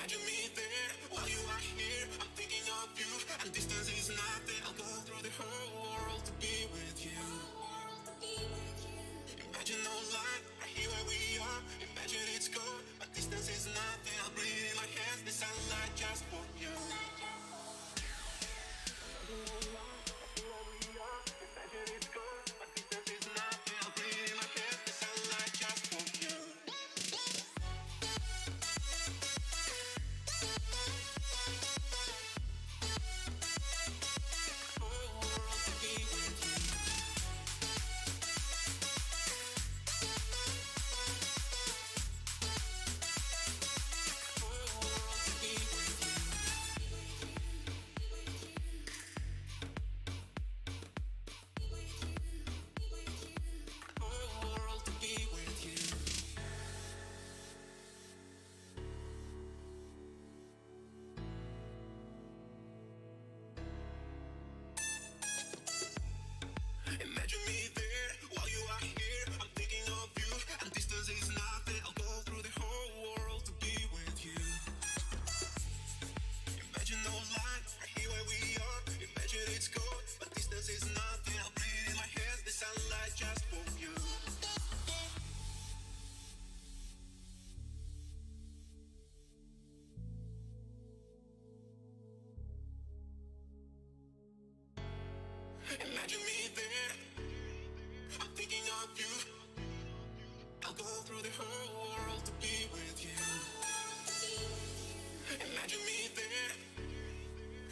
Imagine me there while you are here. I'm thinking of you, and distance is nothing. I'll go through the whole world to be with you. Imagine no line, right here where we are. Imagine it's gone, but distance is nothing. I'll breathe in my hands, the sunlight just for you. Imagine no line, right here where we are. Imagine it's gone, but distance is nothing. I'll breathe in my hands, the sunlight just for you. Imagine me there while you are here. I'm thinking of you, and distance is nothing. I'll go through the whole world to be with you. Imagine no line, right here where we are. Imagine it's gone, but distance is nothing. I'll breathe in my hands, the sunlight just for you. Imagine me there. I'm thinking of you. I'll go through the whole world to be with you. Imagine me there.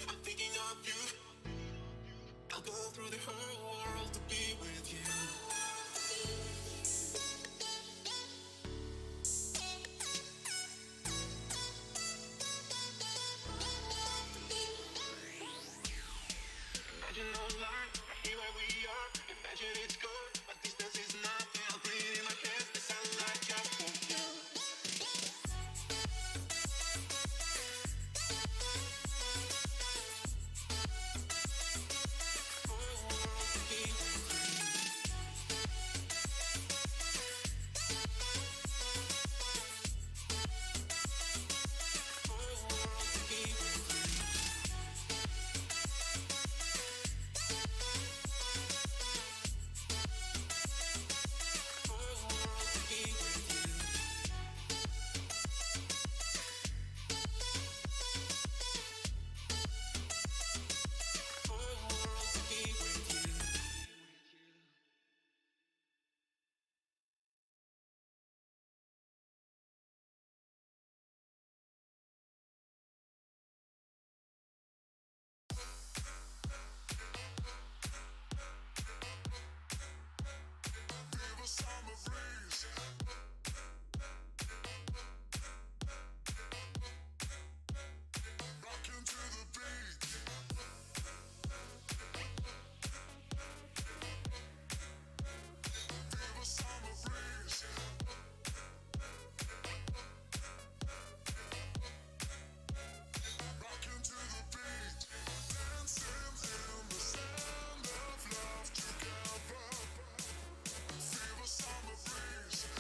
I'm thinking of you. I'll go through the whole world to be with you. Imagine no line, right here where we are. Imagine it's gone, but distance is nothing. I'll breathe in my hands, the sunlight just for you. Whole world to be with you. Whole world to be with you. Whole world to be with you. Whole world to be with you. Feel the summer breeze. Rocking to the beat. Feel the summer breeze. Rocking to the beat. Dancing in the sound of love together. Feel the summer breeze. Rocking to the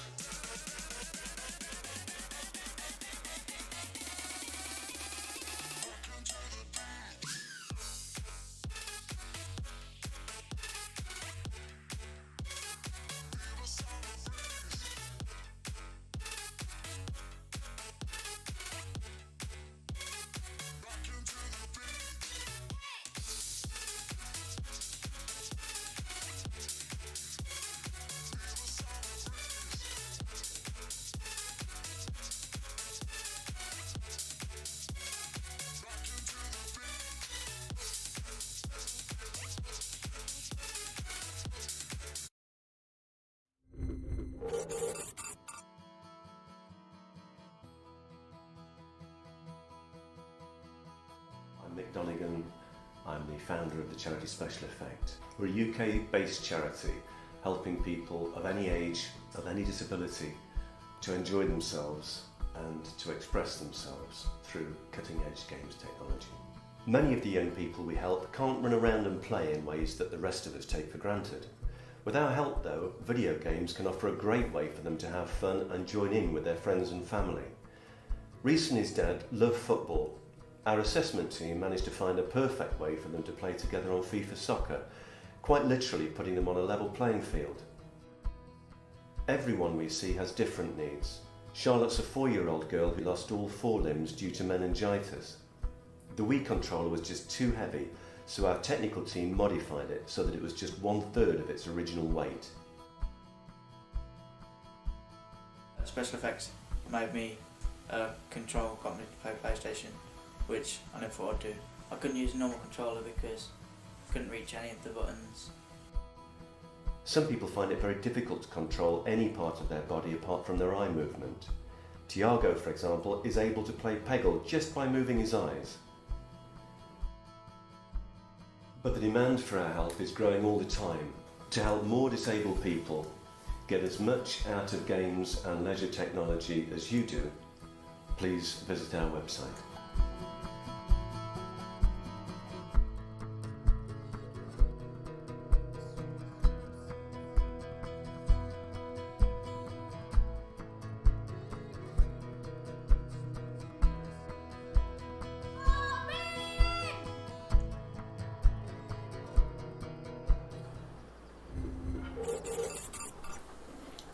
beat. Feel the summer breeze. Rocking to the beat. Feel the summer breeze. Rocking to the beat. I'm Mick Donegan. I'm the founder of the charity Special Effect. We're a UK-based charity helping people of any age, of any disability, to enjoy themselves and to express themselves through cutting-edge games technology. Many of the young people we help can't run around and play in ways that the rest of us take for granted. With our help though, video games can offer a great way for them to have fun and join in with their friends and family. Reese and his dad love football. Our assessment team managed to find a perfect way for them to play together on FIFA Soccer, quite literally putting them on a level playing field. Everyone we see has different needs. Charlotte's a 4-year-old girl who lost all 4 limbs due to meningitis. The Wii controller was just too heavy, so our technical team modified it so that it was just 1/3 of its original weight. Special effects made me control got me to play PlayStation, which I never thought I'd do. I couldn't use a normal controller because I couldn't reach any of the buttons. Some people find it very difficult to control any part of their body apart from their eye movement. Tiago, for example, is able to play Peggle just by moving his eyes. But the demand for our help is growing all the time. To help more disabled people get as much out of games and leisure technology as you do, please visit our website.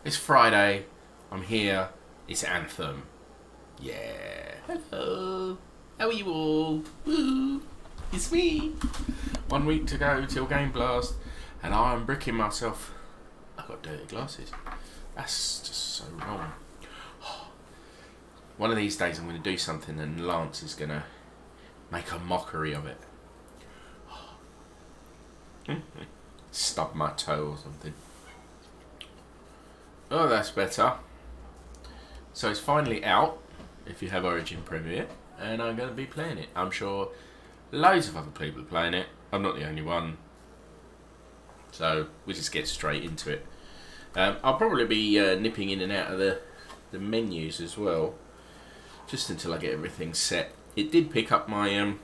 It's Friday, I'm here, it's Anthem. Yeah. Hello. How are you all? Woo. It's me. 1 week to go till Game Blast, and I'm bricking myself. I've got dirty glasses. That's just so wrong. One of these days I'm going to do something and Lance is going to make a mockery of it. Stub my toe or something. Oh, that's better. So it's finally out, if you have Origin Premier, and I'm going to be playing it. I'm sure loads of other people are playing it. I'm not the only one. So we just get straight into it. I'll probably be nipping in and out of the menus as well, just until I get everything set. It did pick up my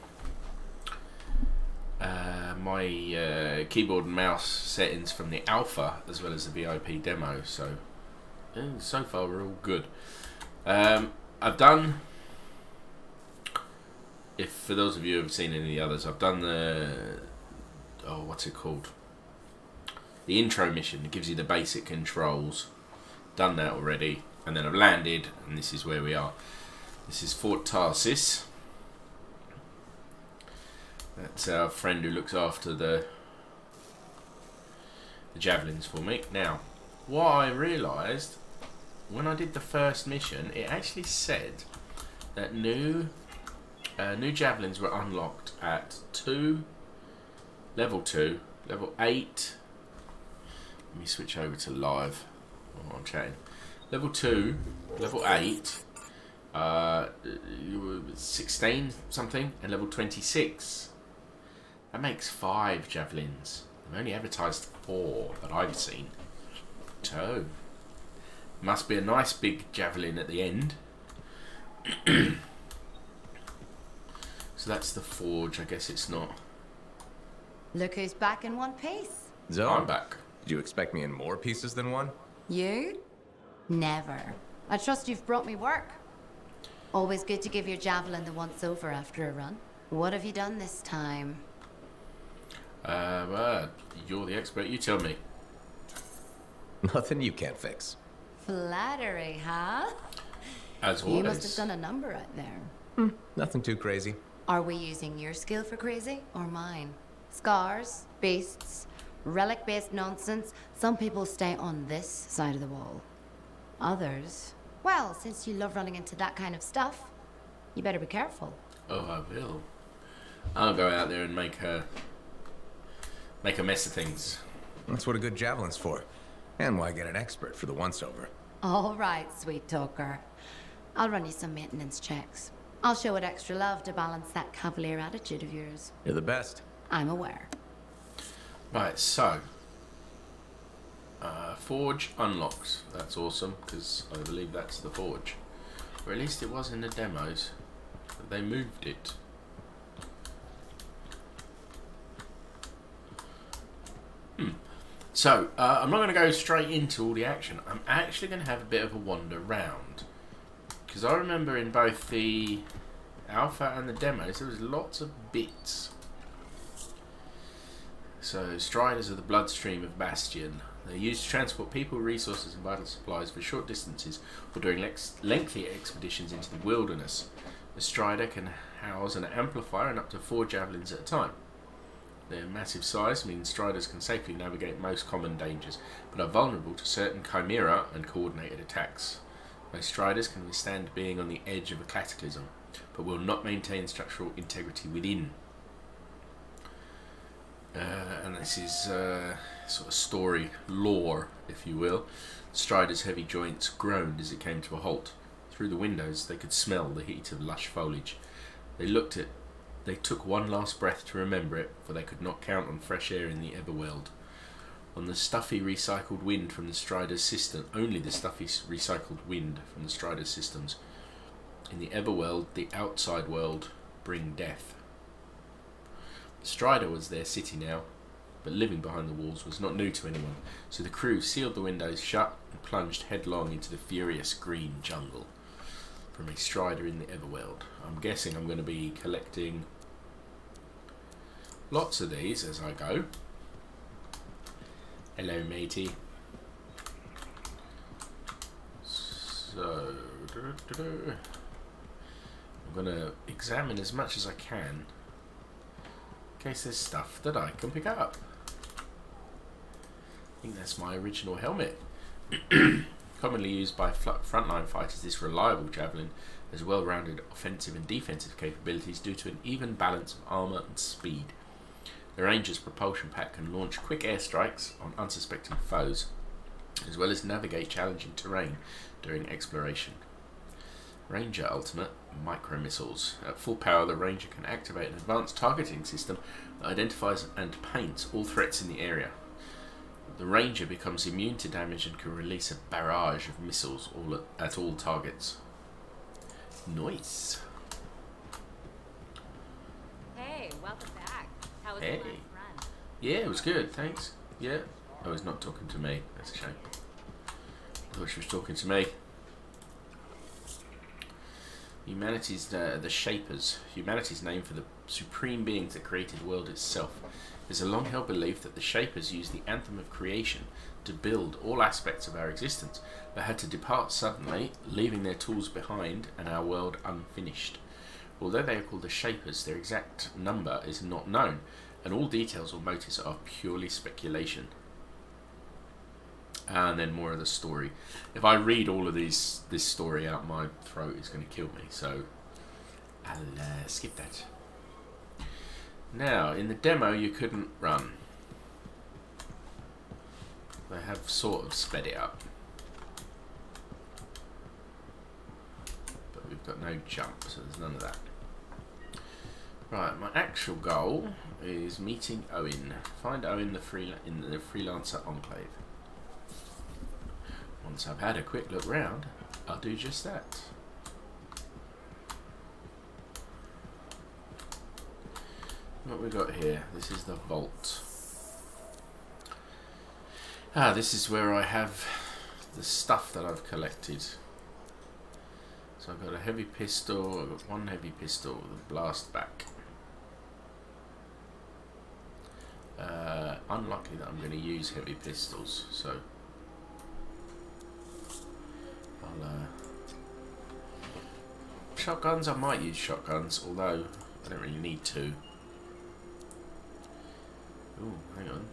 keyboard and mouse settings from the alpha as well as the VIP demo, so so far we're all good. I've done, if for those of you who have seen any of the others, I've done the what's it called, the intro mission. It gives you the basic controls. Done that already, and then I've landed, and this is where we are. This is Fort Tarsis. That's our friend who looks after the javelins for me. Now, what I realised when I did the first mission, it actually said that new javelins were unlocked at level 2, level 8. Let me switch over to live while I'm chatting. Level 2, level 8, 16 something, and level 26. That makes 5 javelins. I've only advertised 4 that I've seen. So, must be a nice big javelin at the end. So that's the forge. I guess it's not. Look who's back in one piece. I'm back. Did you expect me in more pieces than one? You? Never. I trust you've brought me work. Always good to give your javelin the once over after a run. What have you done this time? You're the expert. You tell me. Nothing you can't fix. Flattery, huh? As always. You must have done a number out there. Nothing too crazy. Are we using your skill for crazy or mine? Scars, beasts, relic-based nonsense. Some people stay on this side of the wall. Others, well, since you love running into that kind of stuff, you better be careful. Oh, I will. I'll go out there and make a mess of things. That's what a good javelin's for. And why get an expert for the once-over? All right, sweet talker. I'll run you some maintenance checks. I'll show it extra love to balance that cavalier attitude of yours. You're the best. I'm aware. Right, so forge unlocks. That's awesome, because I believe that's the forge, or at least it was in the demos. They moved it. So I'm not going to go straight into all the action. I'm actually going to have a bit of a wander round. Because I remember in both the alpha and the demos, there was lots of bits. So, Striders are the bloodstream of Bastion. They're used to transport people, resources and vital supplies for short distances or during lengthy expeditions into the wilderness. A Strider can house an amplifier and up to 4 javelins at a time. Their massive size means Striders can safely navigate most common dangers, but are vulnerable to certain chimera and coordinated attacks. Most Striders can withstand being on the edge of a cataclysm, but will not maintain structural integrity within. And this is sort of story lore, if you will. Strider's heavy joints groaned as it came to a halt. Through the windows they could smell the heat of lush foliage. They took one last breath to remember it, for they could not count on fresh air in the Everworld. On the stuffy recycled wind from the Strider's system, only the stuffy recycled wind from the Strider's systems. In the Everworld, the outside world bring death. Strider was their city now, but living behind the walls was not new to anyone, so the crew sealed the windows shut and plunged headlong into the furious green jungle. From a Strider in the Everworld. I'm guessing I'm going to be collecting lots of these as I go. Hello, matey. So, I'm going to examine as much as I can in case there's stuff that I can pick up. I think that's my original helmet. Commonly used by frontline fighters, this reliable javelin has well-rounded offensive and defensive capabilities due to an even balance of armour and speed. The Ranger's propulsion pack can launch quick airstrikes on unsuspecting foes, as well as navigate challenging terrain during exploration. Ranger Ultimate Micro Missiles. At full power, the Ranger can activate an advanced targeting system that identifies and paints all threats in the area. The Ranger becomes immune to damage and can release a barrage of missiles at all targets. Nice. Hey, welcome back. How was Hey. your last run? Yeah, it was good, thanks. Yeah. I was not talking to me. That's a shame. I thought she was talking to me. Humanity's the Shapers. Humanity's name for the supreme beings that created the world itself. There's a long-held belief that the Shapers used the anthem of creation to build all aspects of our existence, but had to depart suddenly, leaving their tools behind and our world unfinished. Although they are called the Shapers, their exact number is not known, and all details or motives are purely speculation. And then more of the story. If I read all of this story out, my throat is going to kill me, so I'll skip that. Now, in the demo you couldn't run. They have sort of sped it up. But we've got no jump, so there's none of that. Right, my actual goal is meeting Owen. Find Owen in the Freelancer Enclave. Once I've had a quick look round, I'll do just that. What we got here? This is the vault. This is where I have the stuff that I've collected. So I've got a heavy pistol, I've got one heavy pistol with a blast back. Unlikely that I'm going to use heavy pistols, so shotguns, I might use shotguns, although I don't really need to. Ooh, hang on.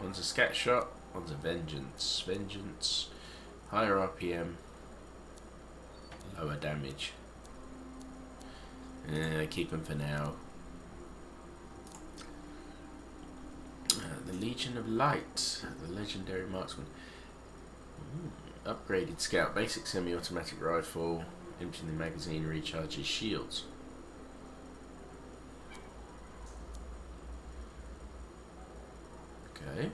One's a scat shot, one's a vengeance. Vengeance, higher RPM, lower damage. Keep them for now. The Legion of Light, the legendary marksman. Upgraded scout, basic semi-automatic rifle, emptying the magazine, recharges shields. Okay.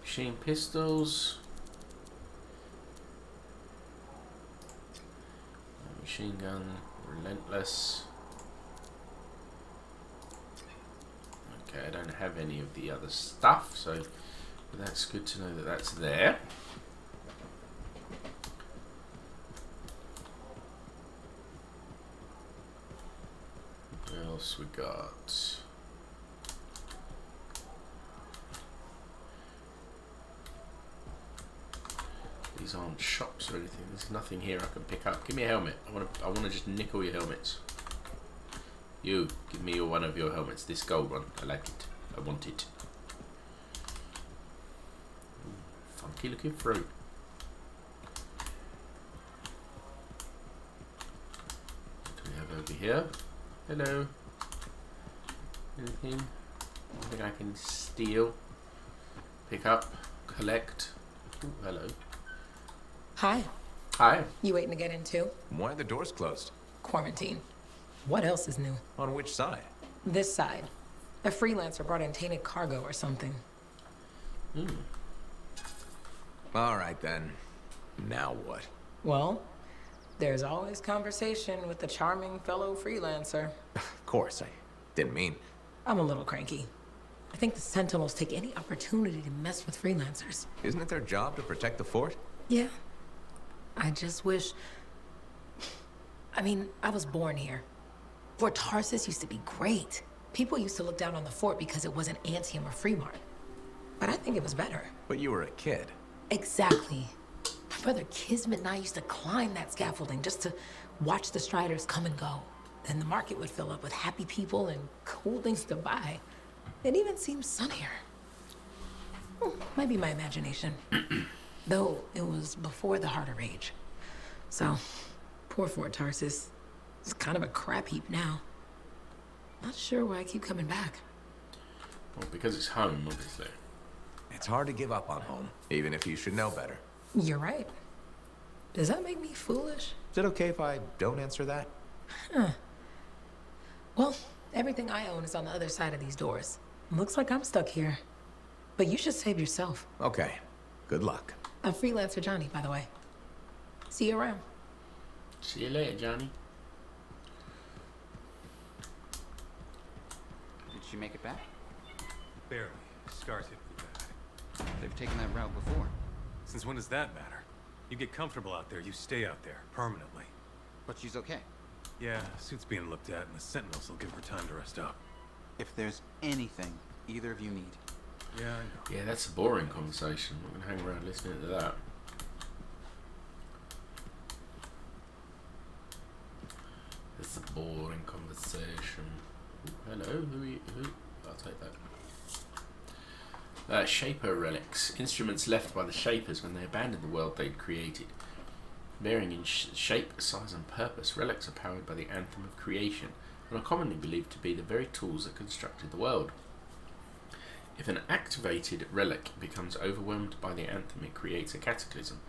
Machine pistols. Machine gun, relentless. Okay, I don't have any of the other stuff, so that's good to know that that's there. else we got? These aren't shops or anything. There's nothing here I can pick up. Give me a helmet. I want to just nick all your helmets. You, give me one of your helmets. This gold one. I like it. I want it. Ooh, funky looking fruit. What do we have over here? Hello. Anything? Anything I can steal? Pick up? Collect? Ooh, hello. Hi. Hi. You waiting to get in too? Why are the doors closed? Quarantine. What else is new? On which side? This side. A freelancer brought in tainted cargo or something. All right then. Now what? Well, there's always conversation with the charming fellow freelancer. Of course, I didn't mean. I'm a little cranky. I think the Sentinels take any opportunity to mess with freelancers. Isn't it their job to protect the fort? Yeah. I just wish... I mean, I was born here. Fort Tarsus used to be great. People used to look down on the fort because it wasn't Antium or Fremont. But I think it was better. But you were a kid. Exactly. My brother Kismet and I used to climb that scaffolding just to watch the Striders come and go. Then the market would fill up with happy people and cool things to buy. It even seemed sunnier. Might be my imagination. Though it was before the Harder Age. So, poor Fort Tarsus. It's kind of a crap heap now. Not sure why I keep coming back. Well, because it's home, obviously. It's hard to give up on home, even if you should know better. You're right. Does that make me foolish? Is it okay if I don't answer that? Well, everything I own is on the other side of these doors. Looks like I'm stuck here. But you should save yourself. Okay. Good luck. I'm Freelancer Johnny, by the way. See you around. See you later, Johnny. Did she make it back? Barely. Scars hit pretty bad. They've taken that route before. Since when does that matter? You get comfortable out there, you stay out there, permanently. But she's okay. Yeah, suit's being looked at, and the Sentinels will give her time to rest up. If there's anything either of you need. Yeah, I know. Yeah, that's a boring conversation. I'm going to hang around listening to that. It's a boring conversation. Ooh, hello, who? I'll take that. Shaper relics. Instruments left by the Shapers when they abandoned the world they'd created. Varying in shape, size and purpose, relics are powered by the Anthem of Creation and are commonly believed to be the very tools that constructed the world. If an activated relic becomes overwhelmed by the Anthem, it creates a cataclysm,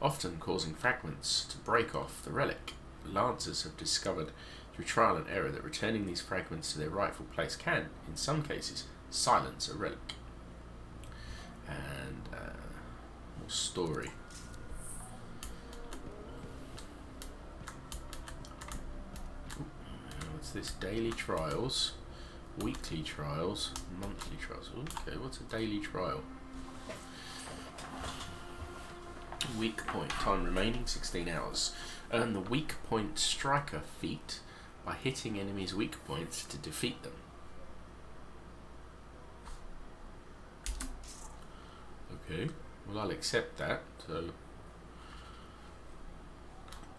often causing fragments to break off the relic. Lancers have discovered through trial and error that returning these fragments to their rightful place can, in some cases, silence a relic. And more story. What's this? Daily trials, weekly trials, monthly trials. Okay, what's a daily trial? Weak point. Time remaining 16 hours. Earn the weak point striker feat by hitting enemies' weak points to defeat them. Okay, well I'll accept that. So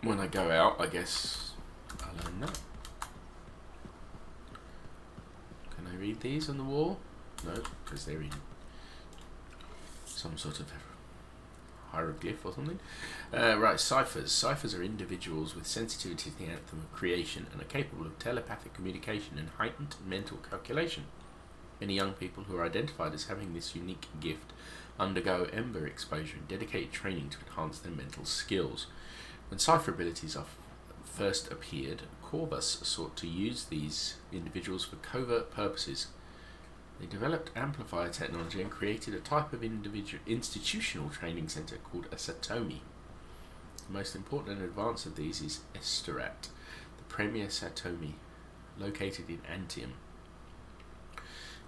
when I go out, I guess I'll learn that. Can I read these on the wall? No, because they're in some sort of hieroglyph or something. Right, ciphers. Ciphers are individuals with sensitivity to the Anthem of Creation and are capable of telepathic communication and heightened mental calculation. Many young people who are identified as having this unique gift undergo Ember exposure and dedicated training to enhance their mental skills. When cipher abilities first appeared, Corvus sought to use these individuals for covert purposes. They developed amplifier technology and created a type of institutional training center called a Satomi. The most important and advanced of these is Esterat, the premier Satomi, located in Antium.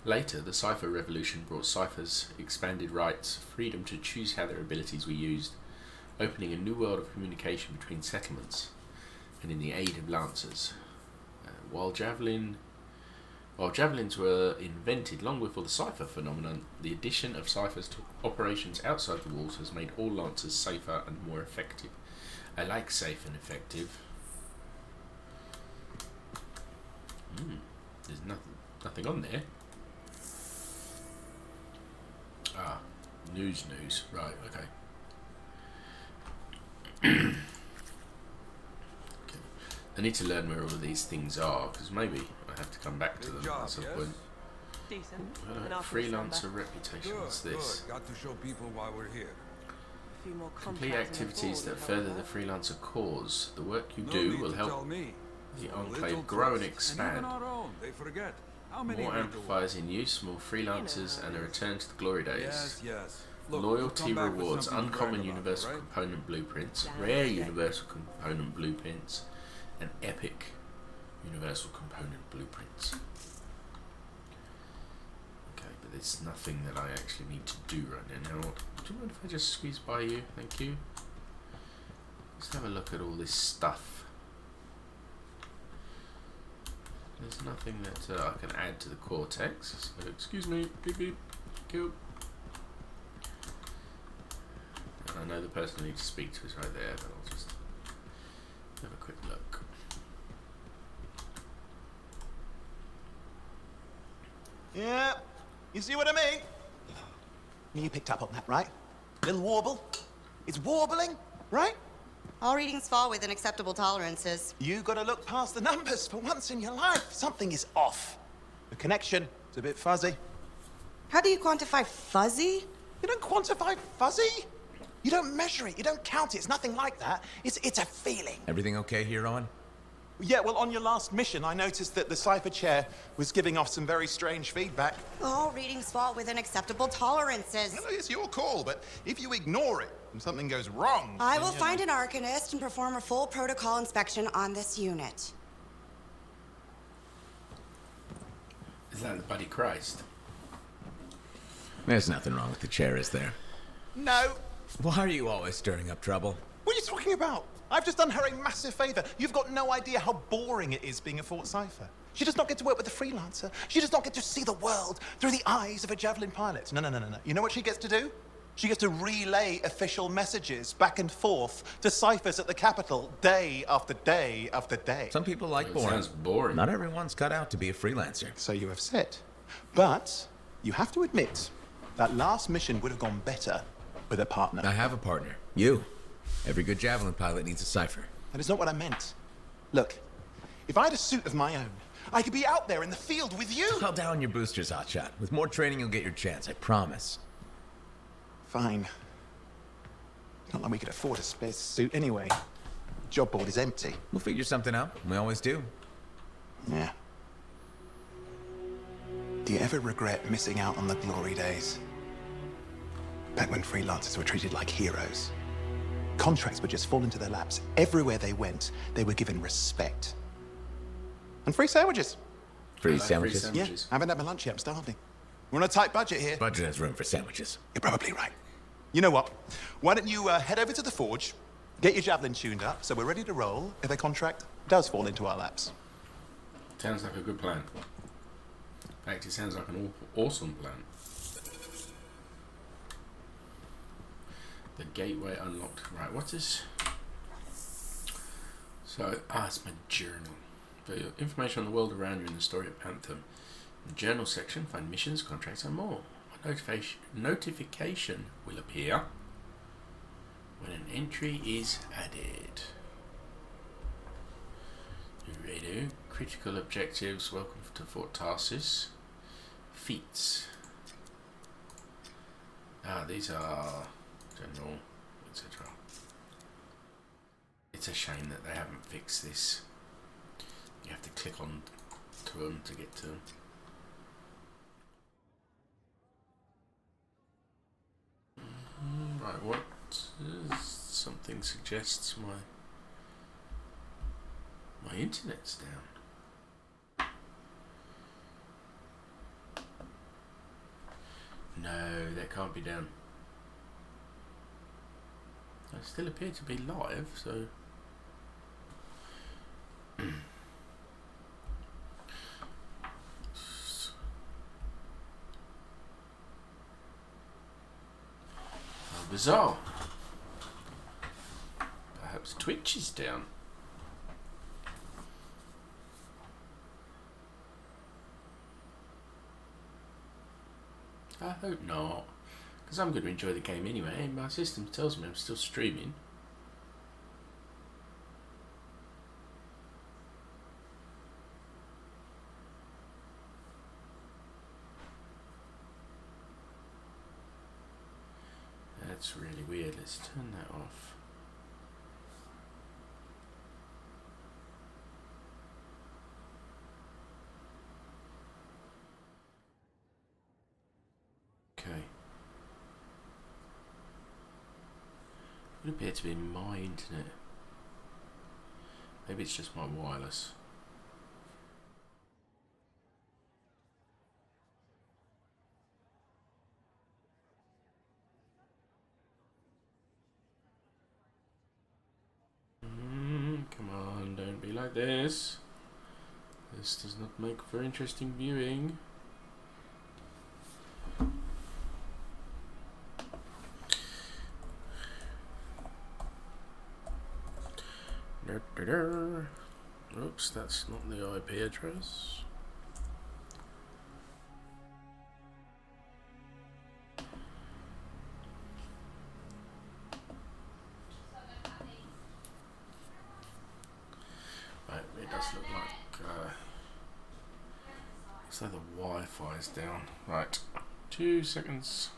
Later, the Cipher Revolution brought ciphers expanded rights, freedom to choose how their abilities were used, opening a new world of communication between settlements and in the aid of Lancers. While Javelin While javelins were invented long before the cipher phenomenon, the addition of ciphers to operations outside the walls has made all lancers safer and more effective. I like safe and effective. There's nothing on there. Ah, news. Right, okay. Okay. I need to learn where all of these things are, because maybe I have to come back to them at some point. Decent. Freelancer reputation. What's this? Got to show people why we're here. A few more Complete activities that further the freelancer cause. The work you do will help the enclave grow and expand. They forget. More amplifiers in use, more freelancers, and a return to the glory days. Yes. Loyalty rewards, uncommon universal component blueprints, rare universal component blueprints, and epic universal component blueprints. Okay, but there's nothing that I actually need to do right now. Do you mind if I just squeeze by you? Thank you. Let's have a look at all this stuff. There's nothing that I can add to the cortex. So, excuse me, beep beep, kill. And I know the person I need to speak to is right there, but I'll just have a quick look. Yeah, you see what I mean? You picked up on that, right? Little warble. It's warbling, right? All readings fall within acceptable tolerances. You gotta look past the numbers for once in your life. Something is off. The connection is a bit fuzzy. How do you quantify fuzzy? You don't quantify fuzzy. You don't measure it. You don't count it. It's nothing like that. It's a feeling. Everything okay here, Owen? Yeah, well, on your last mission, I noticed that the cipher chair was giving off some very strange feedback. All readings fall within acceptable tolerances. No, it's your call, but if you ignore it and something goes wrong... I will find an arcanist and perform a full protocol inspection on this unit. Is that the Buddy Christ? There's nothing wrong with the chair, is there? No. Why are you always stirring up trouble? What are you talking about? I've just done her a massive favor. You've got no idea how boring it is being a Fort Cipher. She does not get to work with a freelancer. She does not get to see the world through the eyes of a javelin pilot. No. You know what she gets to do? She gets to relay official messages back and forth to ciphers at the capital day after day after day. Some people like boring. Sounds boring. Not everyone's cut out to be a freelancer. So you have said. But you have to admit that last mission would have gone better with a partner. I have a partner. You. Every good javelin pilot needs a cipher. That is not what I meant. Look, if I had a suit of my own, I could be out there in the field with you. Call down your boosters, Hotshot. With more training, you'll get your chance, I promise. Fine. Not like we could afford a spare suit anyway. Job board is empty. We'll figure something out. We always do. Yeah. Do you ever regret missing out on the glory days? Back when freelancers were treated like heroes. Contracts would just fall into their laps. Everywhere they went, they were given respect. And free sandwiches. Free sandwiches? Yeah, I haven't had my lunch yet. I'm starving. We're on a tight budget here. Budget has room for sandwiches. You're probably right. You know what? Why don't you head over to the forge, get your javelin tuned up, so we're ready to roll if a contract does fall into our laps. Sounds like a good plan. In fact, it sounds like an awesome plan. The gateway unlocked. Right, what's this? So, it's my journal. For your information on the world around you in the story of Anthem. In the journal section, find missions, contracts, and more. A notification will appear when an entry is added. Radio, critical objectives, welcome to Fort Tarsis. Feats. These are general, etc. It's a shame that they haven't fixed this. You have to click on to them to get to them. Right, what something suggests my internet's down. No, that can't be down. I still appear to be live, so bizarre. Perhaps Twitch is down. I hope not, because I'm going to enjoy the game anyway. My system tells me I'm still streaming. That's really weird. Let's turn that off. Okay. It would appear to be my internet. Maybe it's just my wireless. Come on, don't be like this. This does not make for interesting viewing. Oops, that's not the IP address. Right, it does look like looks like the Wi-Fi is down. Right, 2 seconds.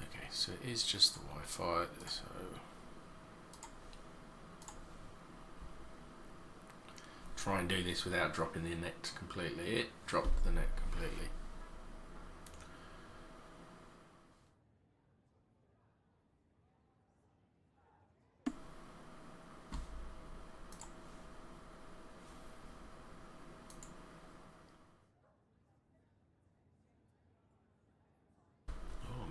Okay, so it is just the Wi-Fi, so try and do this without dropping the net completely. It dropped the net completely.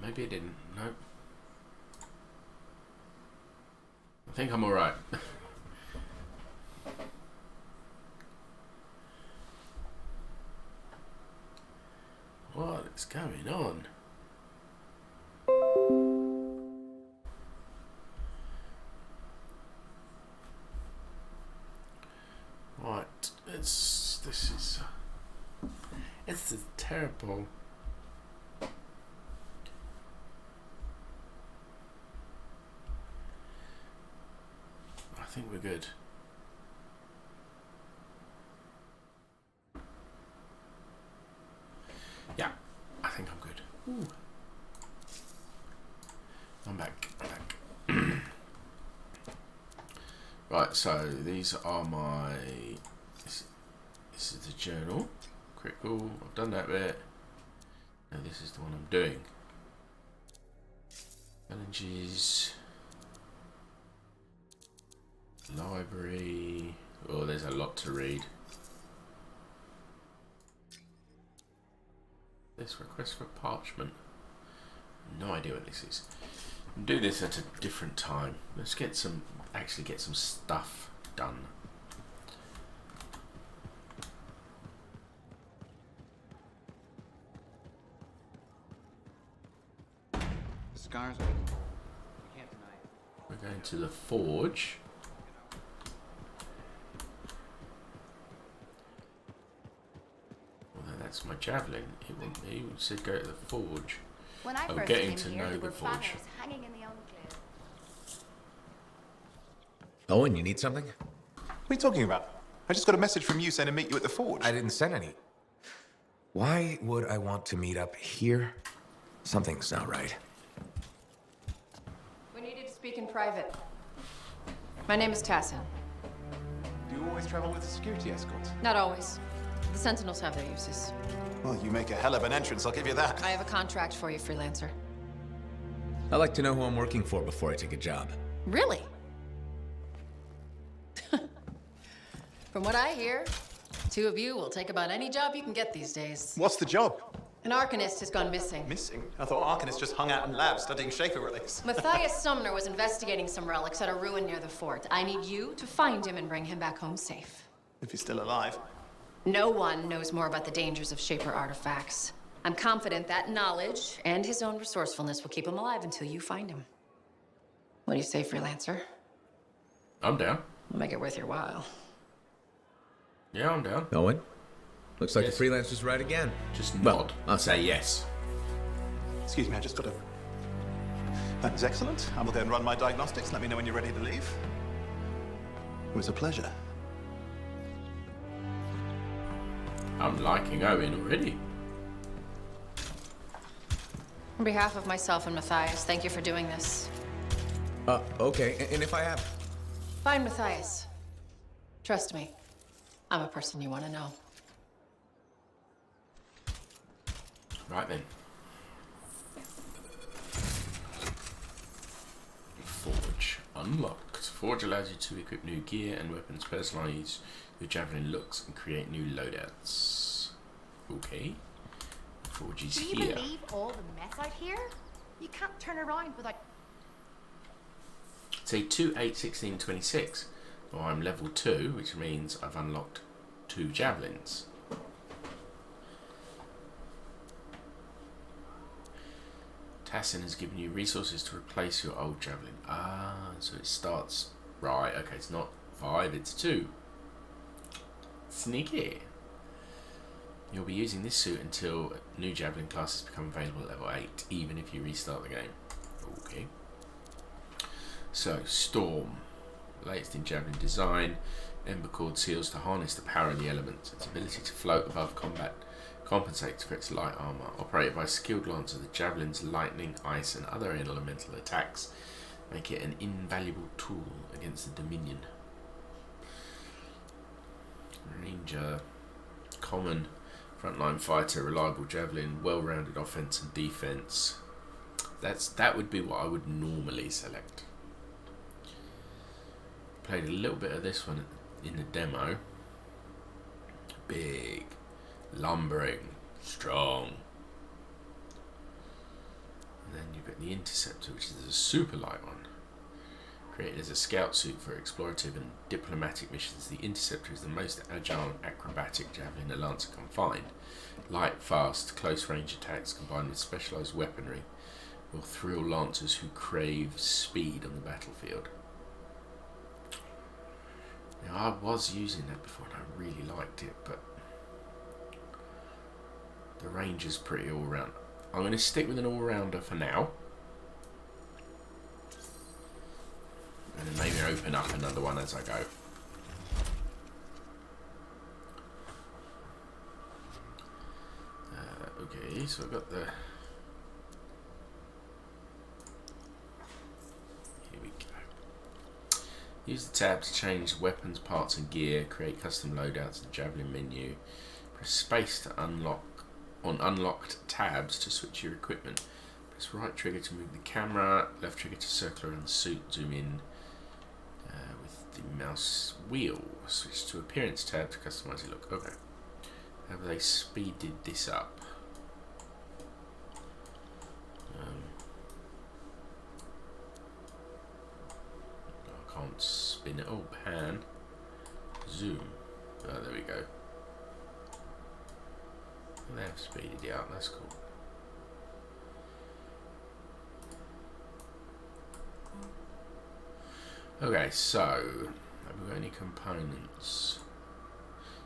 Maybe it didn't. Nope. I think I'm alright. What is going on? Right, this is terrible. I think we're good. Yeah, I think I'm good. Ooh. I'm back. Right, so these are my. This is the journal. Critical. I've done that bit. Now this is the one I'm doing. Challenges. Library. Oh, there's a lot to read. This request for parchment. No idea what this is. I'll do this at a different time. Let's get some, actually get some stuff done. The scars are. I can't deny it. We're going to the forge. That's my javelin. It said go to the forge. When I first getting came to here, know there the were forge. banners hanging in the enclave. Owen, you need something? What are you talking about? I just got a message from you saying to meet you at the forge. I didn't send any. Why would I want to meet up here? Something's not right. We needed to speak in private. My name is Tassin. Do you always travel with a security escort? Not always. The Sentinels have their uses. Well, you make a hell of an entrance, I'll give you that. I have a contract for you, Freelancer. I like to know who I'm working for before I take a job. Really? From what I hear, Two of you will take about any job you can get these days. What's the job? An Arcanist has gone missing. Missing? I thought Arcanists just hung out in labs studying Shaper relics. Matthias Sumner was investigating some relics at a ruin near the fort. I need you to find him and bring him back home safe. If he's still alive. No one knows more about the dangers of Shaper artifacts. I'm confident that knowledge and his own resourcefulness will keep him alive until you find him. What do you say, Freelancer? I'm down. We'll make it worth your while. Yeah, I'm down. Owen? Looks like Yes. the Freelancer's right again. Just Well, nod. I'll Say yes. Excuse me, I just got to... That was excellent. I will go and run my diagnostics. Let me know when you're ready to leave. It was a pleasure. I'm liking Owen already. On behalf of myself and Matthias, thank you for doing this. Okay, and if I have... Find Matthias. Trust me, I'm a person you want to know. Right then. Forge unlocked. Forge allows you to equip new gear and weapons, personalize your javelin looks, and create new loadouts. Okay. Forge is Do you here. believe all the mess out here? You can't turn around without... Say 2, 8, 16, 26. Well, I'm level 2, which means I've unlocked 2 javelins. Tassin has given you resources to replace your old javelin. Ah, so it starts... Right, okay, it's not 5, it's 2. Sneaky. You'll be using this suit until new javelin classes become available at level 8, even if you restart the game. Okay. So, Storm. Latest in javelin design. Ember cord seals to harness the power of the elements. Its ability to float above combat compensates for its light armor. Operated by skilled lancer, the javelin's lightning, ice, and other elemental attacks make it an invaluable tool against the Dominion. Ranger. Common. Frontline fighter, reliable javelin, well-rounded offense and defense. That would be what I would normally select. Played a little bit of this one in the demo. Big, lumbering, strong. And then you've got the Interceptor, which is a super light one. Created as a scout suit for explorative and diplomatic missions, the Interceptor is the most agile and acrobatic javelin a lancer can find. Light, fast, close-range attacks combined with specialised weaponry will thrill lancers who crave speed on the battlefield. Now, I was using that before and I really liked it, but the range is pretty all-round. I'm going to stick with an all-rounder for now. And then maybe open up another one as I go. Okay, so I've got the... Here we go. Use the tab to change weapons, parts and gear. Create custom loadouts in the javelin menu. Press space to unlock on unlocked tabs to switch your equipment. Press right trigger to move the camera. Left trigger to circle around the suit. Zoom in. With the mouse wheel, switch to appearance tab to customize your look. Okay. Have they speeded this up? I can't spin it. Oh, pan. Zoom. Oh, there we go. They have speeded it up. That's cool. Okay, so have we got any components?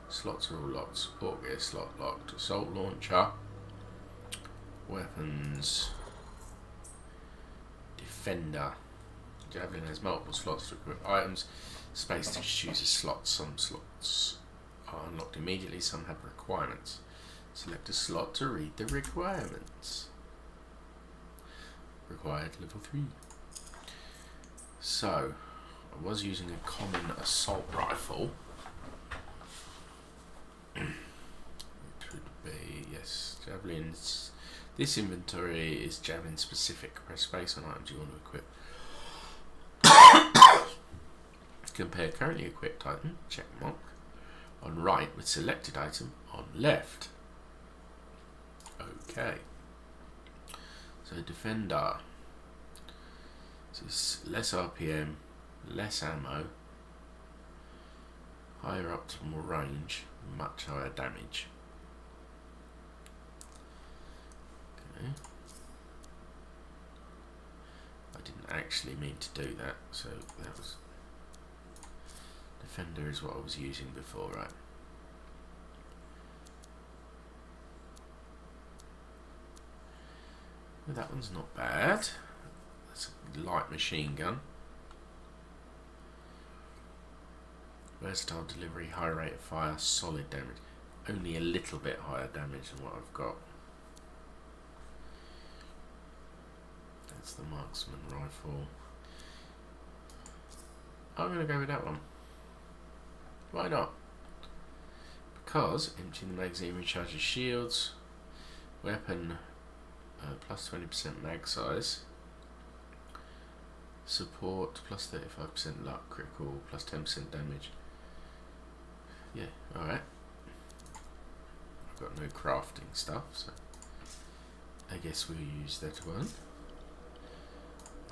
Slots are all locked. Support gear slot locked. Assault launcher. Weapons. Defender. Javelin has multiple slots to equip items. Space to choose a slot. Some slots are unlocked immediately. Some have requirements. Select a slot to read the requirements. Required level 3. So, I was using a common assault rifle. It would be, yes, javelins. This inventory is javelin specific. Press space on items you want to equip. Compare currently equipped item, check mark. on right with selected item on left. Okay. So defender. So it's less RPM, less ammo, higher optimal range, much higher damage. Okay. I didn't actually mean to do that, so that was... Defender is what I was using before, right? Well, that one's not bad. That's a light machine gun. Versatile delivery, high rate of fire, solid damage. Only a little bit higher damage than what I've got. That's the marksman rifle. I'm going to go with that one. Why not? Because emptying the magazine recharges shields. Weapon plus 20% mag size. Support plus 35% luck, critical plus 10% damage. Yeah, alright. I've got no crafting stuff, so I guess we'll use that one.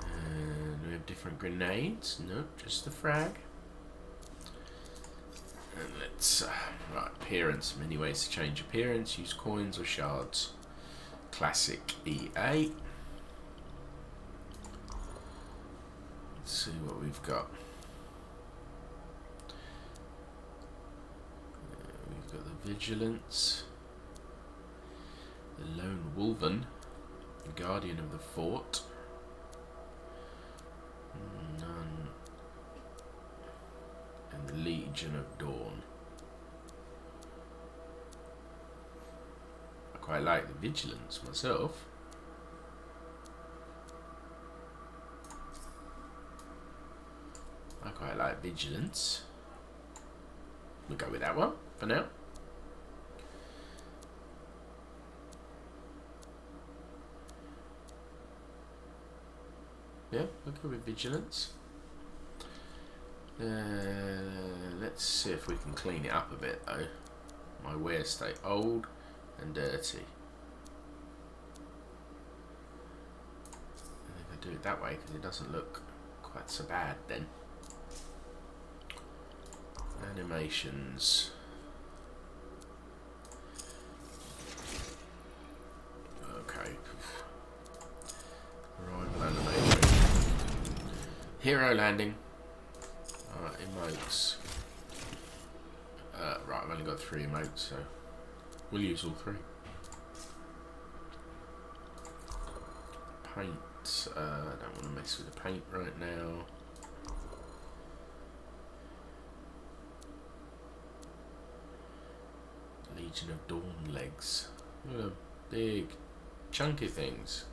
And we have different grenades. Nope, just the frag. And let's, right, appearance. Many ways to change appearance. Use coins or shards. Classic EA. Let's see what we've got. We've got the Vigilance. The Lone Wolven. The Guardian of the Fort. None. And the Legion of Dawn. I quite like the Vigilance myself. I quite like Vigilance. We'll go with that one for now. Yeah, we'll go with Vigilance. Let's see if we can clean it up a bit though. My wear state old and dirty. I think I do it that way because it doesn't look quite so bad then. Animations. Okay. Arrival animation. Hero landing. Emotes. Right, I've only got 3 emotes, so we'll use all 3. Paint. I don't want to mess with the paint right now. Legion of Dawn legs. Look at them big, chunky things.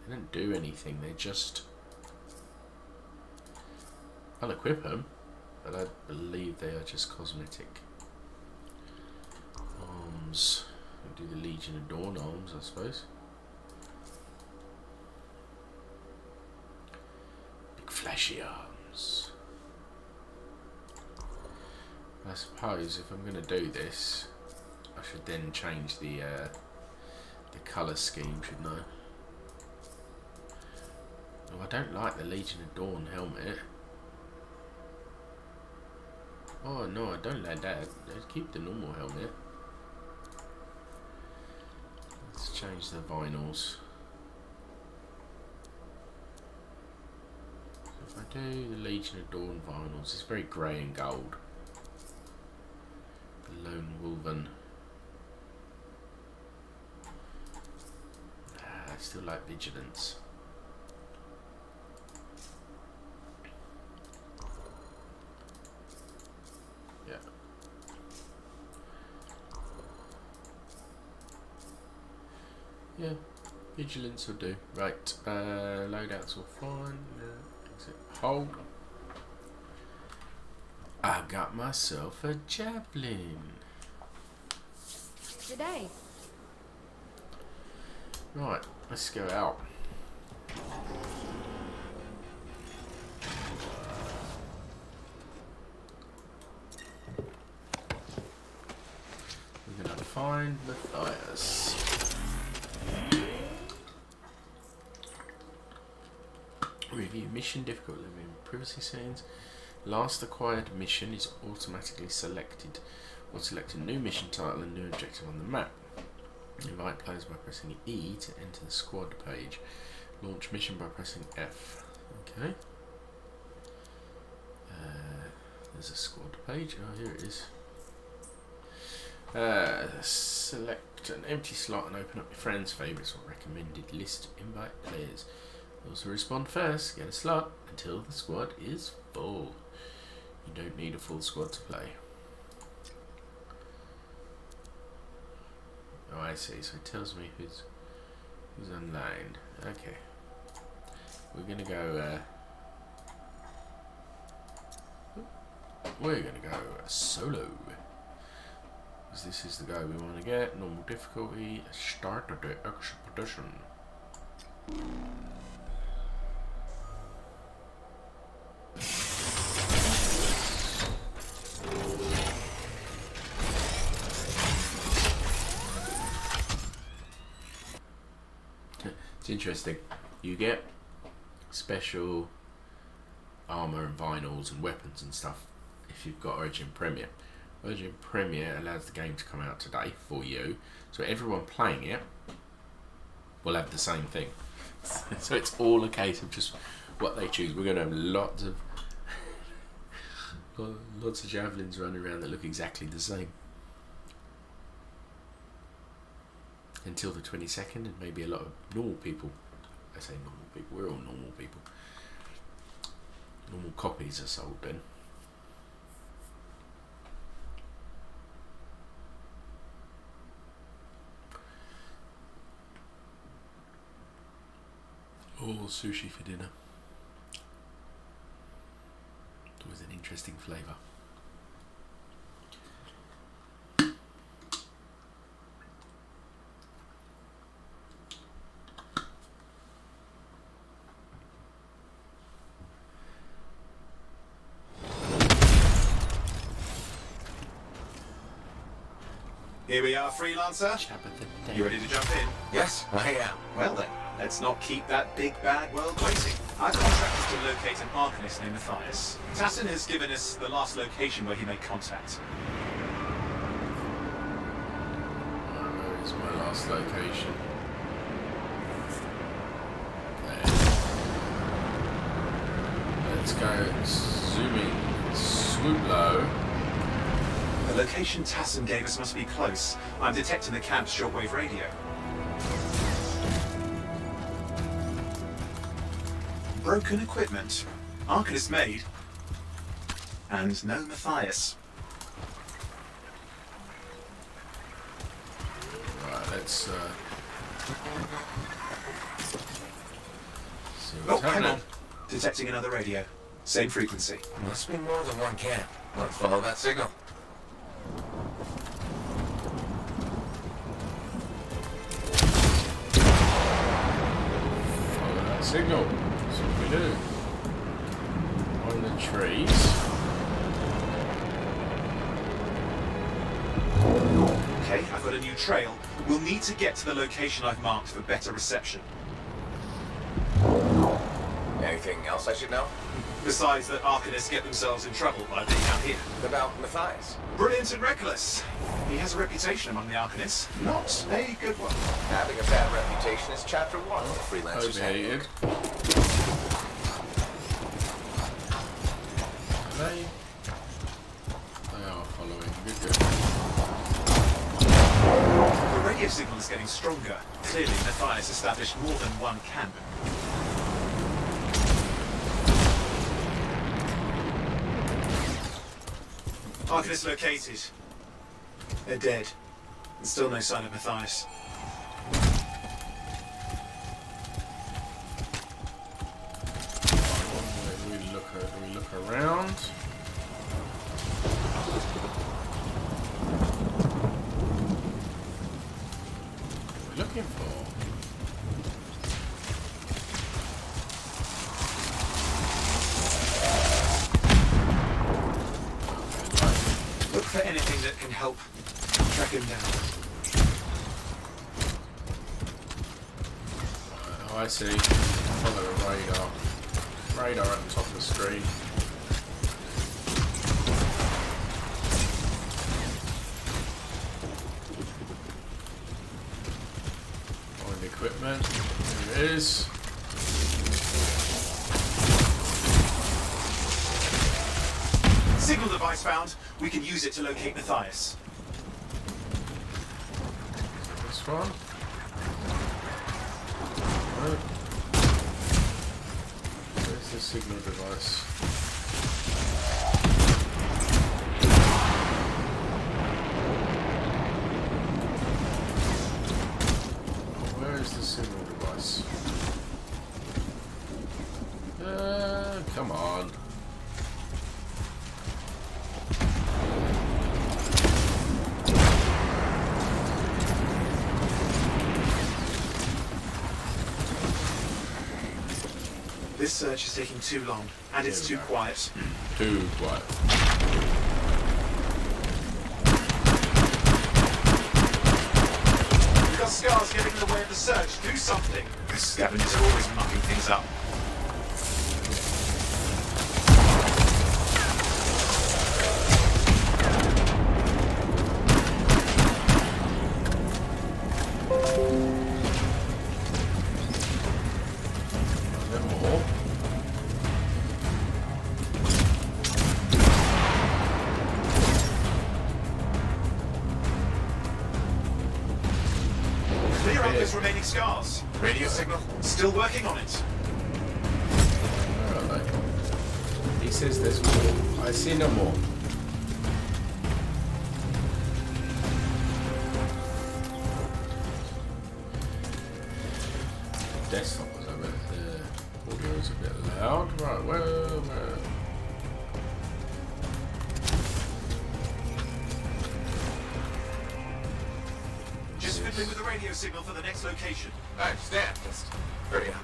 They don't do anything, they just... I'll equip them, but I believe they are just cosmetic. Arms. I'll do the Legion of Dawn arms, I suppose. Big flashy arms. I suppose if I'm going to do this, I should then change the colour scheme, shouldn't I? Oh, I don't like the Legion of Dawn helmet. Oh no, I don't like that. Let's keep the normal helmet. Let's change the vinyls. So if I do the Legion of Dawn vinyls, it's very grey and gold. The Lone Wolven. I still like Vigilance. Yeah. Yeah, Vigilance will do. Right, loadouts all fine. Exit. Hold. I got myself a javelin. Today. Right, let's go out. and Matthias. Review mission difficulty in privacy settings. Last acquired mission is automatically selected. Or select a new mission title and new objective on the map. Invite players by pressing E to enter the squad page. Launch mission by pressing F. Okay. There's a squad page. Oh, here it is. Select an empty slot and open up your friends, favourites or recommended list. Invite players. Those who respond first get a slot until the squad is full. You don't need a full squad to play. Oh, I see. So it tells me who's online. Okay. We're gonna go. We're gonna go solo. Because this is the guy we want to get. Normal difficulty. Start of the expedition. It's interesting. You get special armor and vinyls and weapons and stuff if you've got Origin Premier. Origin Premier allows the game to come out today for you, so everyone playing it will have the same thing. So it's all a case of just what they choose. We're going to have lots of javelins running around that look exactly the same until the 22nd, and maybe a lot of normal people. I say normal people, we're all normal people. Normal copies are sold then. Oh, sushi for dinner. It's always an interesting flavour. Here we are, Freelancer. You ready to jump in? Yes, I am. Well then, let's not keep that big bad world waiting. Our contract is to locate an Arcanist named Matthias. Tassin has given us the last location where he made contact. Where is my last location? Okay. Let's go zooming, swoop low. The location Tassin gave us must be close. I'm detecting the camp's shortwave radio. Broken equipment. Arcanist made. And no Matthias. Right, let's see Oh, what's hang happening. on. Detecting another radio. Same frequency. Must be more than one camp. Let's follow that signal. Follow that signal. That's what we do. On the trees. Okay, I've got a new trail. We'll need to get to the location I've marked for better reception. Anything else I should know? Besides that Arcanists get themselves in trouble by being out here. About Matthias? Brilliant and reckless. He has a reputation among the Arcanists. Not a good one. Having a bad reputation is chapter 1 of the Freelancers Overheated. They are following. Good. The radio signal is getting stronger. Clearly, Matthias established more than one camp. Arcanist located. They're dead. And still no sign of Matthias. We look around. What are we looking for? Look for anything that can help track him down. Oh, I see. Follow the radar. Radar at the top of the screen. Find equipment. There it is. Signal device found. We can use it to locate Matthias. This one. Right. Where's the signal device? Where is the signal device? Come on. This search is taking too long, and it's too quiet. Too quiet. We've got scars getting in the way of the search. Do something. The scavengers are always mucking things up. Clear out those remaining scars. Radio signal. Still working on it. Where are they? He says there's more. I see no more. Desktop was over there. Audio is a bit loud. Right, where? Just fiddling with the radio signal for the next location. I understand. Just hurry up.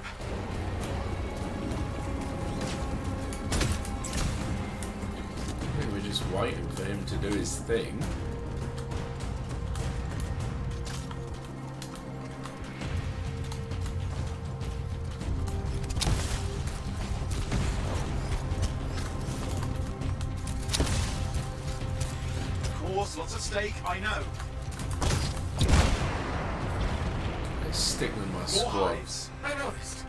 I think we're just waiting for him to do his thing. Of course, lots at stake, I know. Let's stick with my More squad. hives. I noticed.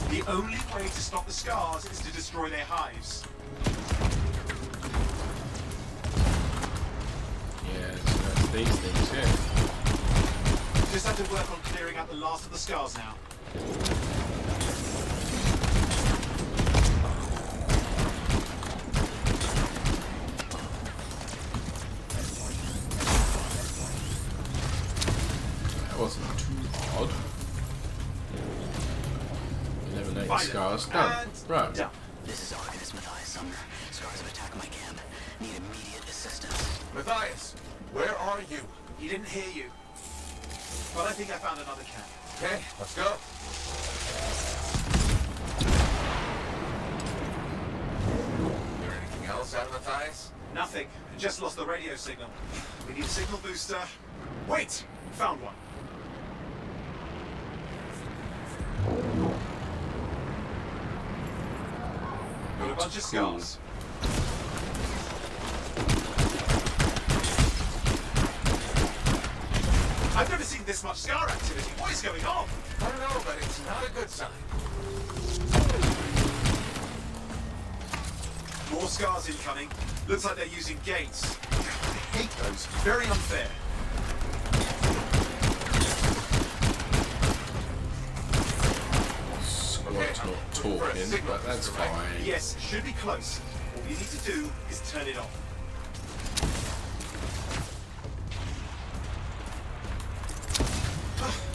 The only way to stop the scars is to destroy their hives. Yeah, so that's these things here. Just have to work on clearing out the last of the scars now. That wasn't too odd. Eliminate Find scars. it. Done. And Right. done. This is Arcanist Matthias Sumner. Scars have attacked my camp. Need immediate assistance. Matthias, where are you? He didn't hear you. But I think I found another camp. Okay, let's go. Hear anything else out of Matthias? Nothing. Just lost the radio signal. We need a signal booster. Wait! Found one. Got a bunch of scars. I've never seen this much scar activity. What is going on? I don't know, but it's not a good sign. More scars incoming. Looks like they're using gates. I hate those. Very unfair. Squad's not talking, but that's fine. Yes, should be close. All you need to do is turn it off.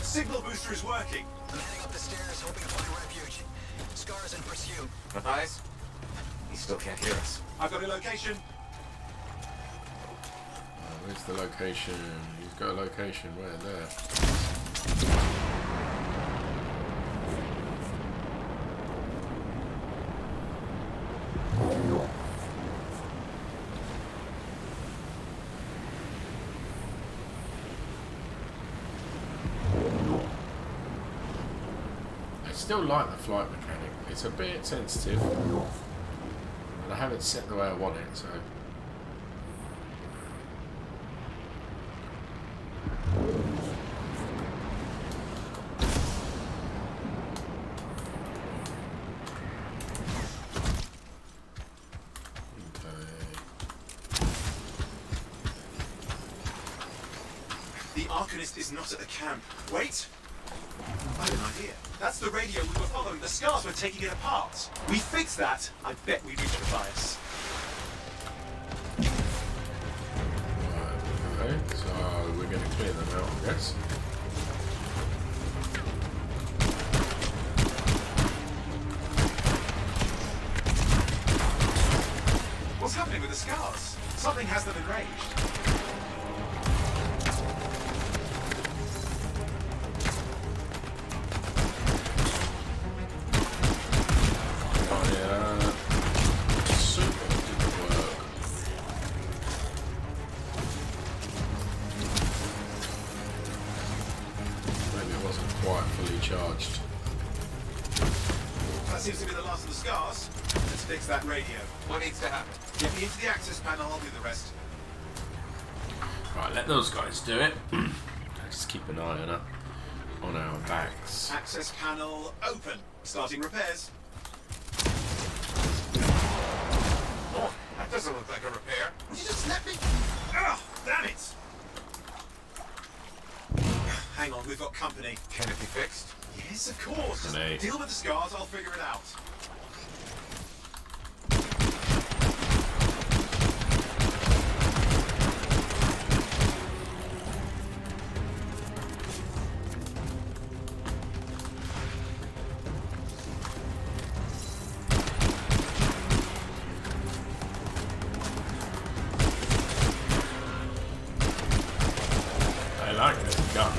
Signal booster is working. I'm heading up the stairs, hoping to find refuge. Scars in pursuit. Matthias? He still can't hear us. I've got a location. Where's the location? He's got a location. Where? There. I still like the flight mechanic. It's a bit sensitive, but I haven't set the way I want it, so. The Arcanist is not at the camp. Wait! I have an idea. That's the radio we were following. The Scars were taking it apart. We fixed that. I bet we reached Matthias. Okay, so we're going to clear them out, I guess. What's happening with the Scars? Something has them enraged. Charged. That seems to be the last of the Scars. Let's fix that radio. What needs to happen? Get me into the access panel, I'll do the rest. Right, let those guys do it. Just keep an eye on our backs. Access panel open. Starting repairs. Oh, that doesn't look like a repair. Would you just let me? Ah, damn it! Hang on, we've got company. Can it be fixed? Yes, of course. Just deal with the Scars, I'll figure it out. I like this gun.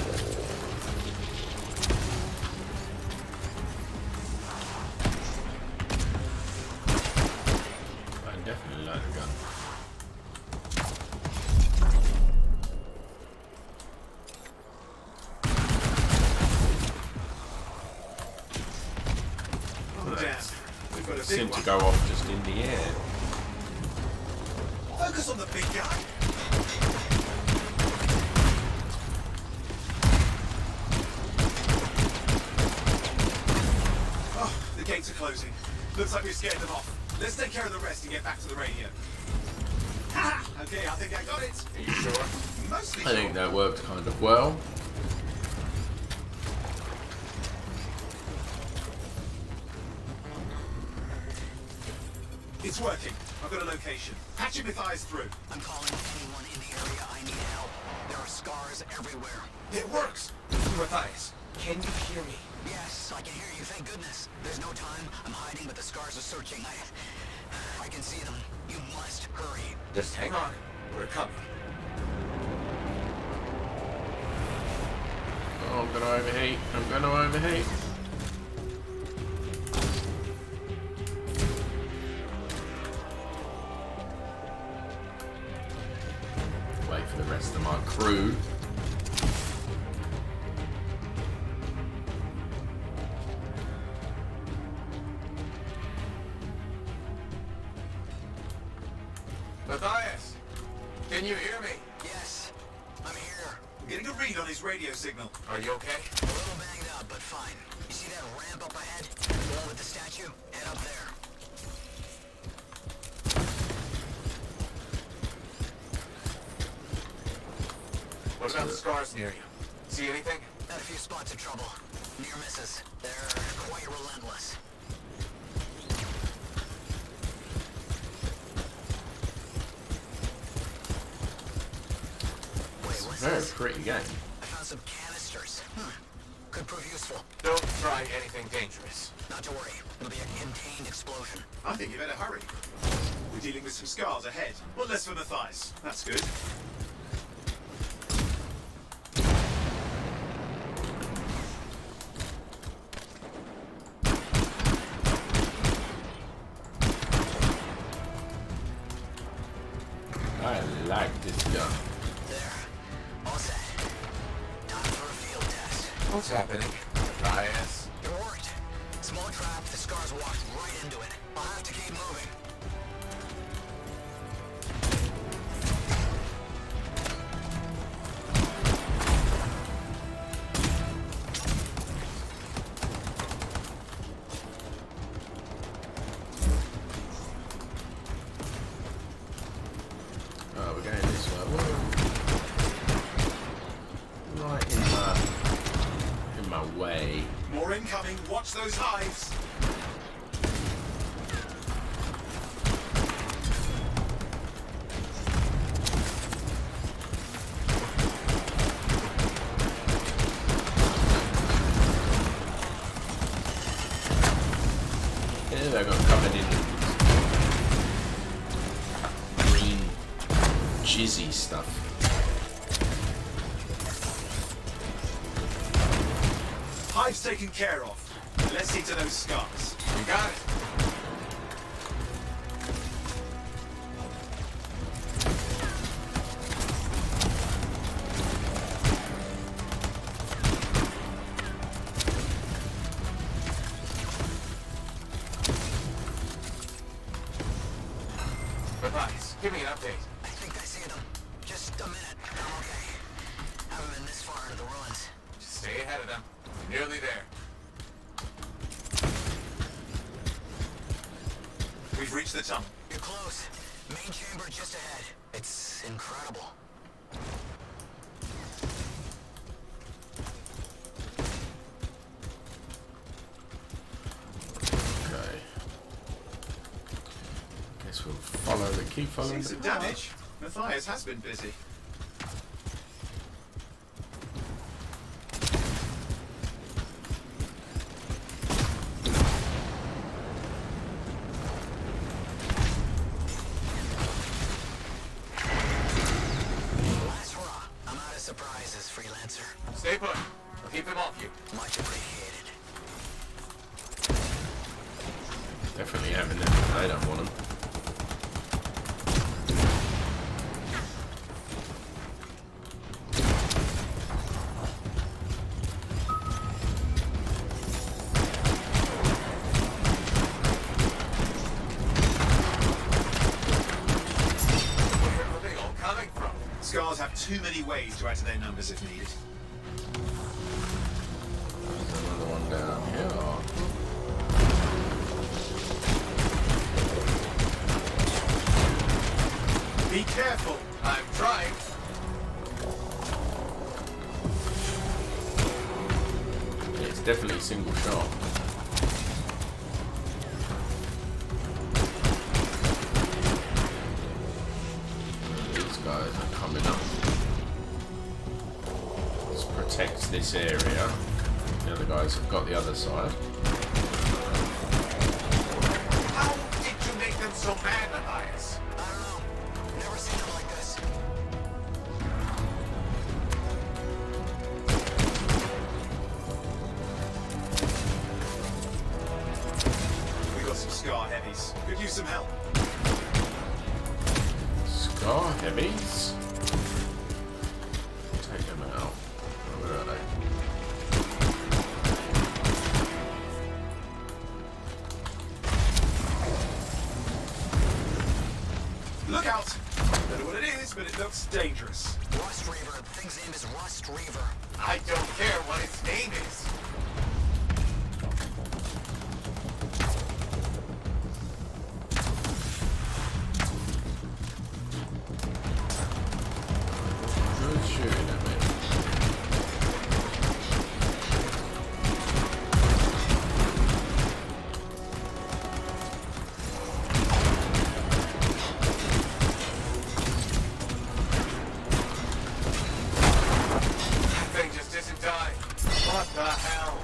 Definitely like the gun. Oh, damn. We've got a big Seem one. to go off just in the air. Focus on the big guy. Oh, the gates are closing. Looks like we've scared them off. Let's take care of the rest and get back to the radio. Ha! Okay, I think I got it. Are you sure? Mostly I think that worked kind of well. It's working. I've got a location. Patching Matthias through. I'm calling anyone in the area. I need help. There are Scars everywhere. It works. Matthias, can you hear me? Yes, I can hear you. Thank goodness. There's no time. I'm hiding, but the Scars are searching. I can see them. You must hurry. Just hang on. We're coming. Oh, I'm gonna overheat. I'm gonna overheat. Wait for the rest of my crew. Matthias, can you hear me? Yes, I'm here. I'm getting a read on his radio signal. Are you okay? A little banged up, but fine. You see that ramp up ahead? The one with the statue? Head up there. What about the Scars near you? See anything? Had a few spots of trouble. Near misses. They're quite relentless. Very pretty game. I found some canisters. Could prove useful. Don't try anything dangerous. Not to worry. It'll be a contained explosion. I think you better hurry. We're dealing with some Scars ahead. One less for Matthias. That's good. I like this gun. There. All set. Time for a field test. What's happening? Bias. It worked. Small trap, the scars walked right into it. I'll have to keep moving. Oh, we're going this way. Whoa. Right in my way. More incoming. Watch those hives. Yeah, they're got covered in green jizzy stuff. Hives taken care of. Let's see to those scars. You got it. Matthias, give me an update. I think I see them. Just a minute. I'm okay. Haven't been this far into the ruins. Just stay ahead of them. You're nearly there. We've reached the tunnel. You're close. Main chamber just ahead. It's incredible. Okay. Guess we'll keep following See the some path. damage. Matthias has been busy. Last hurrah. I'm out of surprises, Freelancer. Stay put. I'll keep them off you. Much appreciated. Definitely having them. I don't want them. Where are they all coming from? Scars have too many ways to add to their numbers if needed. There's another one down here. Be careful. I'm trying. Yeah, it's definitely a single shot. These guys are coming up. This protects this area. The other guys have got the other side. How did you make them so mad, Matthias? I don't know. Never seen them like this. We got some scar heavies. Could use some help. Scar heavies. Take them out. Where are they? Look out! Don't know what it is, but it looks dangerous. Rust Reaver. The thing's name is Rust Reaver. I don't care what its name is. Good shooting at me. That thing just isn't dying. What the hell?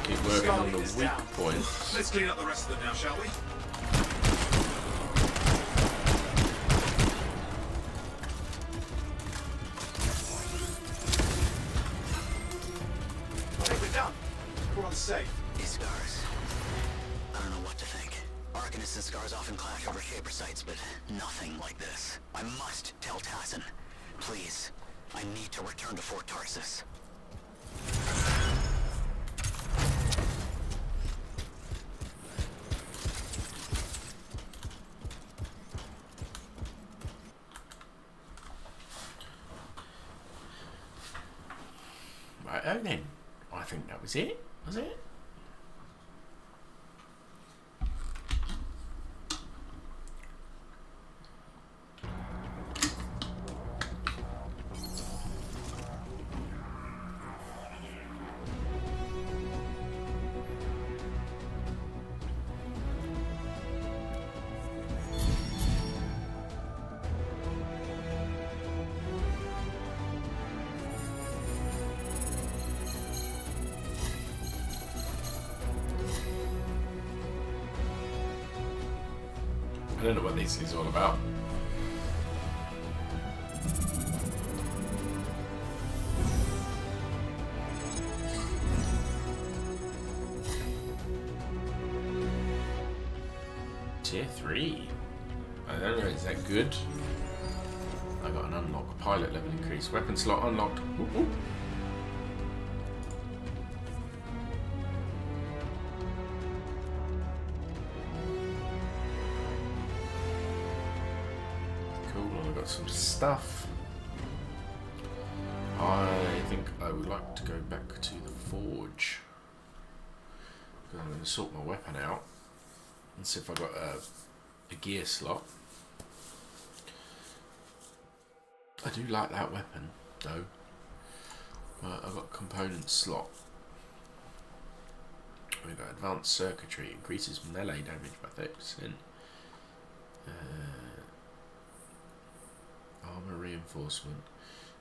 Keep working Scar on the leader's weak down. points. Let's clean up the rest of them now, shall we? I think we're done. safe. These scars. I don't know what to think. Arcanists and scars often clash over Shaper sites, but nothing like this. I must tell Tassin. Please. I need to return to Fort Tarsus. Right, oh then. I think that was it. Was it? I don't know what this is all about. Tier 3. I don't know, is that good? I got an unlock. Pilot level increase. Weapon slot unlocked. Whoop, whoop. Some stuff. I think I would like to go back to the forge. I'm going to sort my weapon out and see if I got a gear slot. I do like that weapon though. I've got a component slot. We've got advanced circuitry, increases melee damage by 30%. Armor reinforcement,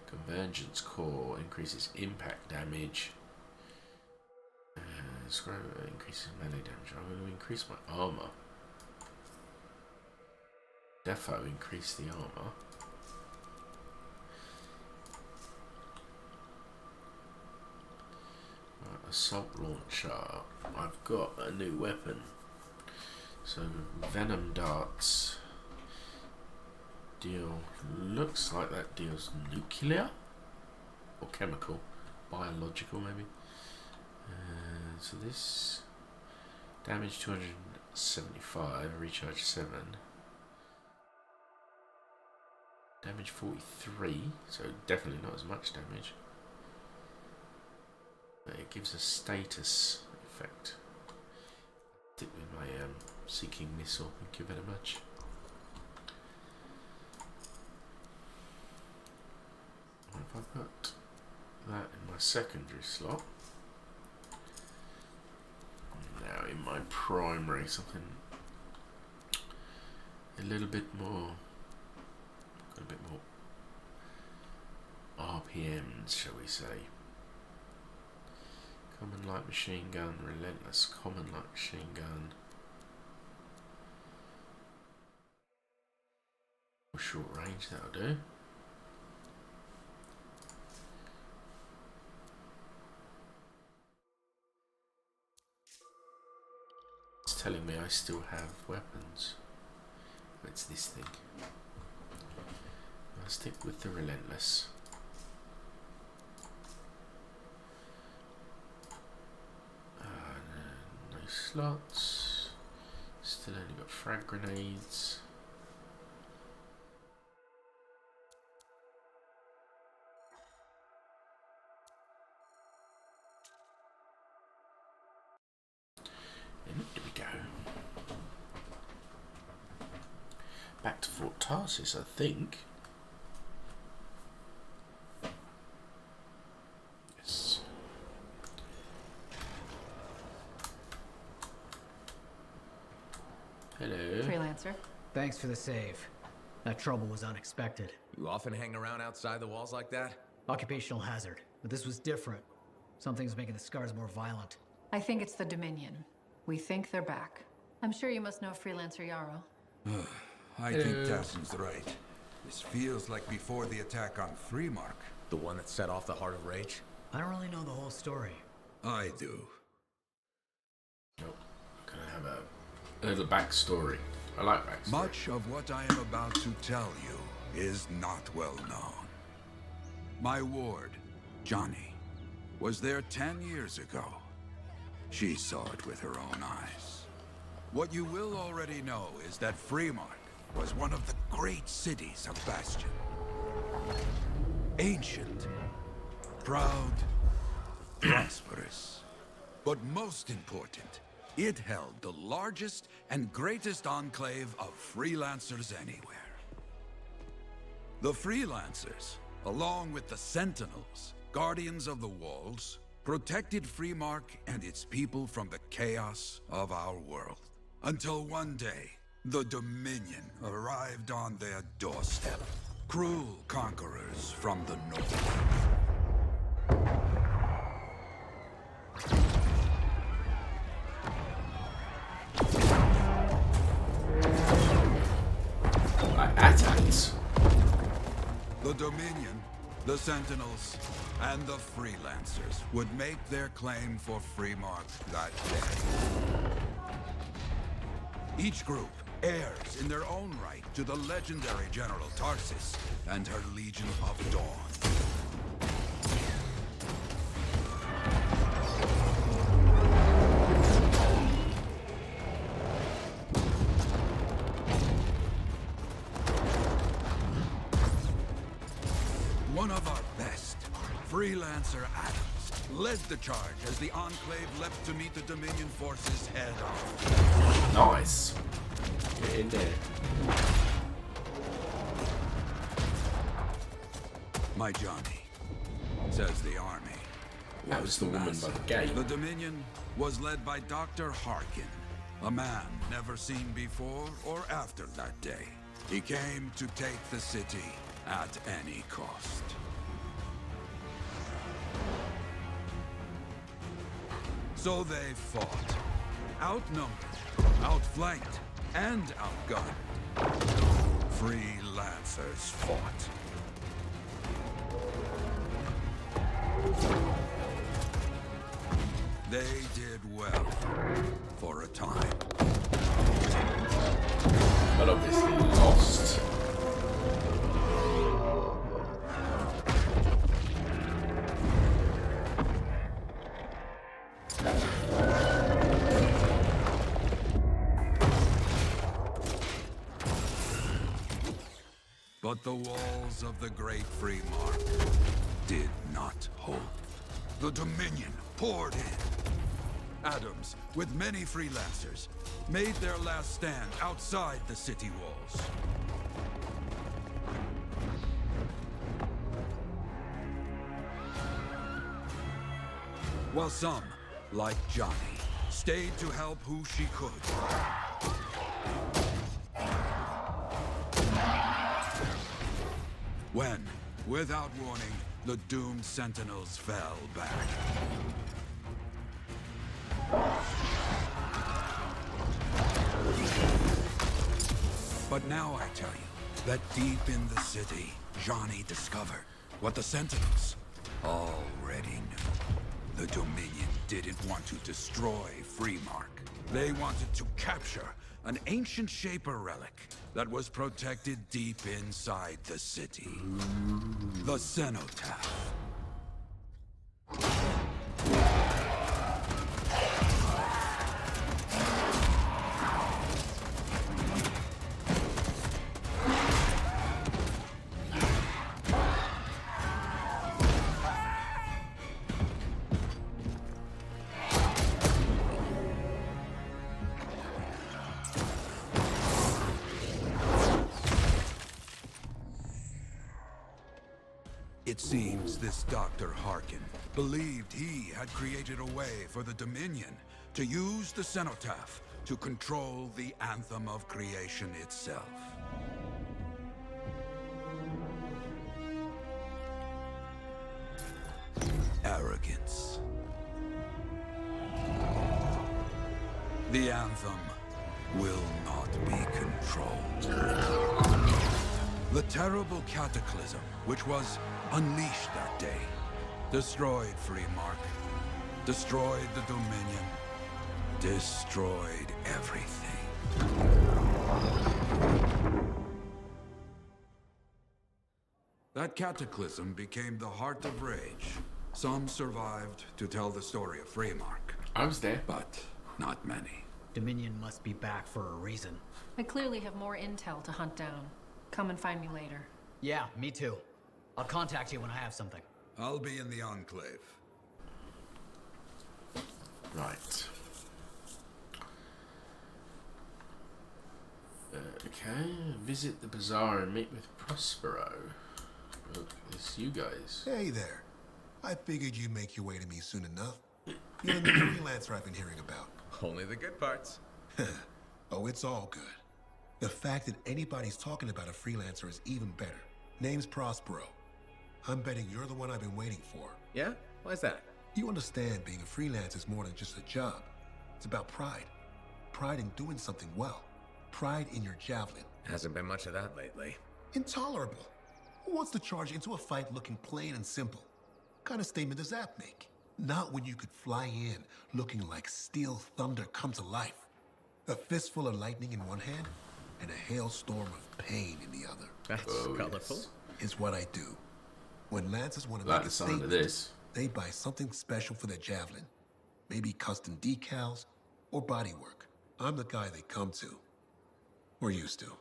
convergence core increases impact damage. Increases melee damage. I'm going to increase my armor. Defo increase the armor. Right, assault launcher. I've got a new weapon. So venom darts. Deal looks like that deals nuclear or chemical, biological maybe. So this damage 275, recharge 7, damage 43, so definitely not as much damage. But it gives a status effect. Stick with my seeking missile. Thank you very much. If I put that in my secondary slot, now in my primary, something a little bit more, got a bit more RPMs, shall we say. Common light machine gun, relentless, common light machine gun. Short range, that'll do. It's telling me I still have weapons. It's this thing. I'll stick with the relentless. No slots. Still only got frag grenades. And here we go. Back to Fort Tarsus, I think. Yes. Hello. Freelancer. Thanks for the save. That trouble was unexpected. You often hang around outside the walls like that? Occupational hazard. But this was different. Something's making the scars more violent. I think it's the Dominion. We think they're back. I'm sure you must know Freelancer Yarrow. I think Tassin's right. This feels like before the attack on Freemark. The one that set off the Heart of Rage? I don't really know the whole story. I do. have a little backstory. I like backstory. Much of what I am about to tell you is not well known. My ward, Johnny, was there 10 years ago. She saw it with her own eyes. What you will already know is that Freemark was one of the great cities of Bastion. Ancient, proud, prosperous. But most important, it held the largest and greatest enclave of Freelancers anywhere. The Freelancers, along with the Sentinels, guardians of the walls, protected Freemark and its people from the chaos of our world. Until one day, the Dominion arrived on their doorstep. Cruel conquerors from the north. Attacks. The Dominion, the Sentinels, and the Freelancers would make their claim for Freemark that day. Each group heirs in their own right to the legendary General Tarsis and her Legion of Dawn. One of our best, Freelancer Adams, led the charge as the Enclave leapt to meet the Dominion forces head-on. Nice. Get in there. My Johnny, says the army. That was the woman by the gate. The Dominion was led by Dr. Harkin, a man never seen before or after that day. He came to take the city at any cost. So they fought. Outnumbered, outflanked, and outgunned. Freelancers fought. They did well for a time. But obviously lost. But the walls of the Great Freemark did not hold. The Dominion poured in. Adams, with many Freelancers, made their last stand outside the city walls. While some, like Johnny, stayed to help who she could. When, without warning, the doomed Sentinels fell back. But now I tell you that deep in the city, Johnny discovered what the Sentinels already knew. The Dominion didn't want to destroy Freemark. They wanted to capture an ancient Shaper relic that was protected deep inside the city. The Cenotaph. It seems this Dr. Harkin believed he had created a way for the Dominion to use the Cenotaph to control the Anthem of Creation itself. Arrogance. The Anthem will not be controlled. The terrible cataclysm, which was unleashed that day, destroyed Freemark, destroyed the Dominion, destroyed everything. That cataclysm became the heart of rage. Some survived to tell the story of Freemark. I was there. But not many. Dominion must be back for a reason. I clearly have more intel to hunt down. Come and find me later. Yeah, me too. I'll contact you when I have something. I'll be in the Enclave. Right. Okay, visit the bazaar and meet with Prospero. Look, it's you guys. Hey there. I figured you'd make your way to me soon enough. You're the new freelancer I've been hearing about. Only the good parts. Oh, it's all good. The fact that anybody's talking about a freelancer is even better. Name's Prospero. I'm betting you're the one I've been waiting for. Yeah? Why's that? You understand being a freelancer is more than just a job. It's about pride. Pride in doing something well. Pride in your javelin. Hasn't been much of that lately. Intolerable. Who wants to charge into a fight looking plain and simple? What kind of statement does that make? Not when you could fly in looking like steel thunder come to life. A fistful of lightning in one hand and a hailstorm of pain in the other. That's colorful. Yes. It's what I do. When Lancers want to Like make a the sound of statement, this. they buy something special for their javelin. Maybe custom decals or bodywork. I'm the guy they come to. Or used to.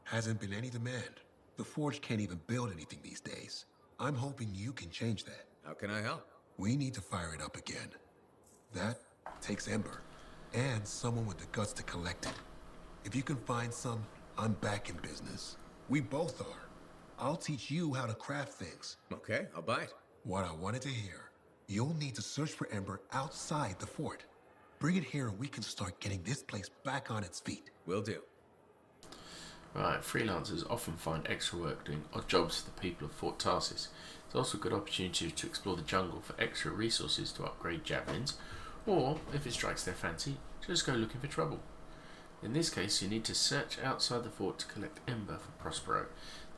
Hasn't been any demand. The Forge can't even build anything these days. I'm hoping you can change that. How can I help? We need to fire it up again. That takes Ember. And someone with the guts to collect it. If you can find some, I'm back in business. We both are. I'll teach you how to craft things. Okay, I'll bite. What I wanted to hear. You'll need to search for Ember outside the fort. Bring it here and we can start getting this place back on its feet. Will do. Right, freelancers often find extra work doing odd jobs for the people of Fort Tarsis. It's also a good opportunity to explore the jungle for extra resources to upgrade javelins, or, if it strikes their fancy, just go looking for trouble. In this case, you need to search outside the fort to collect Ember for Prospero.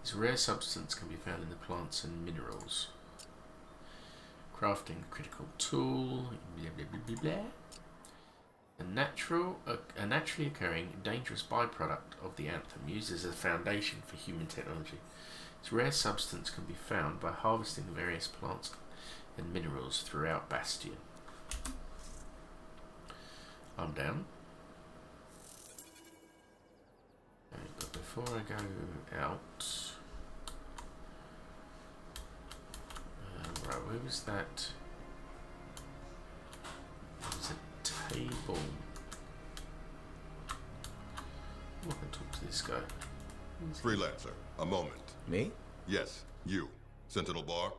This rare substance can be found in the plants and minerals. Crafting a critical tool, blah blah blah blah blah. A naturally occurring dangerous byproduct of the anthem, used as a foundation for human technology. This rare substance can be found by harvesting various plants and minerals throughout Bastion. I'm down. Okay, but before I go out, right, where was that? There's a table. I can talk to this guy. Freelancer, a moment. Me? Yes, you. Sentinel Bar,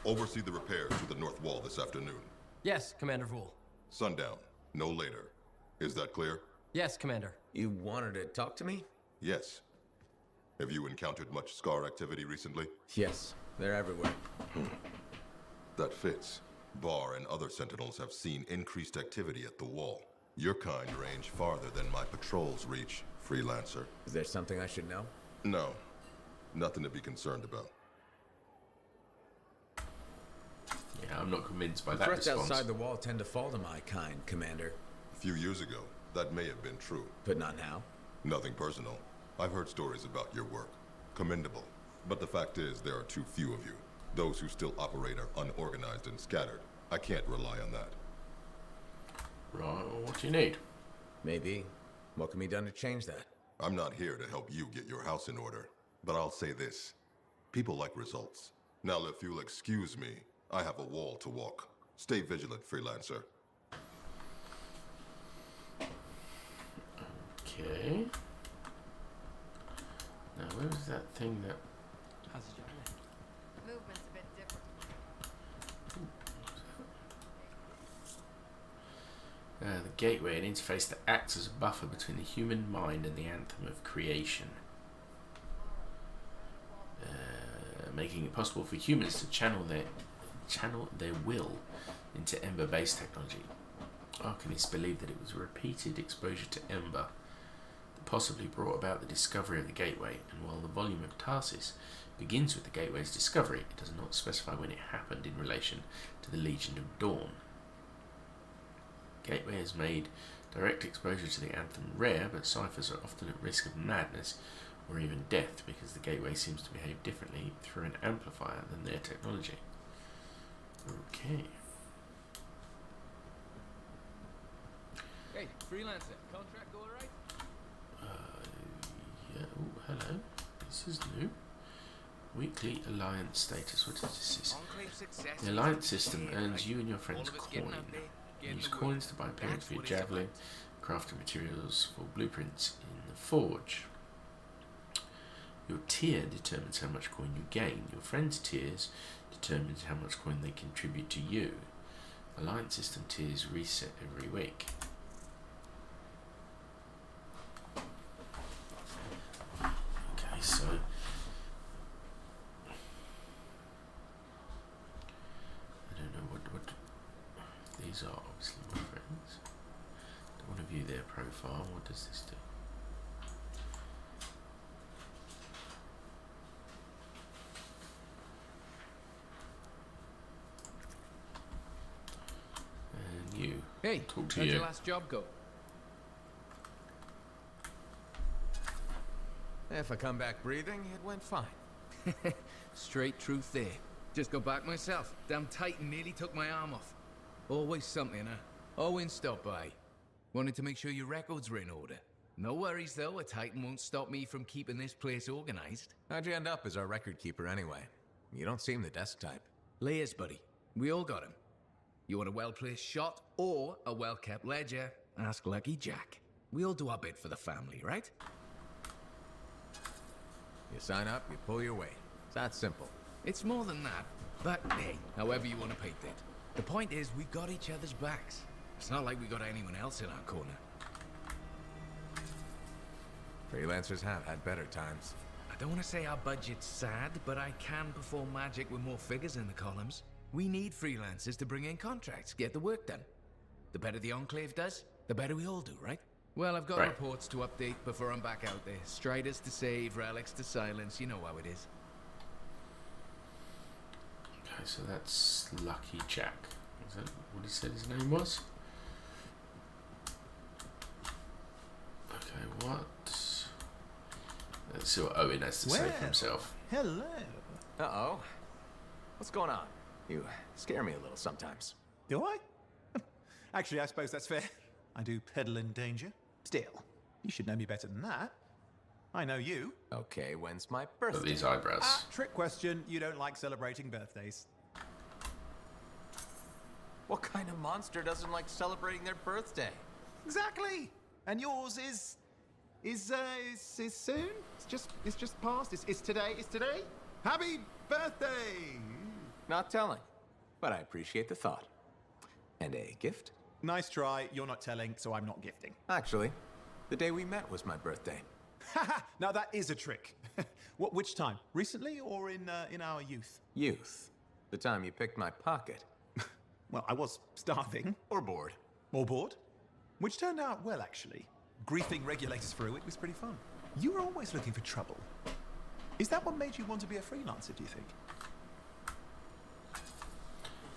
oversee the repairs to the north wall this afternoon. Yes, Commander Vool. Sundown, no later. Is that clear? Yes, Commander. You wanted to talk to me? Yes. Have you encountered much Scar activity recently? Yes, they're everywhere. That fits. Bar and other Sentinels have seen increased activity at the wall. Your kind range farther than my patrols reach, Freelancer. Is there something I should know? No. Nothing to be concerned about. Yeah, I'm not convinced by The that threats response. outside the wall tend to fall to my kind, Commander. A few years ago, that may have been true. But not now? Nothing personal. I've heard stories about your work. Commendable. But the fact is, there are too few of you. Those who still operate are unorganized and scattered. I can't rely on that. Right, well, what do you need? Maybe. What can be done to change that? I'm not here to help you get your house in order. But I'll say this. People like results. Now, if you'll excuse me, I have a wall to walk. Stay vigilant, Freelancer. Okay. Now, where was that thing that... How's the job? Movement's a bit different. The gateway, an interface that acts as a buffer between the human mind and the anthem of creation. Making it possible for humans to channel their will into Ember-based technology. Arcanists believe that it was repeated exposure to Ember that possibly brought about the discovery of the gateway, and while the volume of Tarsis begins with the gateway's discovery, it does not specify when it happened in relation to the Legion of Dawn. Gateway is made Direct exposure to the Anthem rare, but ciphers are often at risk of madness or even death because the gateway seems to behave differently through an amplifier than their technology. Okay. Hey, Freelancer, contract all right? Yeah, oh, hello. This is new. Weekly alliance status. What is this? The alliance system earns you and your friends coin. Use coins to buy appearance for your javelin, crafting materials for blueprints in the forge. Your tier determines how much coin you gain. Your friends' tiers determines how much coin they contribute to you. Alliance system tiers reset every week. Okay, so I don't know what these are. Obviously my friends. Don't want to view their profile. What does this do? And you. Hey, talk to how'd you. your last job go? If I come back breathing, it went fine. Straight truth there. Just got back myself. Damn Titan nearly took my arm off. Always something, huh? Owen stopped by. Wanted to make sure your records were in order. No worries though, a Titan won't stop me from keeping this place organized. How'd you end up as our record keeper anyway? You don't seem the desk type. Layers, buddy. We all got him. You want a well-placed shot or a well-kept ledger? Ask Lucky Jack. We all do our bit for the family, right? You sign up, you pull your weight. It's that simple. It's more than that. But hey, however you want to paint it. The point is, we got each other's backs. It's not like we got anyone else in our corner. Freelancers have had better times. I don't want to say our budget's sad, but I can perform magic with more figures in the columns. We need freelancers to bring in contracts, get the work done. The better the Enclave does, the better we all do, right? Well, I've got reports to update before I'm back out there. Striders to save, relics to silence, you know how it is. Okay, so that's Lucky Jack. Is that what he said his name was? Okay, what? Let's see what Owen has to say for himself. Hello. Uh-oh. What's going on? You scare me a little sometimes. Do I? Actually, I suppose that's fair. I do peddle in danger. Still, you should know me better than that. I know you. Okay, when's my birthday? Look at these eyebrows. Trick question. You don't like celebrating birthdays. What kind of monster doesn't like celebrating their birthday? Exactly. And yours is soon. It's just past. It's today. It's today. Happy birthday. Not telling, but I appreciate the thought. And a gift? Nice try. You're not telling, so I'm not gifting. Actually, the day we met was my birthday. Haha. Now that is a trick. Which time? Recently or in our youth? Youth. The time you picked my pocket. Well, I was starving. Or bored. Or bored. Which turned out well, actually. Griefing regulators through it was pretty fun. You were always looking for trouble. Is that what made you want to be a freelancer, do you think?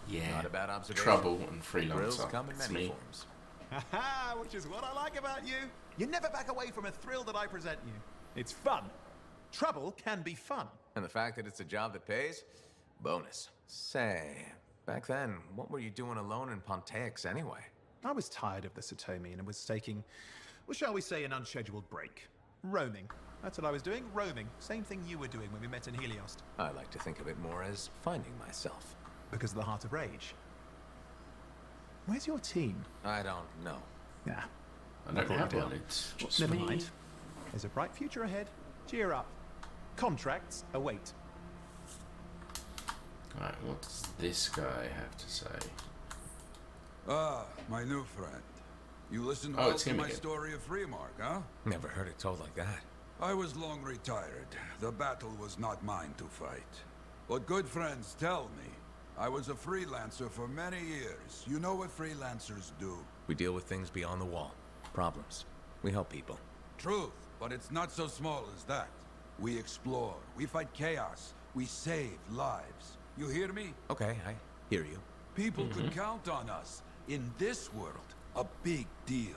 Yeah. Not a bad observation. Trouble and freelancer. Thrills come in That's many me. forms. Haha, which is what I like about you. You never back away from a thrill that I present you. It's fun. Trouble can be fun. And the fact that it's a job that pays? Bonus. Say, back then, what were you doing alone in Pontex anyway? I was tired of the Satomi and was taking, well, shall we say, an unscheduled break. Roaming. That's what I was doing, roaming. Same thing you were doing when we met in Heliost. I like to think of it more as finding myself. Because of the Heart of Rage. Where's your team? I don't know. Yeah. I don't have one. It's just Never me. mind. There's a bright future ahead. Cheer up. Contracts await. Right, what does this guy have to say? Ah, my new friend. You listened Oh, well it's to him my again. story of Freemark, huh? Never heard it told like that. I was long retired. The battle was not mine to fight. But good friends tell me, I was a freelancer for many years. You know what freelancers do. We deal with things beyond the wall. Problems. We help people. Truth, but it's not so small as that. We explore, we fight chaos, we save lives. You hear me? Okay, I hear you. People could count on us. In this world, a big deal.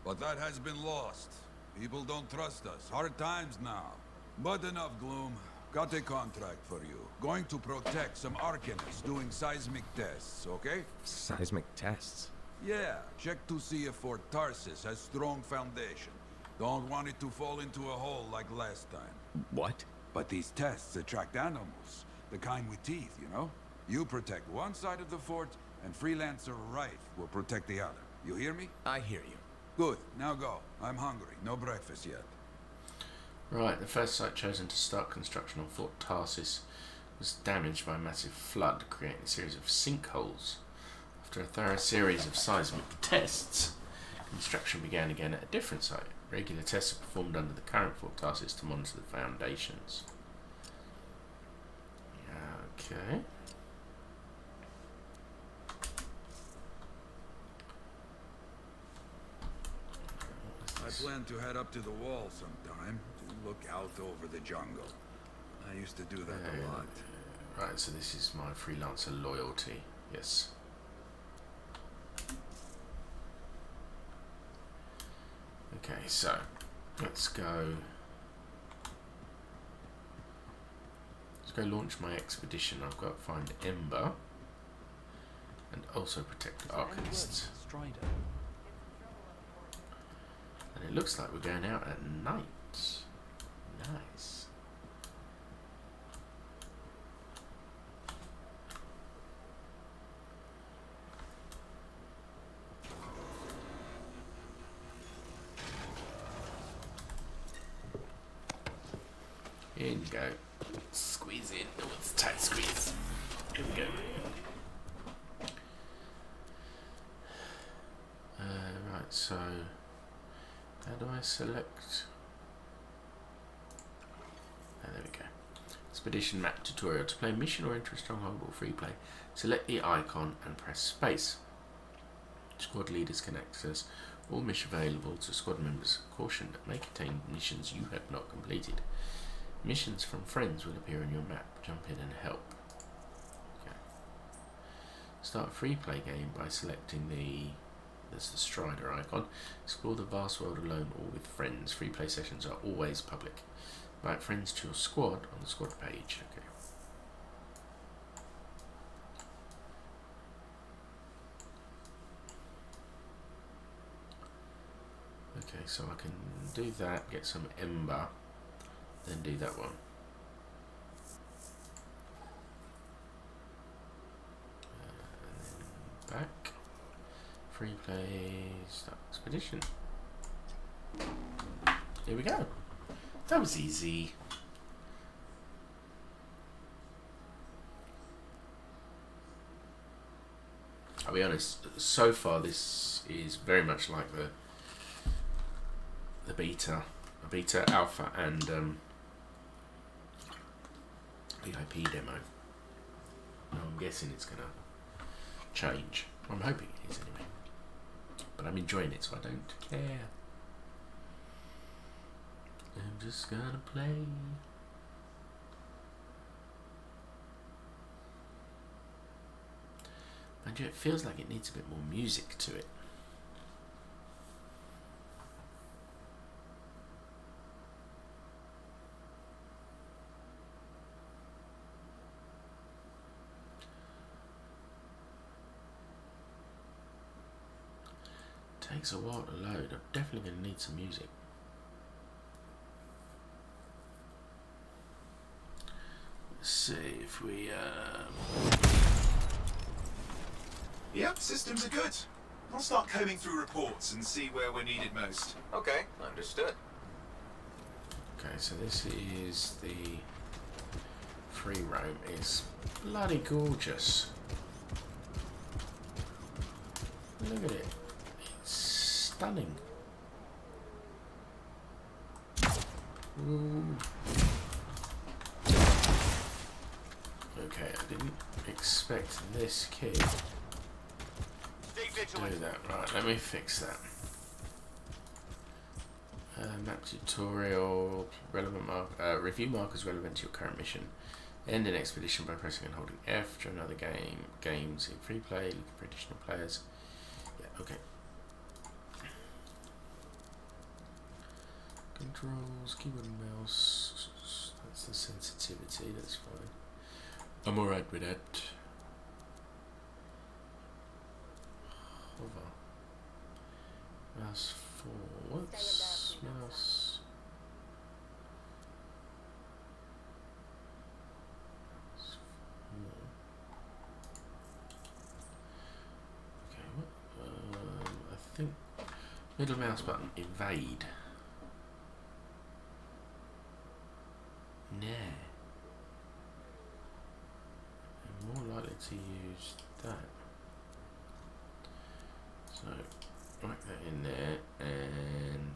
but that has been lost. People don't trust us. Hard times now. But enough gloom. Got a contract for you. Going to protect some Arcanists doing seismic tests, okay? Seismic tests? Yeah, check to see if Fort Tarsis has strong foundation. Don't want it to fall into a hole like last time. What? But these tests attract animals. The kind with teeth, you know? You protect one side of the fort, and Freelancer Rife will protect the other. You hear me? I hear you. Good. Now go. I'm hungry. No breakfast yet. Right, the first site chosen to start construction on Fort Tarsis was damaged by a massive flood, creating a series of sinkholes. After a thorough series of seismic tests, construction began again at a different site. Regular tests are performed under the current Fort Tarsis to monitor the foundations. Okay. I plan to head up to the wall sometime to look out over the jungle. I used to do that a lot. Right, so this is my freelancer loyalty. Yes. Okay, so let's go launch my expedition. I've got to find Ember and also protect Arcanists. And it looks like we're going out at night. Nice. Here you go. Squeeze in. Oh, it's a tight squeeze. Here we go. Right, so how do I select? There we go. Expedition map tutorial. To play mission or enter a stronghold or free play, select the icon and press space. Squad leaders can access all missions available to squad members. Caution, that may contain missions you have not completed. Missions from friends will appear on your map. Jump in and help. Okay. Start a free play game by selecting there's the Strider icon. Explore the vast world alone or with friends. Free play sessions are always public. Invite friends to your squad on the squad page. Okay. Okay, so I can do that, get some Ember, then do that one. And then back. Free play, start expedition. Here we go. That was easy. I'll be honest, so far this is very much like the beta, alpha, and VIP demo. No, I'm guessing it's gonna change. I'm hoping it is anyway. But I'm enjoying it, so I don't care. I'm just gonna play. And it feels like it needs a bit more music to it. Takes a while to load. I'm definitely going to need some music. Let's see if we Yep, systems are good. I'll start combing through reports and see where we're needed most. Okay, understood. Okay, so this is the free roam. It's bloody gorgeous. Look at it. It's stunning. Ooh. Okay, I didn't expect this kid to do that. Right, let me fix that. Map tutorial, relevant review markers relevant to your current mission. End an expedition by pressing and holding F. Join other games in free play, looking for additional players. Yeah, okay. controls, keyboard and mouse. That's the sensitivity, that's fine. I'm alright with that. Hover. Mouse 4. What's mouse? Okay, what? I think middle mouse button, evade. Nah. I'm more likely to use that. So, whack that in there, and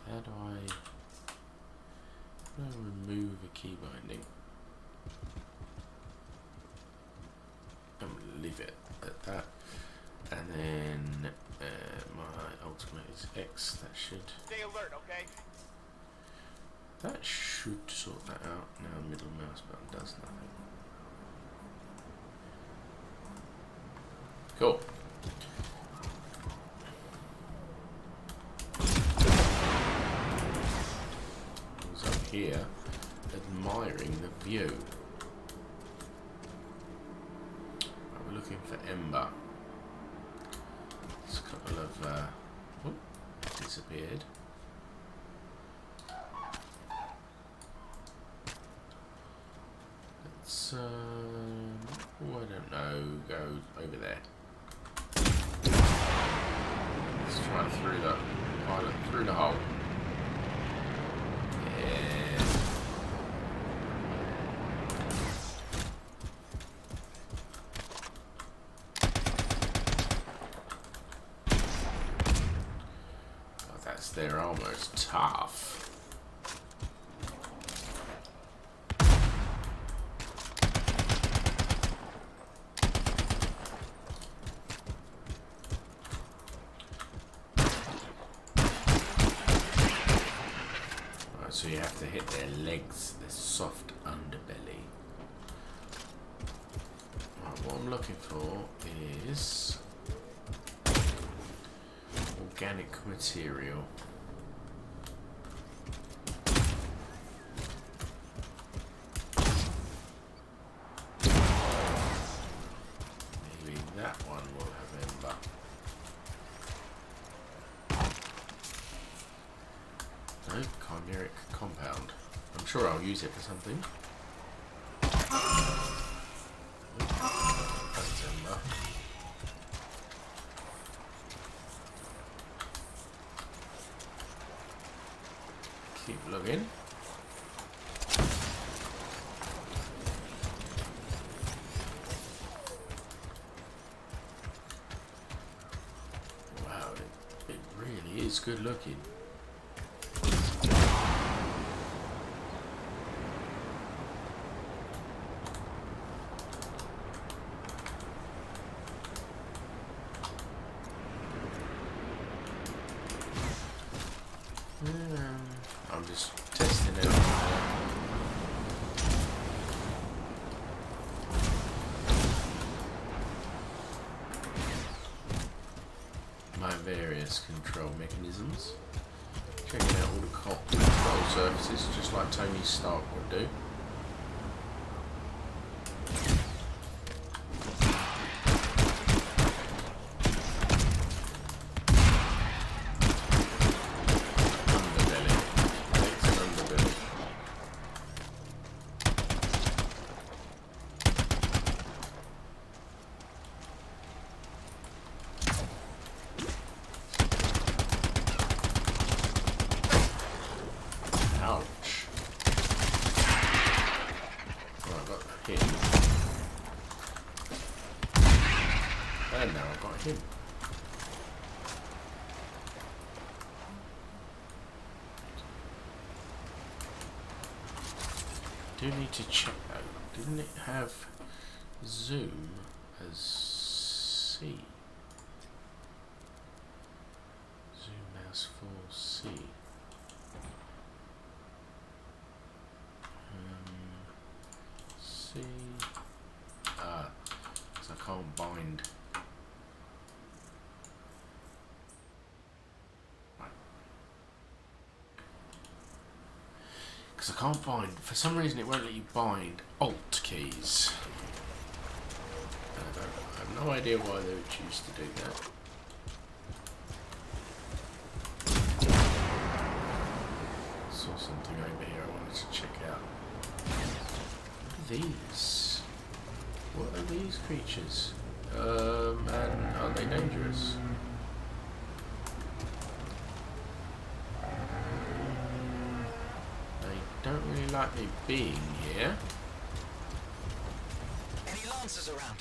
how do I remove a key binding? I'm gonna leave it at that, and then my ultimate is X. That should stay alert, okay? That should sort that out. Now middle mouse button does nothing. Cool. I was up here admiring the view. We're looking for Ember. There's a couple of disappeared. Let's I don't know, go over there. Let's try through the pilot, through the hole. Yeah. Oh, that's their armor, it's tough. So you have to hit their legs, their soft underbelly. Right, what I'm looking for is organic material. Maybe that one will have ember. No, chimeric compound. I'm sure I'll use it for something. That's ember. Keep looking. Wow, it really is good looking. I'm just testing it. My various control mechanisms. Checking out all the control surfaces, just like Tony Stark would do. And now I've got him. Do need to check though. Didn't it have zoom as C? Zoom mouse for C. C. Because I can't bind. can't bind. For some reason, it won't let you bind Alt keys. I have no idea why they would choose to do that. Saw something over here I wanted to check out. What are these? What are these creatures? And are they dangerous? They don't really like me being here. Any lancers around?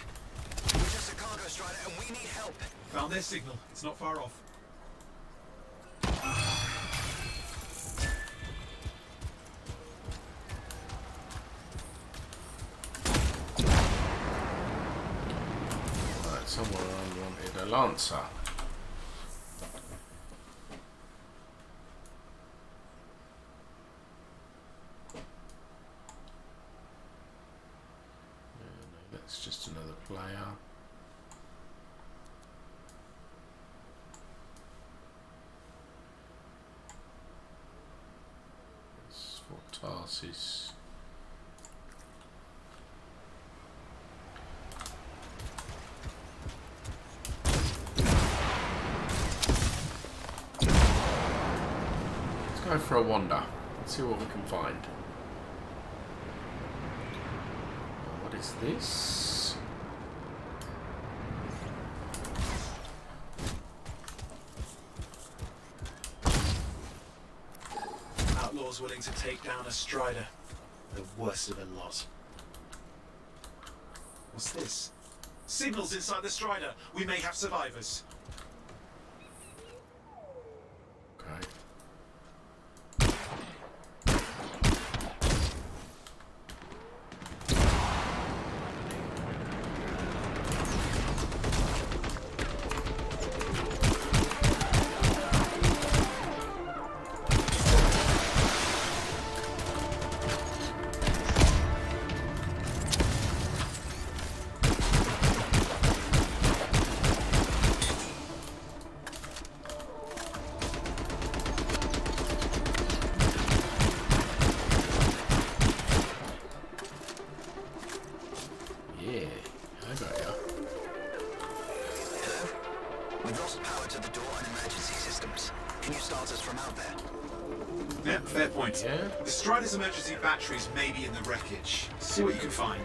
We're just a cargo strider and we need help. Found their signal. It's not far off. Right, somewhere I wanted a lancer. That's just another player. It's for Tarsis. Let's go for a wander. Let's see what we can find. What is this? Outlaws willing to take down a strider. The worst of the lot. What's this? Signals inside the strider. We may have survivors. Okay. Yeah, fair point. Yeah. The Strider's emergency batteries may be in the wreckage. See what you can find.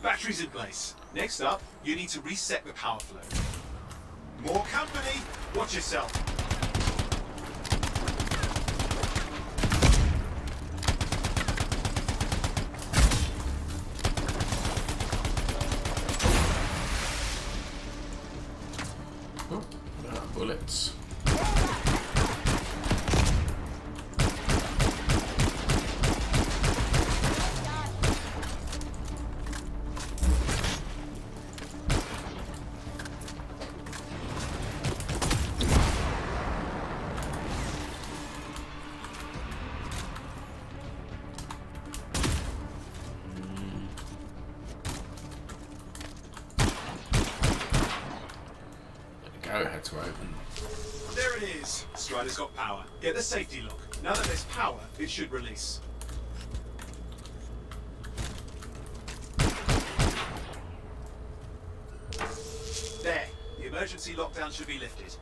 Batteries in place. Next up, you need to reset the power flow. More company! Watch yourself. Oh, bullets. to open. There it is. Strider's got power. Get the safety lock. Now that there's power, it should release. There. The emergency lockdown should be lifted.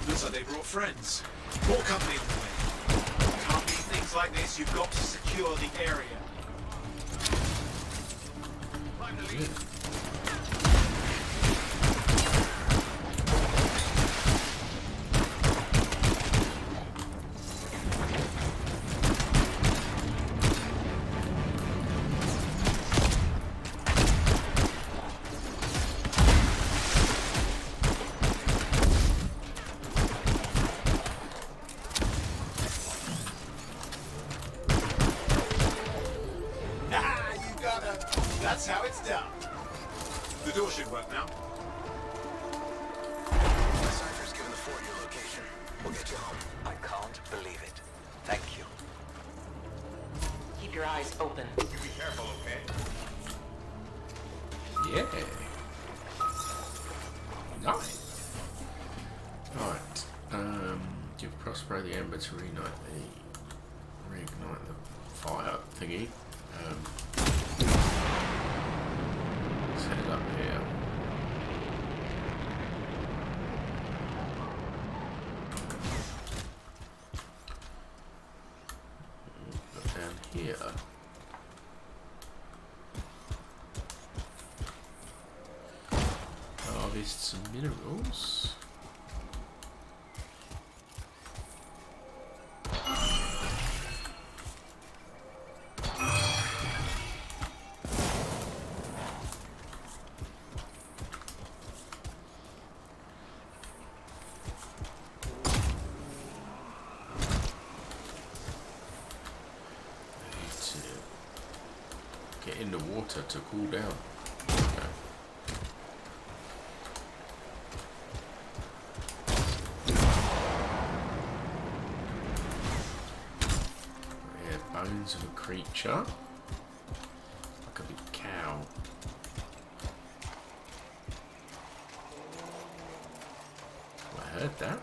Looks like they brought friends. More company on the way. Can't be things like this. You've got to secure the area. Time to leave. That's how it's done. The door should work now. The Cypher's given the fort your location. We'll get you home. I can't believe it. Thank you. Keep your eyes open. You be careful, okay? Yeah. Nice. Alright. Give Prospero the Ember to reignite the fire thingy. Set it up here. Put down here. Harvest some minerals. Get in the water to cool down. Okay. Yeah, bones of a creature. Like a big cow. I heard that.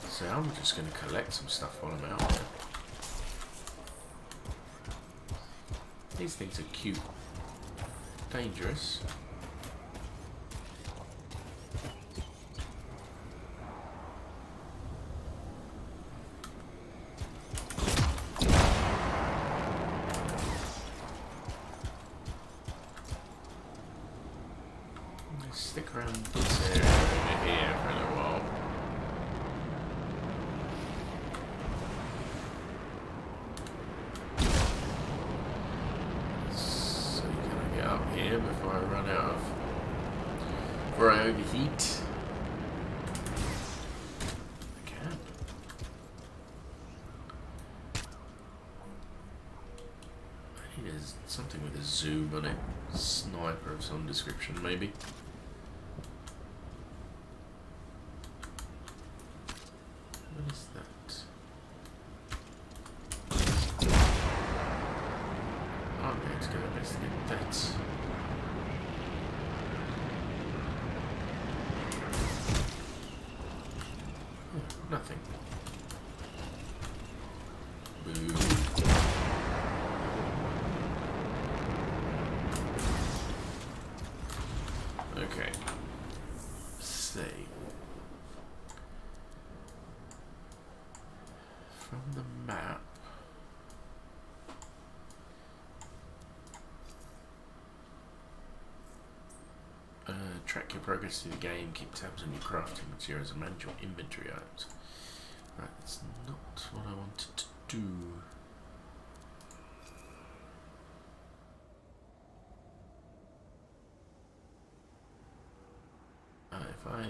So I'm just going to collect some stuff while I'm out there. These things are cute. Dangerous. Let's stick around this area over here for a little while. Here before I run out of, before I overheat. I can. I need something with a zoom on it. Sniper of some description, maybe. What is that? I'm going to go investigate that. Nothing. Boo. Okay. See. From the map. Track your progress through the game, keep tabs on your crafting materials and manage your inventory items. Right, that's not what I wanted to do. If I...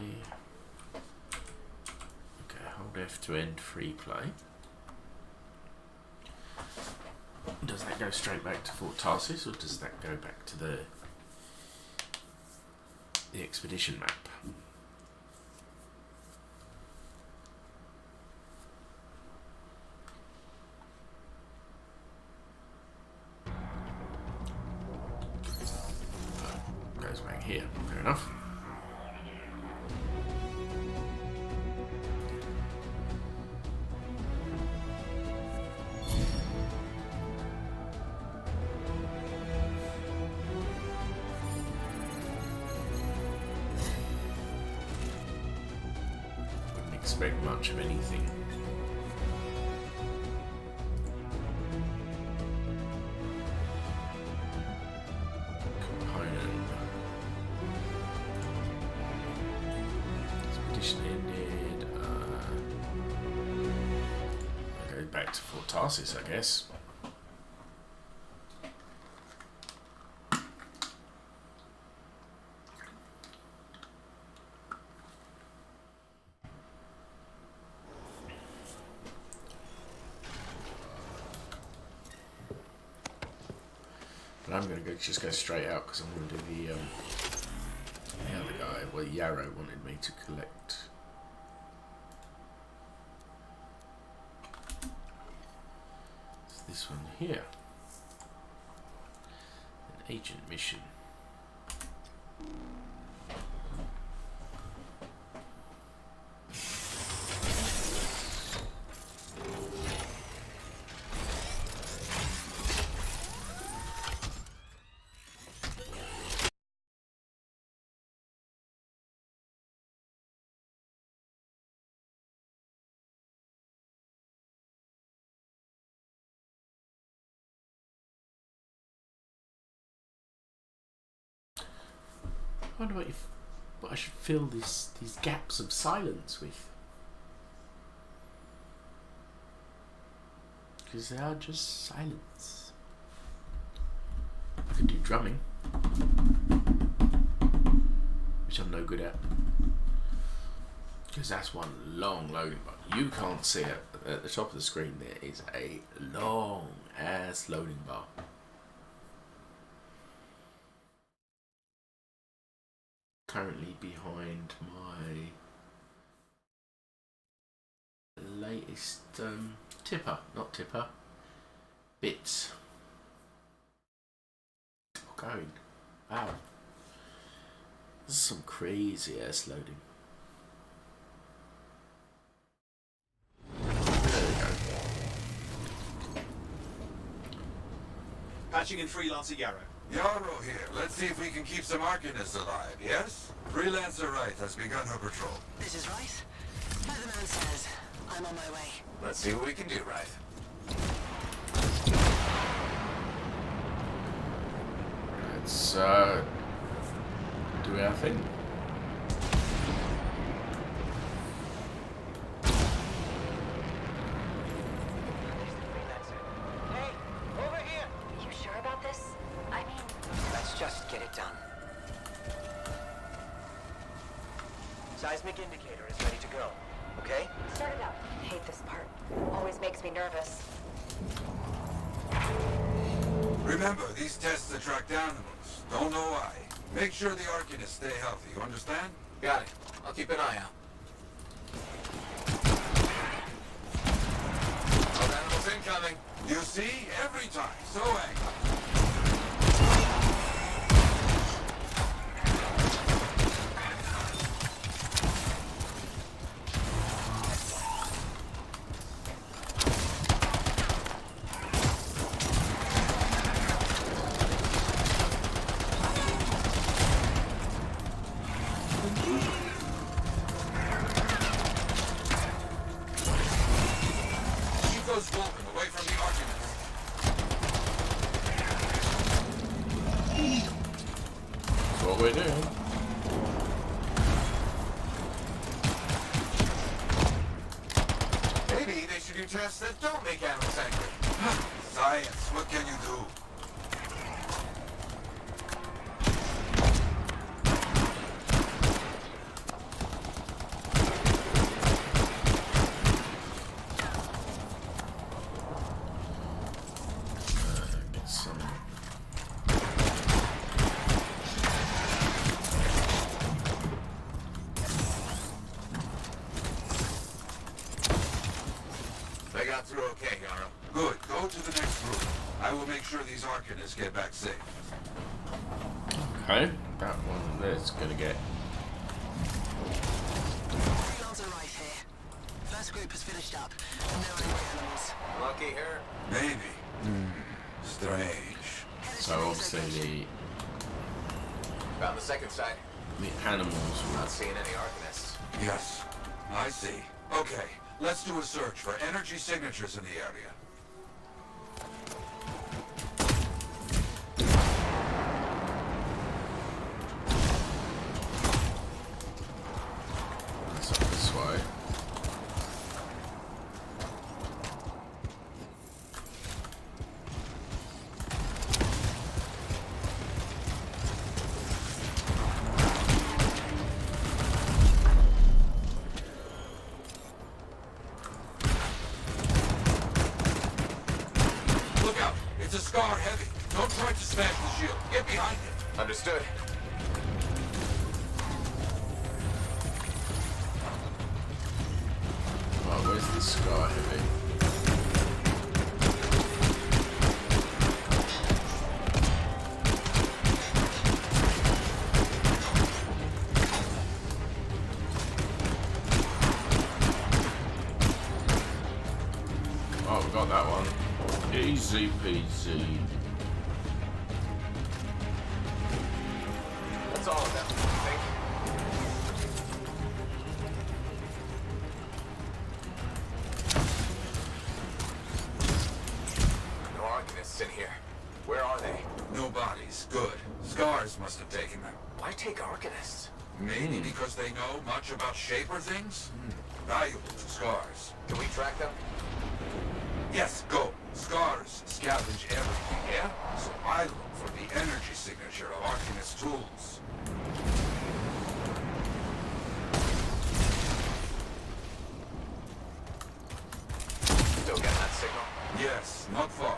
Okay, hold F to end free play. Does that go straight back to Fort Tarsis, or does that go back to the expedition map? expect much of anything. Component. Expedition ended. I go back to Fort Tarsis, I guess. But I'm going to just go straight out because I'm going to do the other guy. Well, Yarrow wanted me to collect. It's this one here. An agent mission. I wonder what I should fill these gaps of silence with. Because they are just silence. I could do drumming, which I'm no good at. Because that's one long loading bar. You can't see it. At the top of the screen there is a long ass loading bar. Currently behind my latest bits. Going. Wow. This is some crazy ass loading. There we go. Patching in Freelancer Yarrow. Yarrow here. Let's see if we can keep some Arcanists alive, yes? Freelancer Wright has begun her patrol. This is Wright. As the man says, I'm on my way. Let's see what we can do, Wright. Let's do our thing. Hey, over here! You sure about this? I mean... Let's just get it done. Seismic indicator is ready to go. Okay? Start it up. I hate this part. Always makes me nervous. Remember, these tests attract animals. Don't know why. Make sure the Arcanists stay healthy, you understand? Got it. I'll keep an eye out. Wild animals incoming. You see? Every time. So angry. Tests that don't make animals angry. Science, what can you do? Get some. They got through okay, Yarrow. Good. Go to the next room. I will make sure these Arcanists get back safe. Okay, that one there's gonna get. Freelancer right here. First group has finished up. No angry animals. Lucky her. Maybe. Strange. So obviously Found the second side. the animals. Not seeing any Arcanists. Yes, I see. Okay, let's do a search for energy signatures in the area. Let's up this way. Look out! It's a Scar heavy. Don't try to smash the shield. Get behind it. Understood. Oh, where's the Scar heavy? Oh, we got that one. Easy peasy. That's all of them, I think. No Arcanists in here. Where are they? No bodies. Good. Scars must have taken them. Why take Arcanists? Maybe because they know much about Shaper things? Valuable to Scars. Can we track them? Yes, go. Scars scavenge everything, yeah? So I look for the energy signature of Arcanist tools. Still getting that signal? Yes, not far.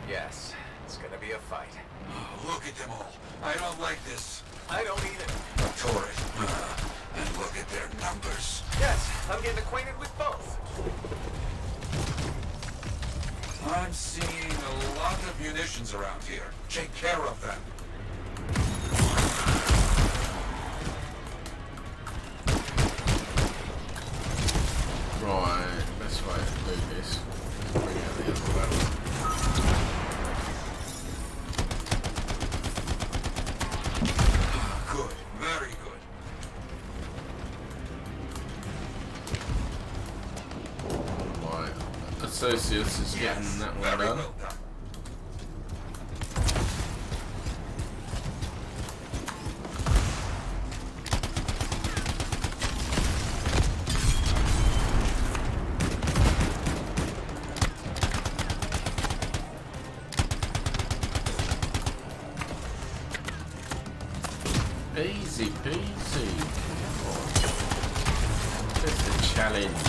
Yes. It's gonna be a fight. Oh, look at them all. I don't like this. I don't either. A turret. And look at their numbers. Yes, I'm getting acquainted with both. I'm seeing a lot of munitions around here. Take care of them. Right, best way to do this. Bring out the other one. Good, very good. Right, Associates is getting that one Very done. well done. Easy peasy. Just a challenge.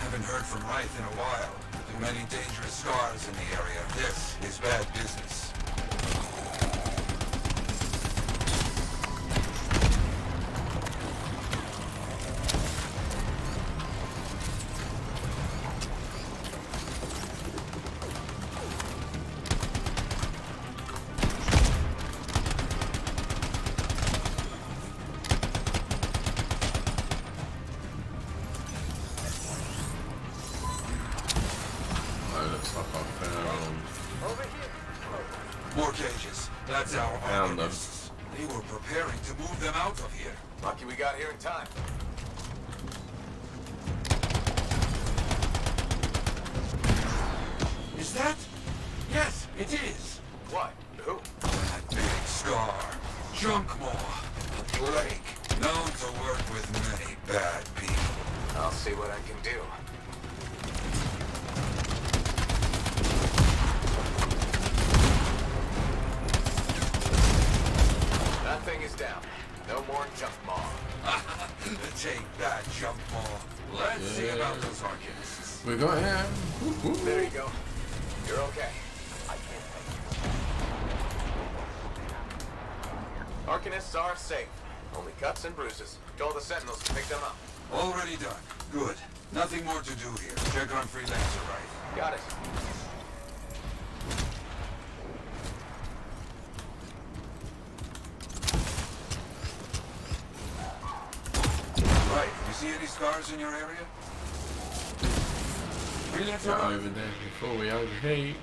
Haven't heard from Wraith in a while. Too many dangerous Scars in the area. This is bad business. More cages. That's our Found them. Arcanists. They were preparing to move them out of here. Lucky we got here in time. Is that? Yes, it is. What? Who? That big Scar. Junkmaw. A plague. Known to work with many bad people. I'll see what I can do. That thing is down. No more Junkmaw. Take that, Junkmaw. Let's see about those Arcanists. We got him. There you go. You're okay. I can't thank you. Arcanists are safe. Only cuts and bruises. Told the Sentinels to pick them up. Already done. Good. Nothing more to do here. Check on Freelancer, right? Got it. See any scars in your area? Get over there before we overheat.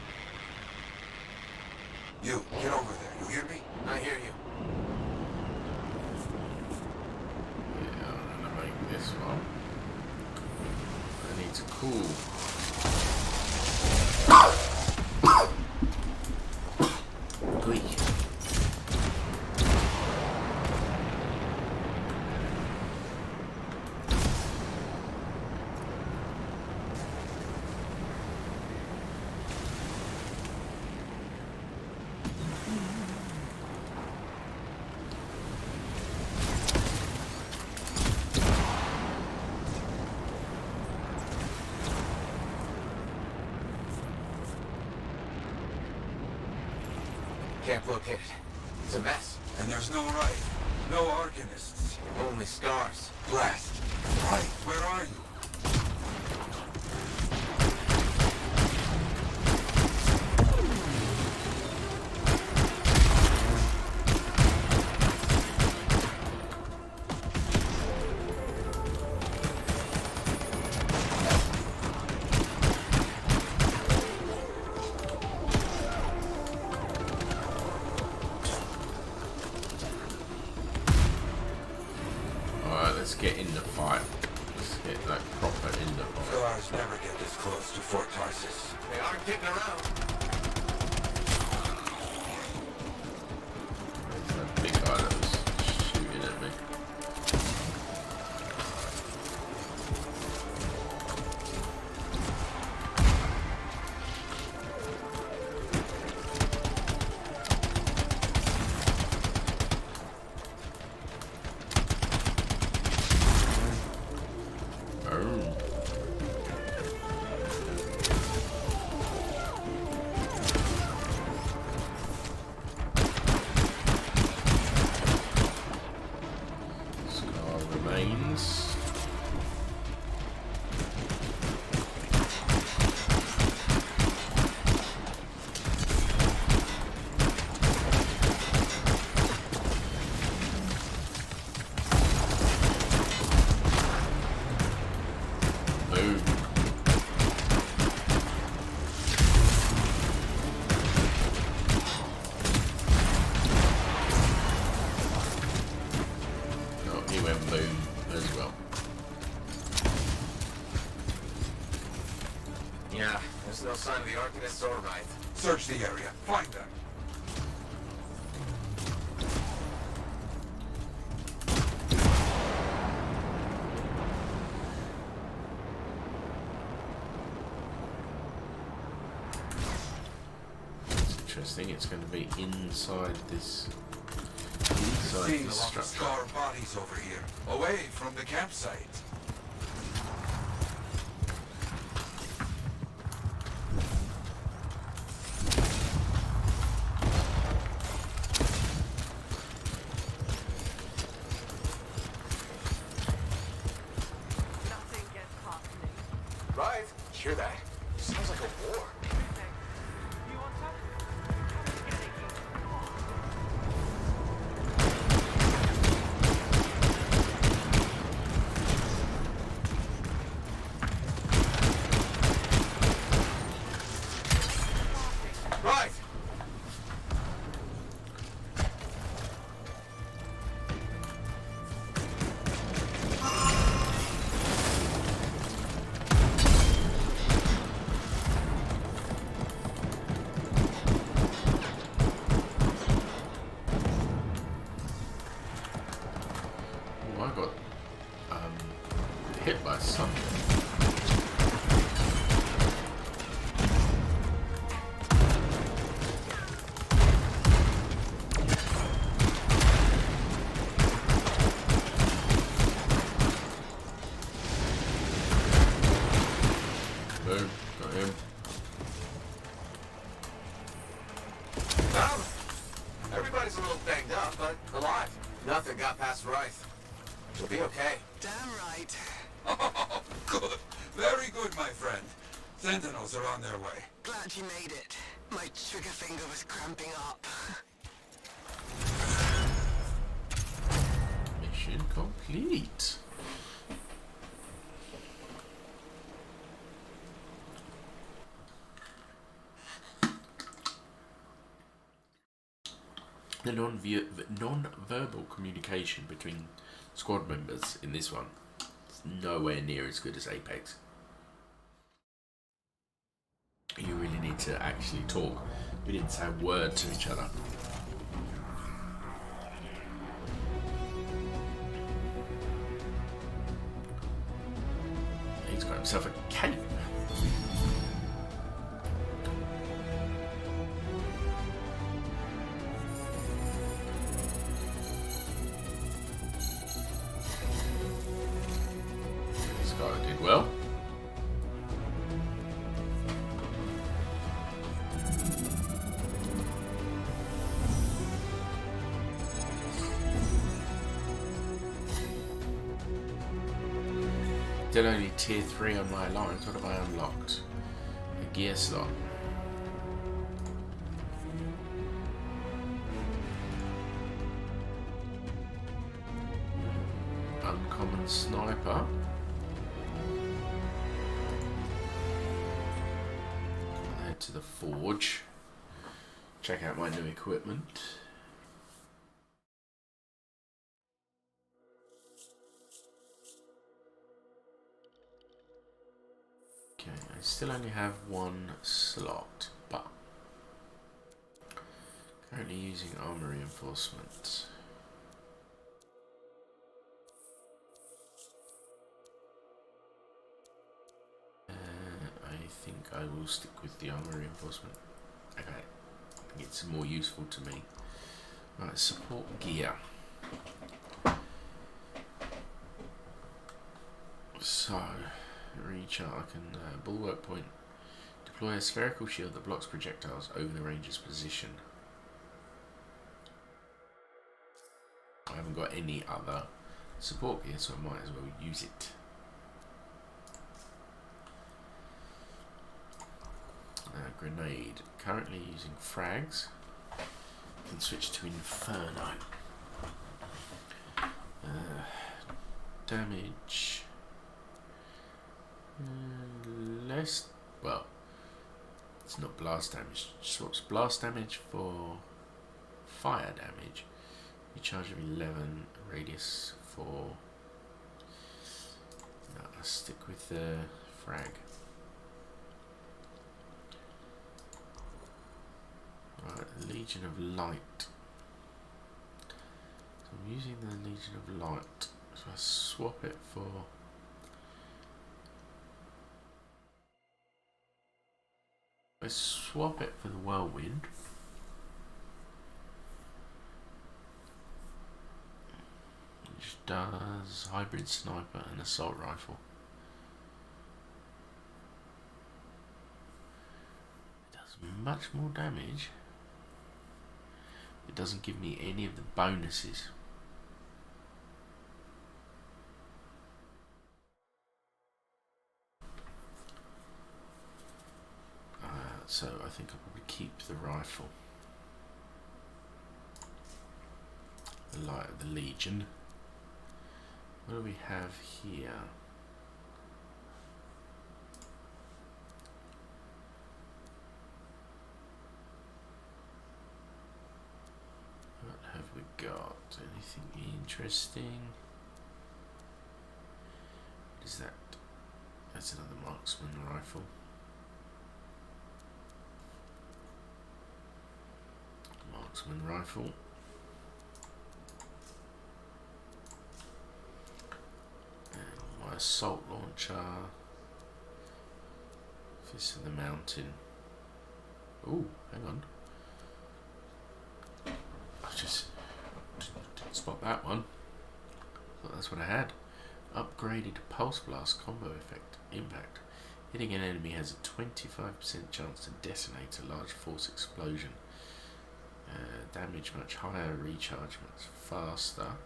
You, get over there. You hear me? I hear you. Yeah, I'm gonna make this one. I need to cool. Glee. Can't locate it. It's a mess. And there's no right. No Arcanists. Only scars. Blast. Right, where are you? Let's get in the fight. Let's get like proper in the fight. Scars never get this close to Fort Tarsus. They aren't kidding around. There's that big guy that was shooting at me. Yeah, there's no sign of the Arcanists or Wraith. Search the area. Find them. It's interesting. It's going to be inside this. Seeing a lot of scar bodies over here, away from the campsite. Right? Hear that? Sounds like a war. Right. Oh, I got hit by something. Boom, got him. Well, everybody's a little banged up, but alive. Nothing got past Wraith. You'll be okay. Damn right. Oh, good. Very good, my friend. Sentinels are on their way. Glad you made it. My trigger finger was cramping up. Mission complete. The non-verbal communication between squad members in this one is nowhere near as good as Apex. You really need to actually talk. You need to say a word to each other. He's got himself a cape. This guy did well. Still only tier 3 on my alliance. What have I unlocked? A gear slot. Uncommon sniper. I'll head to the forge. Check out my new equipment. Okay, I still only have one slot, but currently using armor reinforcement. I think I will stick with the armor reinforcement. Okay, I think it's more useful to me. Right, support gear. So, recharge. I can bulwark point. Deploy a spherical shield that blocks projectiles over the ranger's position. I haven't got any other support gear, so I might as well use it. Grenade. Currently using frags. Can switch to Inferno. Damage. Less. Well, it's not blast damage. Swaps blast damage for fire damage. Recharge of 11. Radius 4. No, I'll stick with the frag. Right, Legion of Light. So I'm using the Legion of Light. So I swap it for. I swap it for the Whirlwind. Which does hybrid sniper and assault rifle. It does much more damage. It doesn't give me any of the bonuses. So I think I'll probably keep the rifle. The light of the Legion. What do we have here? What have we got? Anything interesting? What is that? That's another marksman rifle. Marksman rifle. And my assault launcher. Fist of the Mountain. Oh, hang on. I just didn't spot that one. Thought that's what I had. Upgraded Pulse Blast combo effect. Impact. Hitting an enemy has a 25% chance to detonate a large force explosion. Damage much higher, recharge much faster.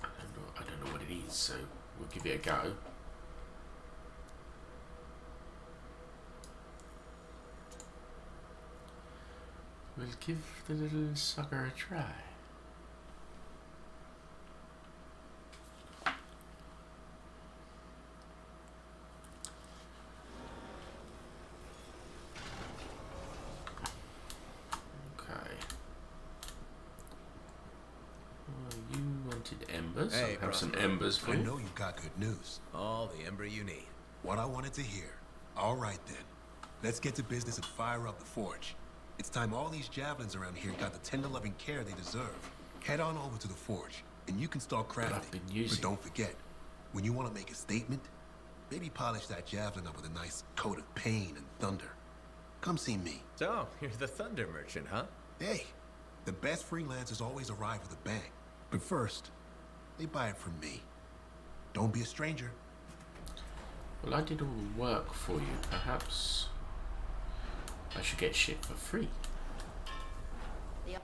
I don't know what it is, so we'll give it a go. We'll give the little sucker a try. So have some embers for I you. know you got good news. All the ember you need. What I wanted to hear. All right then. Let's get to business and fire up the forge. It's time all these javelins around here got the tender loving care they deserve. Head on over to the forge, and you can start crafting. But don't forget, when you want to make a statement, maybe polish that javelin up with a nice coat of pain and thunder. Come see me. So, you're the thunder merchant, huh? Hey, the best freelancers always arrive with a bang. But first, they buy it from me. Don't be a stranger. Well, I did all the work for you. Perhaps I should get shit for free. Yep.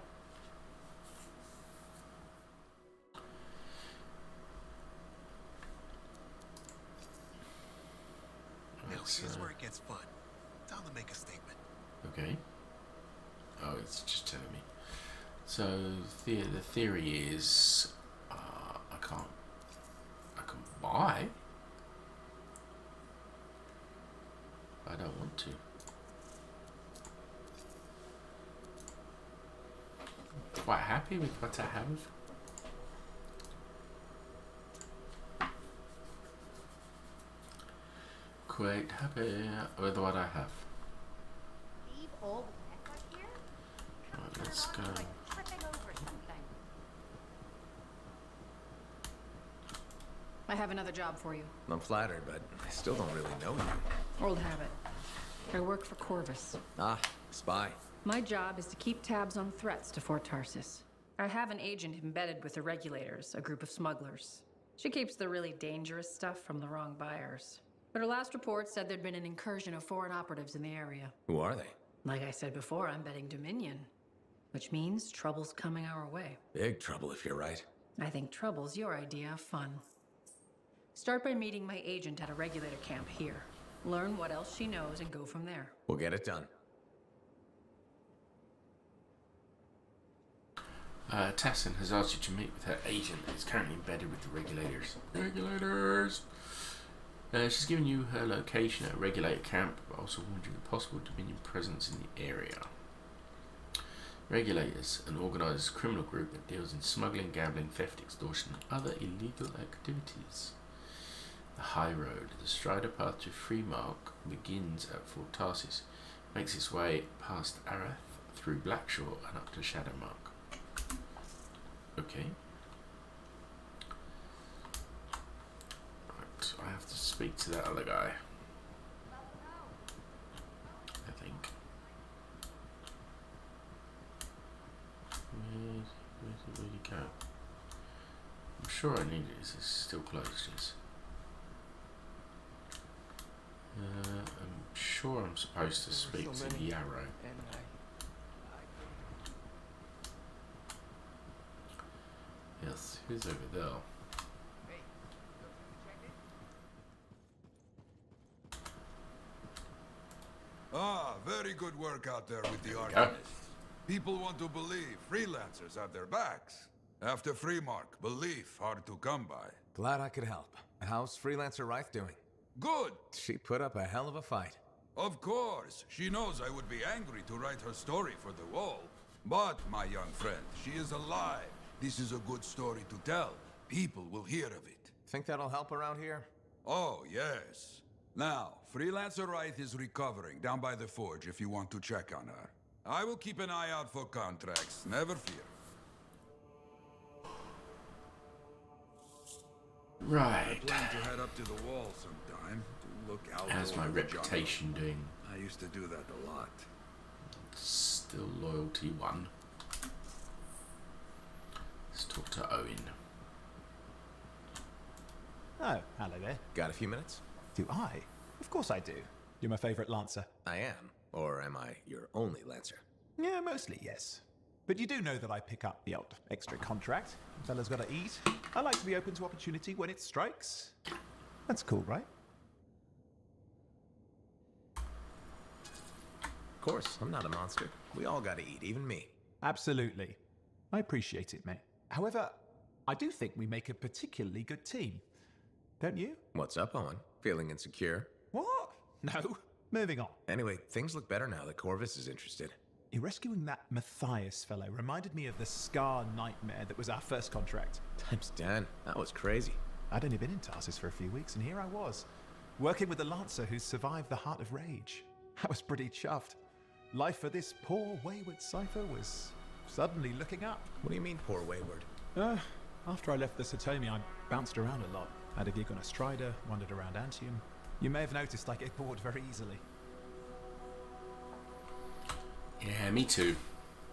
Now here's where it gets fun. Time to make a statement. Okay. Oh, it's just telling me. So the theory is, I can buy. I don't want to. Quite happy with what I have. Quite happy with what I have. Leave all the mess out here? Right, let's go. Like tripping over something. I have another job for you. I'm flattered, but I still don't really know you. Old habit. I work for Corvus. Ah, spy. My job is to keep tabs on threats to Fort Tarsus. I have an agent embedded with the Regulators, a group of smugglers. She keeps the really dangerous stuff from the wrong buyers. But her last report said there'd been an incursion of foreign operatives in the area. Who are they? Like I said before, I'm betting Dominion. Which means trouble's coming our way. Big trouble if you're right. I think trouble's your idea of fun. Start by meeting my agent at a Regulator camp here. Learn what else she knows and go from there. We'll get it done. Tassin has asked you to meet with her agent that is currently embedded with the Regulators. Regulators! She's given you her location at a Regulator camp, but also warned you of the possible Dominion presence in the area. Regulators, an organised criminal group that deals in smuggling, gambling, theft, extortion, and other illegal activities. The High Road, the Strider path to Freemark, begins at Fort Tarsus, makes its way past Arath, through Blackshore, and up to Shadowmark. Okay. Right, I have to speak to that other guy. I think. Where'd he go? I'm sure I need it. It's still closed, yes. I'm sure I'm supposed to speak to Yarrow. Yes, who's over there? Ah, very good work out there with the Arcanists. People want to believe freelancers have their backs. After Freemark, belief hard to come by. Glad I could help. How's Freelancer Reith doing? Good. She put up a hell of a fight. Of course, she knows I would be angry to write her story for the wall. But, my young friend, she is alive. This is a good story to tell. People will hear of it. Think that'll help around here? Oh, yes. Now, Freelancer Reith is recovering down by the forge if you want to check on her. I will keep an eye out for contracts, never fear. Right. I plan to head up to the wall sometime to look out. How's my reputation doing? I used to do that a lot. Still loyalty 1. Let's talk to Owen. Oh, hello there. Got a few minutes? Do I? Of course I do. You're my favorite Lancer. I am. Or am I your only Lancer? Yeah, mostly, yes. But you do know that I pick up the odd extra contract. Fella's gotta eat. I like to be open to opportunity when it strikes. That's cool, right? Of course, I'm not a monster. We all gotta eat, even me. Absolutely. I appreciate it, mate. However, I do think we make a particularly good team. Don't you? What's up, Owen? Feeling insecure? What? No. Moving on. Anyway, things look better now that Corvus is interested. rescuing that Matthias fellow reminded me of the Scar nightmare that was our first contract. Times 10. That was crazy. I'd only been in Tarsus for a few weeks, and here I was, working with the Lancer who survived the Heart of Rage. I was pretty chuffed. Life for this poor, wayward cipher was suddenly looking up. What do you mean, poor wayward? After I left the Satomi, I bounced around a lot. Had a gig on a Strider, wandered around Antium. You may have noticed I get bored very easily. Yeah, me too.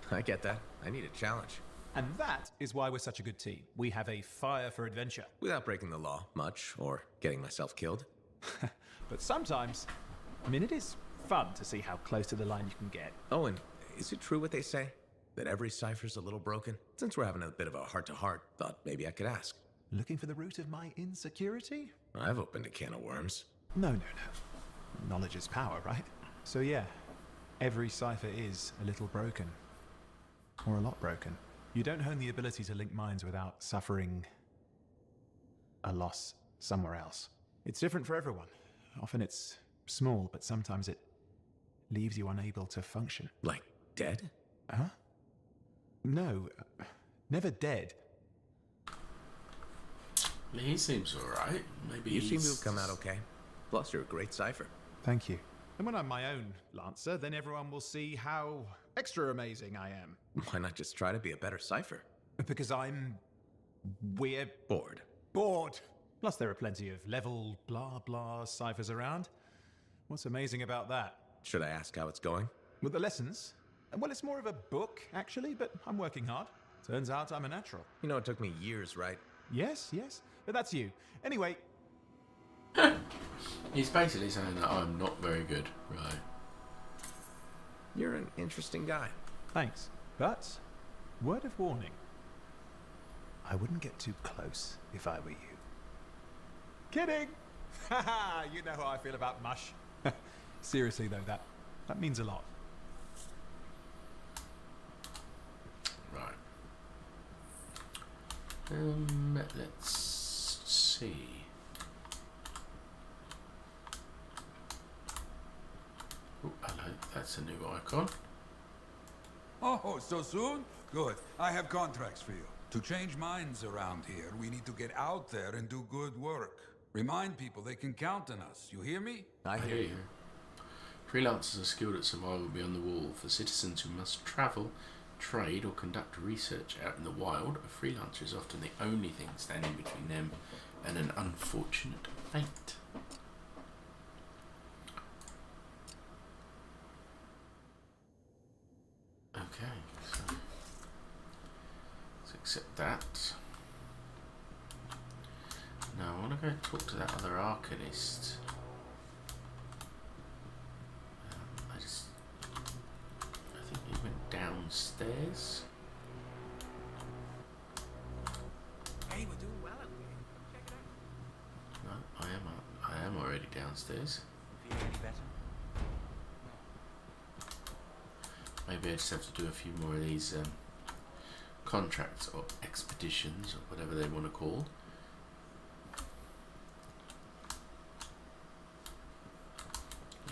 I get that. I need a challenge. And that is why we're such a good team. We have a fire for adventure. Without breaking the law much, or getting myself killed. But sometimes, it is fun to see how close to the line you can get. Oh, and is it true what they say? That every cipher's a little broken? Since we're having a bit of a heart-to-heart, thought maybe I could ask. Looking for the root of my insecurity? I've opened a can of worms. No. Knowledge is power, right? So yeah, every cipher is a little broken. Or a lot broken. You don't hone the ability to link minds without suffering a loss somewhere else. It's different for everyone. Often it's small, but sometimes it leaves you unable to function. Like dead? Huh? No, never dead. He seems alright. Maybe you seem to have come out okay. Plus, you're a great cipher. Thank you. And when I'm my own Lancer, then everyone will see how extra amazing I am. Why not just try to be a better cipher? Because we're bored. Bored! Plus there are plenty of level blah blah ciphers around. What's amazing about that? Should I ask how it's going? With the lessons? Well, it's more of a book, actually, but I'm working hard. Turns out I'm a natural. You know, it took me years, right? Yes. But that's you. Anyway. He's basically saying that I'm not very good, right? You're an interesting guy. Thanks. But, word of warning. I wouldn't get too close if I were you. Kidding! Haha, you know how I feel about mush. Seriously though, that means a lot. Right. Let's see. Oh, hello. That's a new icon. Oh, so soon? Good. I have contracts for you. To change minds around here, we need to get out there and do good work. Remind people they can count on us. You hear me? I hear you. Freelancers are skilled at survival beyond the wall. For citizens who must travel, trade, or conduct research out in the wild, a freelancer is often the only thing standing between them and an unfortunate fate. Okay, so let's accept that. Now I want to go talk to that other Arcanist. I think he went downstairs. Hey, we're doing well, aren't we? Check it out. No, I am already downstairs. Feel any better? Maybe I just have to do a few more of these contracts or expeditions or whatever they want to call.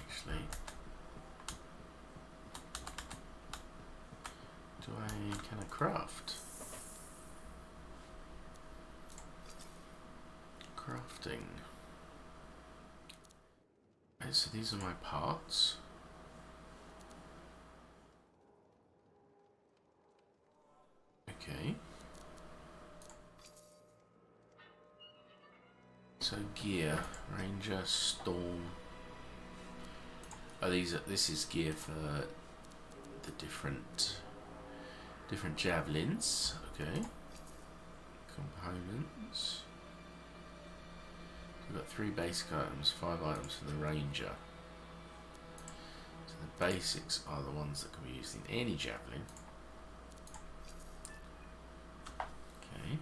Actually, can I craft? Crafting. Okay, so these are my parts. Okay. So gear, Ranger, Storm. Oh, this is gear for the different javelins. Okay. Components. We've got 3 basic items, 5 items for the Ranger. So the basics are the ones that can be used in any javelin. Okay.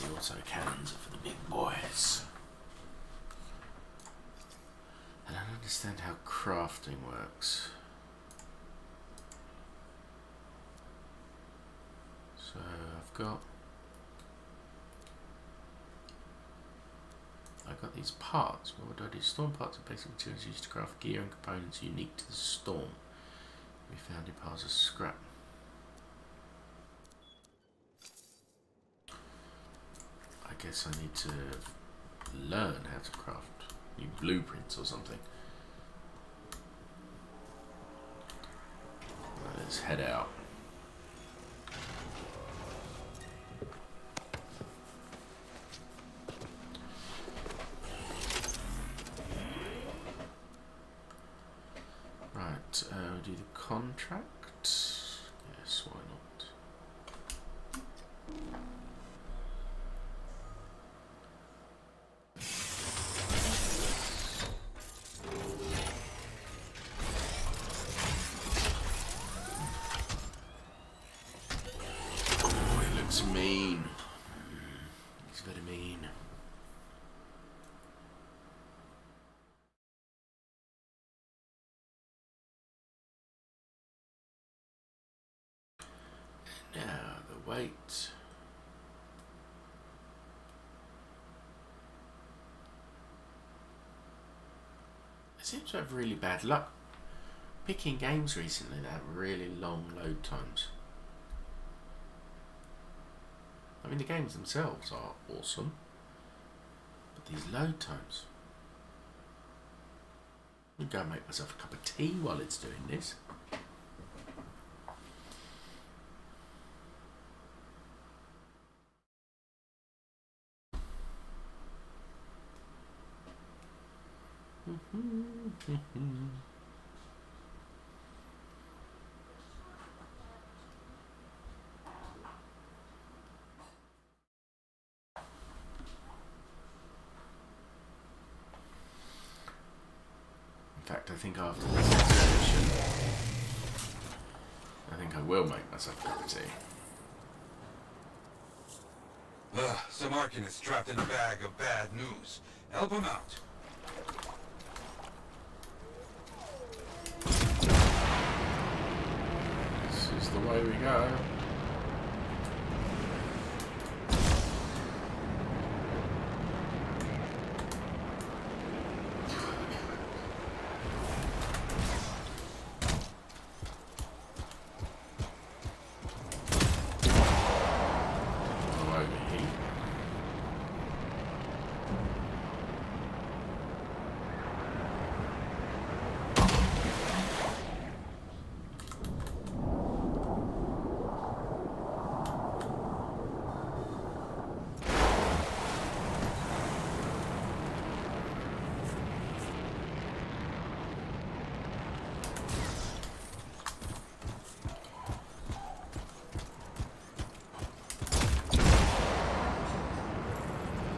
The auto cannons are for the big boys. I don't understand how crafting works. So I've got I got these parts. What do I do? Storm parts are basic materials used to craft gear and components unique to the storm. We found in piles of scrap. I guess I need to learn how to craft new blueprints or something. Let's head out. Right, we'll do the contract. Yes, why not? It's mean. It's very mean. Now the weight. I seem to have really bad luck picking games recently that have really long load times. I mean, the games themselves are awesome, but these load times. I'm going to make myself a cup of tea while it's doing this. In fact, I think after this session, I think I will make myself a cup of tea. Some Arcanists trapped in a bag of bad news. Help them out. This is the way we go.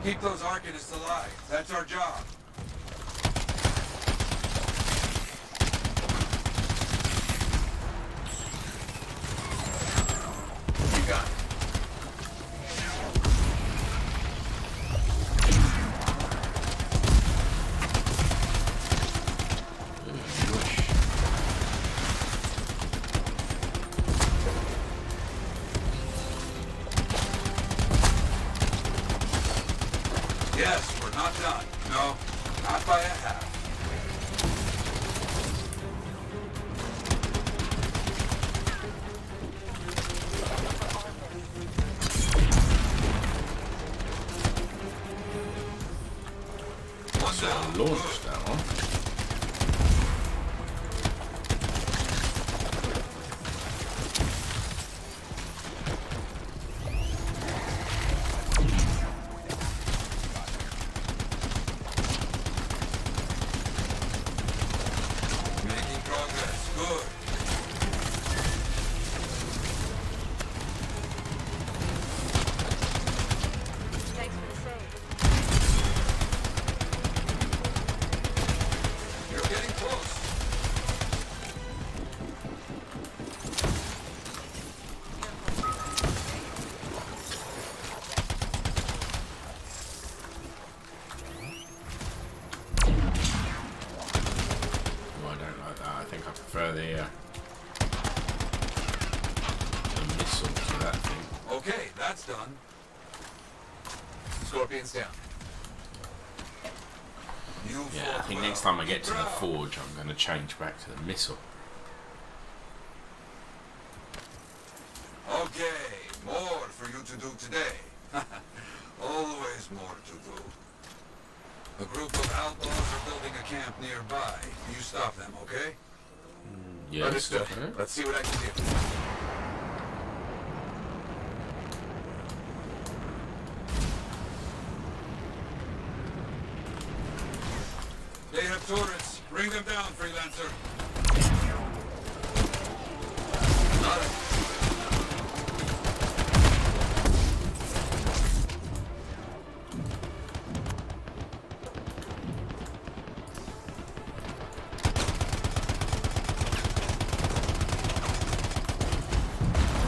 Keep those Arcanists alive. That's our job. You got it. Yes, we're not done. No, not by a half. One down. Launch that one. Okay, that's done. Scorpion's down. Yeah, I think next time I get to the forge, I'm going to change back to the missile. Okay, more for you to do today. Always more to do. A group of outlaws are building a camp nearby. You stop them, okay? Yes. Understood. Okay. Let's see what I can do. They have turrets. Bring them down, Freelancer.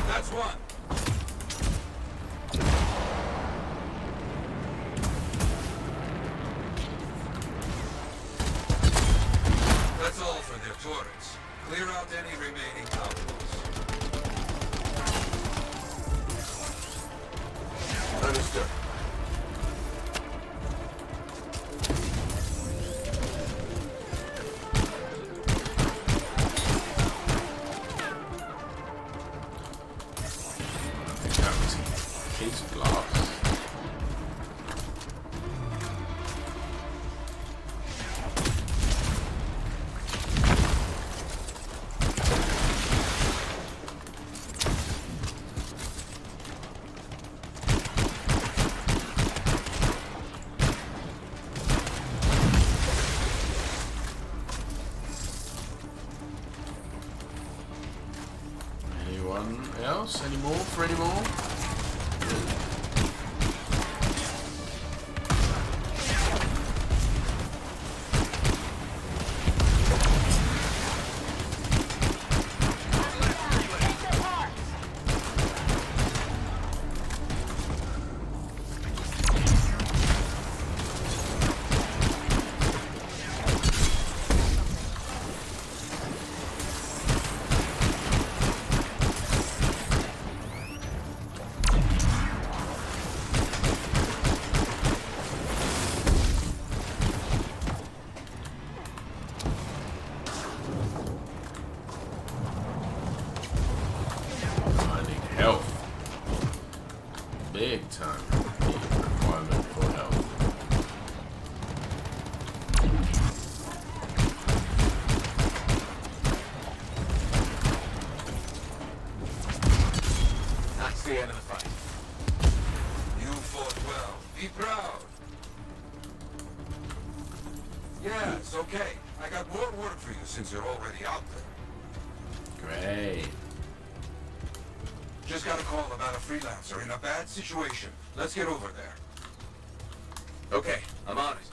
That's one. That's all for their turrets. Clear out any remaining outposts. Understood. That was his glass. Anyone else? Any more? For any more? I need health. Big time. Big requirement for health. That's the end of the fight. You fought well. Be proud. Yeah, it's okay. I got more work for you since you're already out there. Great. Just got a call about a freelancer in a bad situation. Let's get over there. Okay, I'm on it.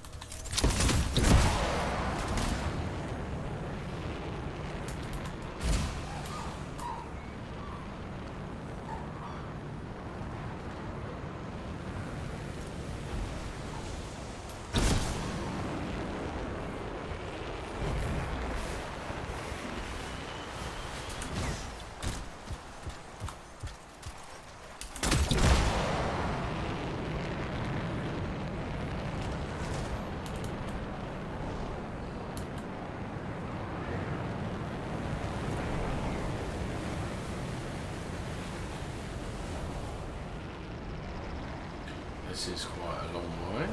This is quite a long way.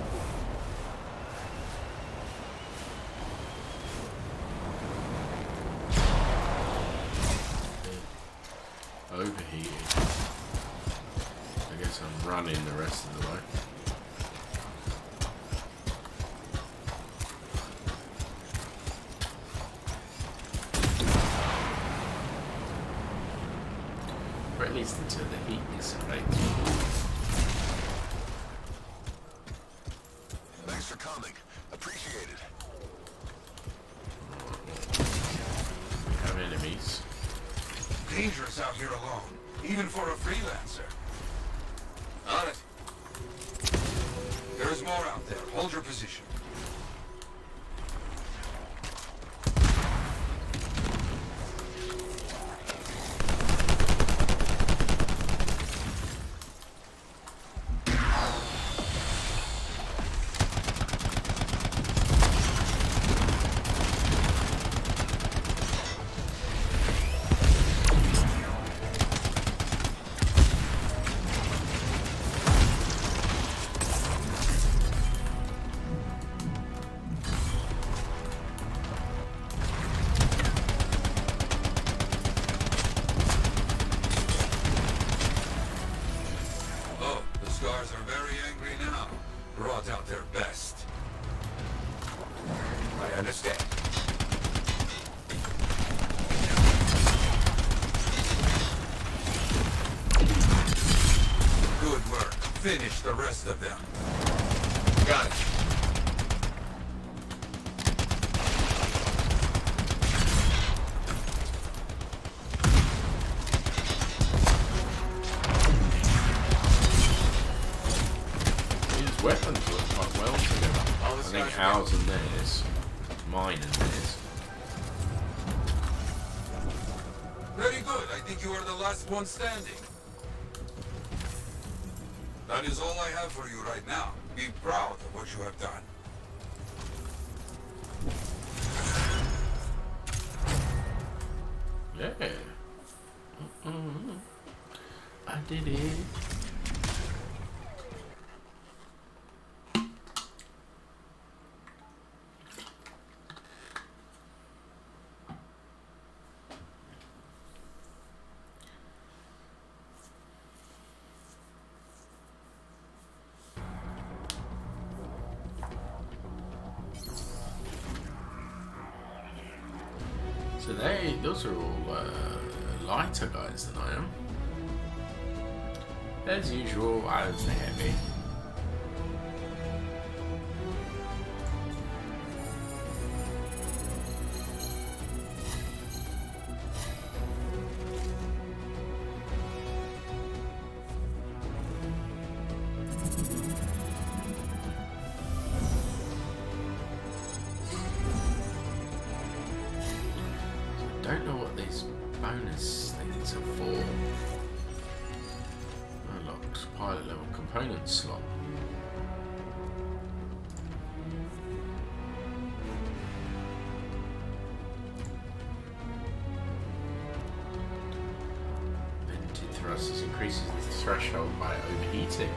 Overheated. I guess I'm running the rest of the way. Or at least until the heat dissipates. Thanks for coming. Appreciate it. We have enemies. Dangerous out here alone, even for a freelancer. On it. There's more out there. Hold your position. Scars are very angry now. Brought out their best. I understand. Good work. Finish the rest of them. Got it. These weapons work quite well together. I think ours and theirs, mine and theirs. Very good. I think you are the last one standing. That is all I have for you right now. Be proud of what you have done. Yeah. I did it. So those are all lighter guys than I am. As usual, I was the heavy. I don't know what these bonus things are for. Unlocked pilot level component slot. Vented thrusters increases the threshold by overheating.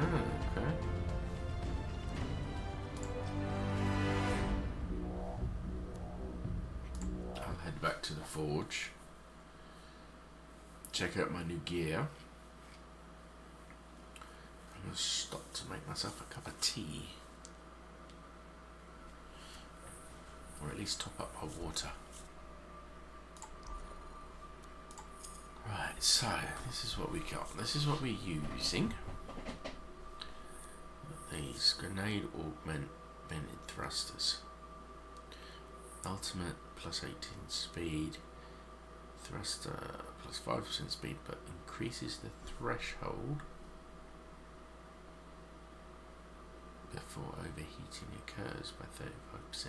Oh, okay. I'll head back to the forge. Check out my new gear. I'm going to stop to make myself a cup of tea. Or at least top up my water. Right, so this is what we got. This is what we're using. These grenade augment vented thrusters. Ultimate plus 18 speed. Thruster plus 5% speed, but increases the threshold before overheating occurs by 35%.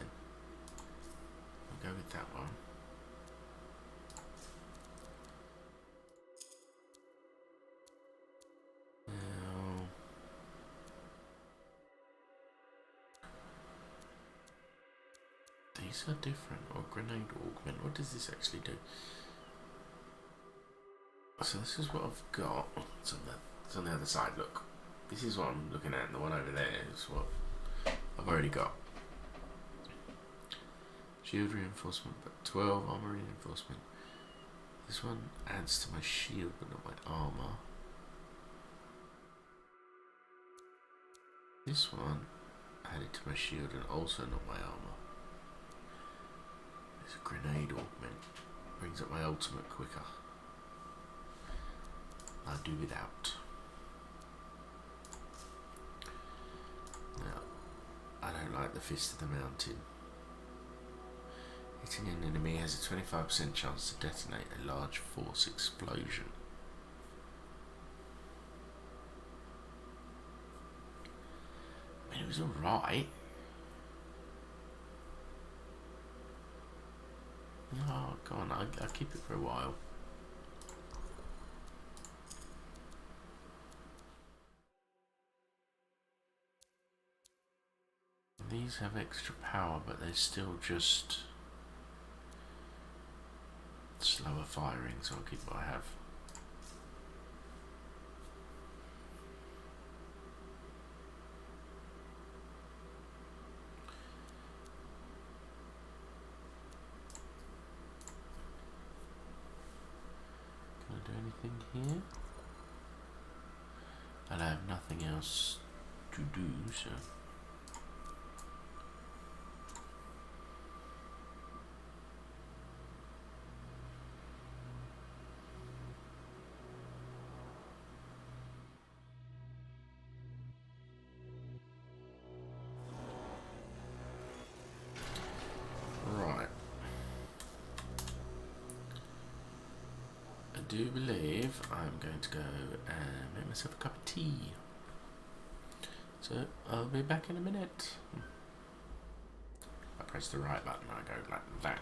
I'll go with that one. Now, these are different. Or grenade augment. What does this actually do? So this is what I've got. It's on the other side. Look, this is what I'm looking at. And the one over there is what I've already got. Shield reinforcement, but 12 armor reinforcement. This one adds to my shield, but not my armor. This one added to my shield and also not my armor. It's a grenade augment. Brings up my ultimate quicker. I'll do without. Now, I don't like the Fist of the Mountain. Hitting an enemy has a 25% chance to detonate a large force explosion. I mean, it was alright. Oh, go on, I'll keep it for a while. These have extra power, but they're still just slower firing, so I'll keep what I have. Can I do anything here? I else to do, so. Right. I do believe I'm going to go and make myself a cup of tea. So I'll be back in a minute. I press the right button, I go like that.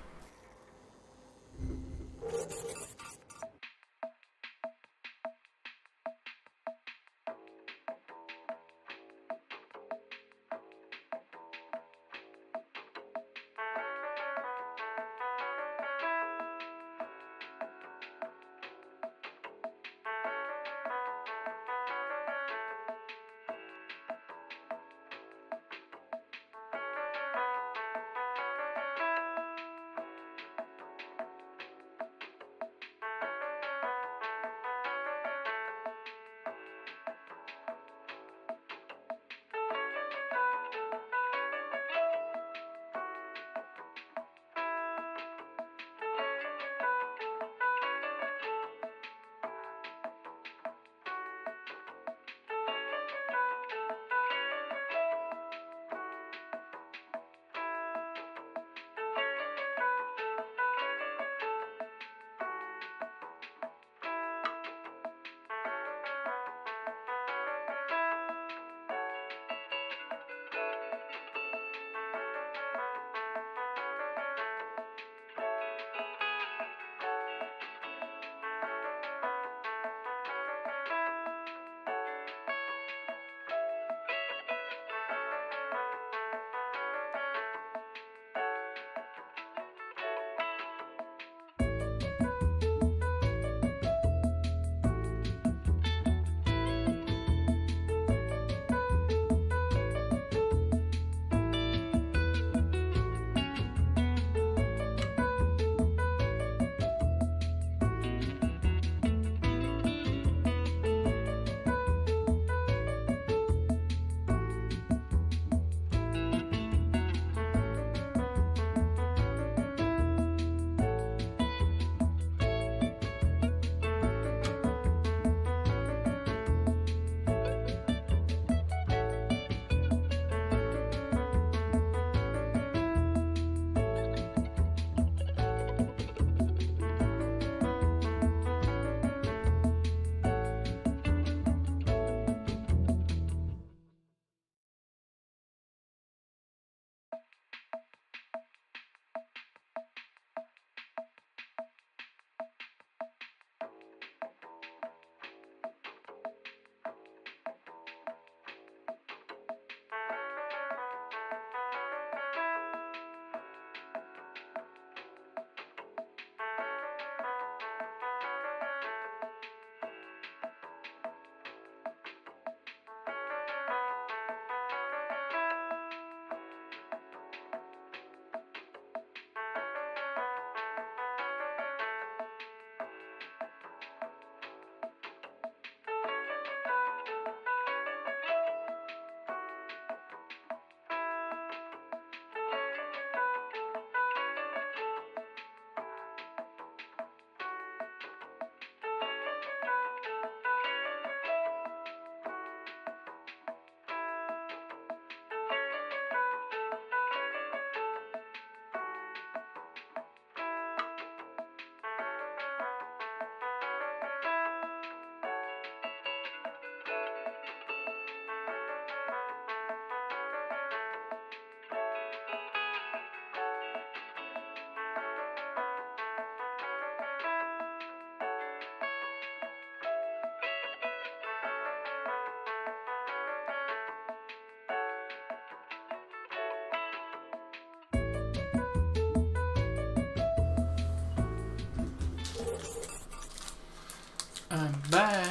I'm back.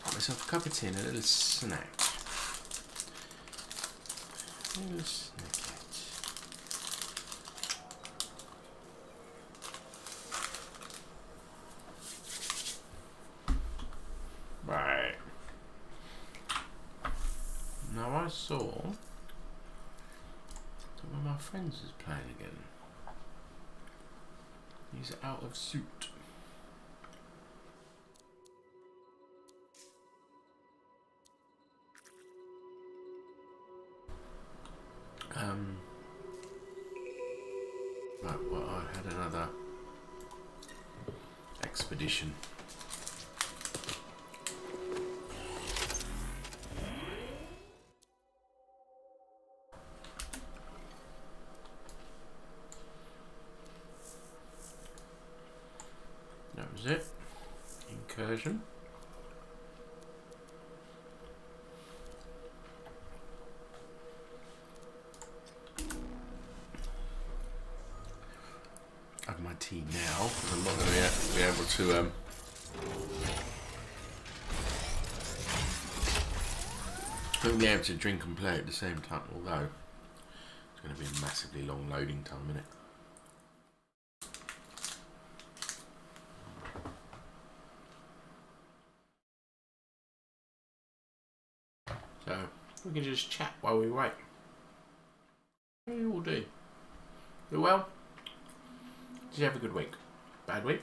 Got myself a cup of tea and a little snack. Little snacket. Right. saw that one of my friends is playing again. He's out of suit. Right, well, I had another expedition. That was it. Incursion. I have my tea now because I'm not going to be able to drink and play at the same time, although it's going to be a massively long loading time, isn't it? So we can just chat while we wait. How do you all do? You well? Did you have a good week? Bad week?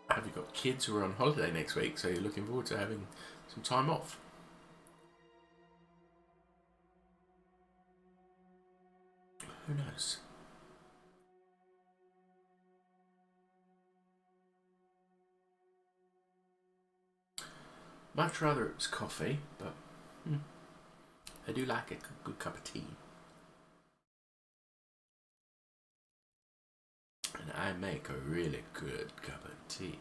Have you got kids who are on holiday next week, so you're looking forward to having some time off? Who knows? Much rather it was coffee, but I do like a good cup of tea. And I make a really good cup of tea.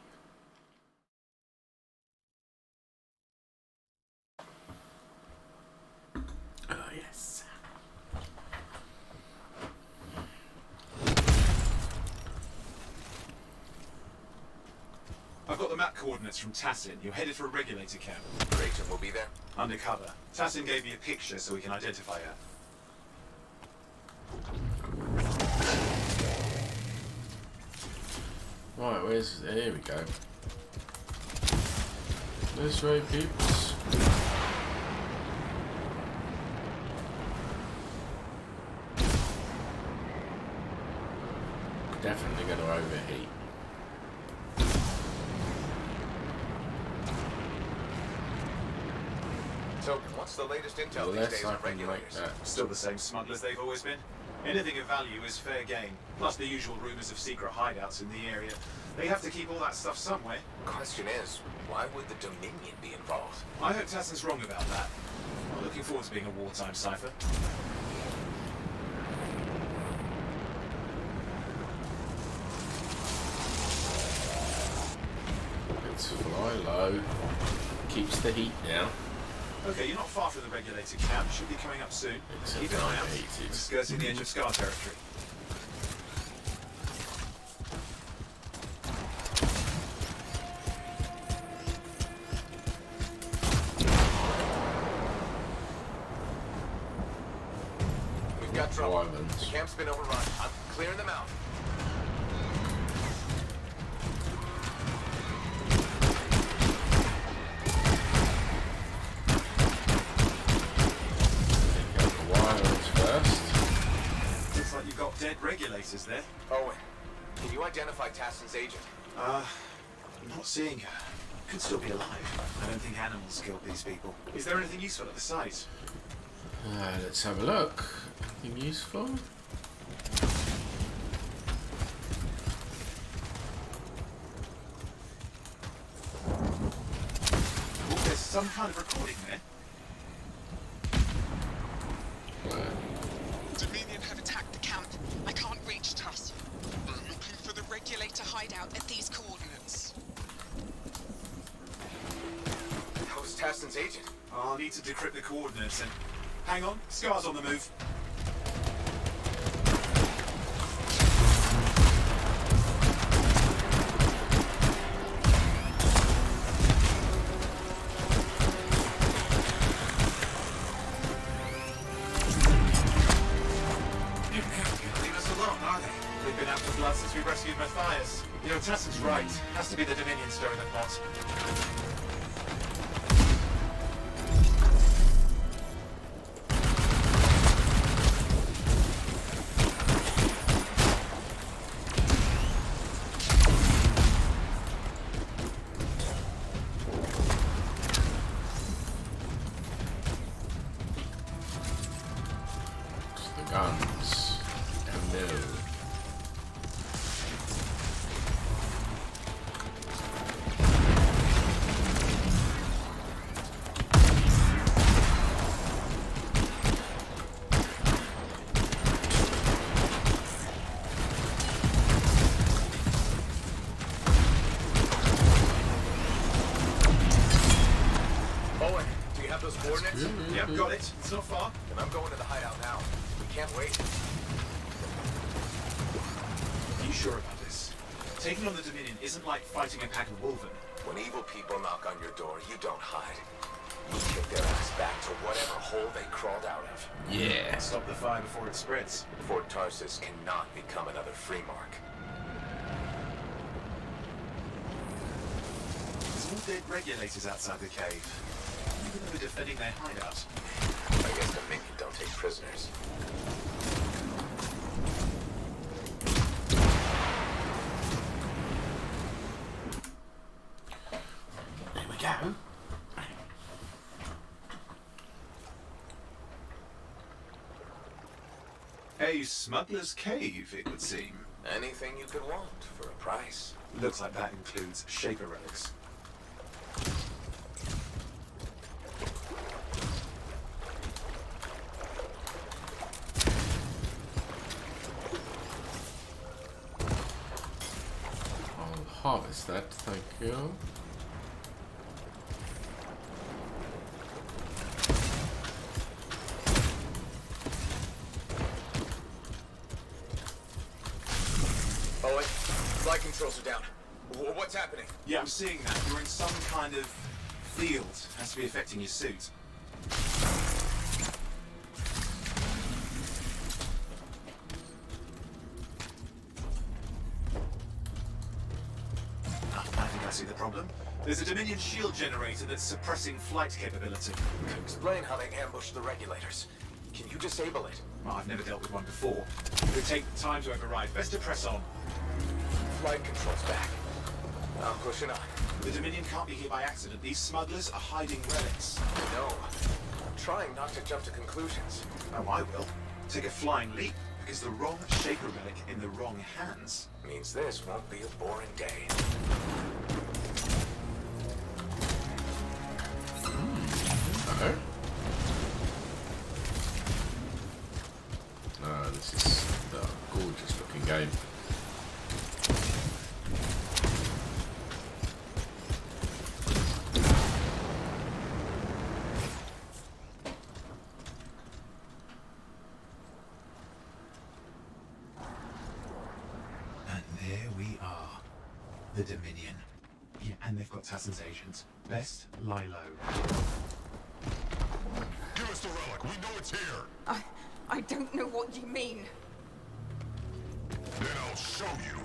Oh yes. I've got the map coordinates from Tassin. You're headed for a regulator camp. Great, and we'll be there? Undercover. Tassin gave me a picture so we can identify her. Right, there we go. This way, peeps. Definitely going to overheat. So, what's the latest intel these days on regulators? Still the same smugglers they've always been. Anything of value is fair game, plus the usual rumors of secret hideouts in the area. They have to keep all that stuff somewhere. Question is, why would the Dominion be involved? I hope Tassin's wrong about that. I'm looking forward to being a wartime cipher. Let's fly low. Keeps the heat down. Okay, you're not far from the regulator camp. Should be coming up soon. Keep an eye out. We're skirting the edge of Scar territory. We've got trouble. The camp's been overrun. I'm clearing them out. Dead regulators there. Owen, can you identify Tassin's agent? I'm not seeing her. Could still be alive. I don't think animals killed these people. Is there anything useful at the site? Let's have a look. Anything useful? Oh, there's some kind of recording there. Dominion have attacked the camp. I can't reach Tuss. I'm looking for the regulator hideout at these coordinates. How's Tassin's agent? I'll need to decrypt the coordinates and... Hang on, Scar's on the move. Since we rescued Matthias. You know, Tassin's right. Has to be the Dominion stirring the pot. Coordinates? Yep, got it. It's not far. Then I'm going to the hideout now. We can't wait. Are you sure about this? Taking on the Dominion isn't like fighting a pack of wolven. When evil people knock on your door, you don't hide. You kick their ass back to whatever hole they crawled out of. Yeah. Stop the fire before it spreads. Fort Tarsus cannot become another free mark. There's more dead regulators outside the cave. Even though they're defending their hideout. I guess the Mink don't take prisoners. There we go. A smuggler's cave, it would seem. Anything you could want for a price. Looks like that includes Shaper relics. I'll harvest that, thank you. Owen, flight controls are down. What's happening? Yeah, I'm seeing that. You're in some kind of field. Has to be affecting your suit. I think I see the problem. There's a Dominion shield generator that's suppressing flight capability. Explain how they ambushed the regulators. Can you disable it? Well, I've never dealt with one before. It would take time to override. Best to press on. Flight controls back. I'm pushing on. The Dominion can't be here by accident. These smugglers are hiding relics. No. I'm trying not to jump to conclusions. Oh, I will. Take a flying leap, because the wrong Shaper relic in the wrong hands means this won't be a boring day. Okay. This is a gorgeous looking game. And there we are. The Dominion. Yeah, and they've got Tassin's agents. Best lie low. Give us the relic. We know it's here. I don't know what you mean. Then I'll show you.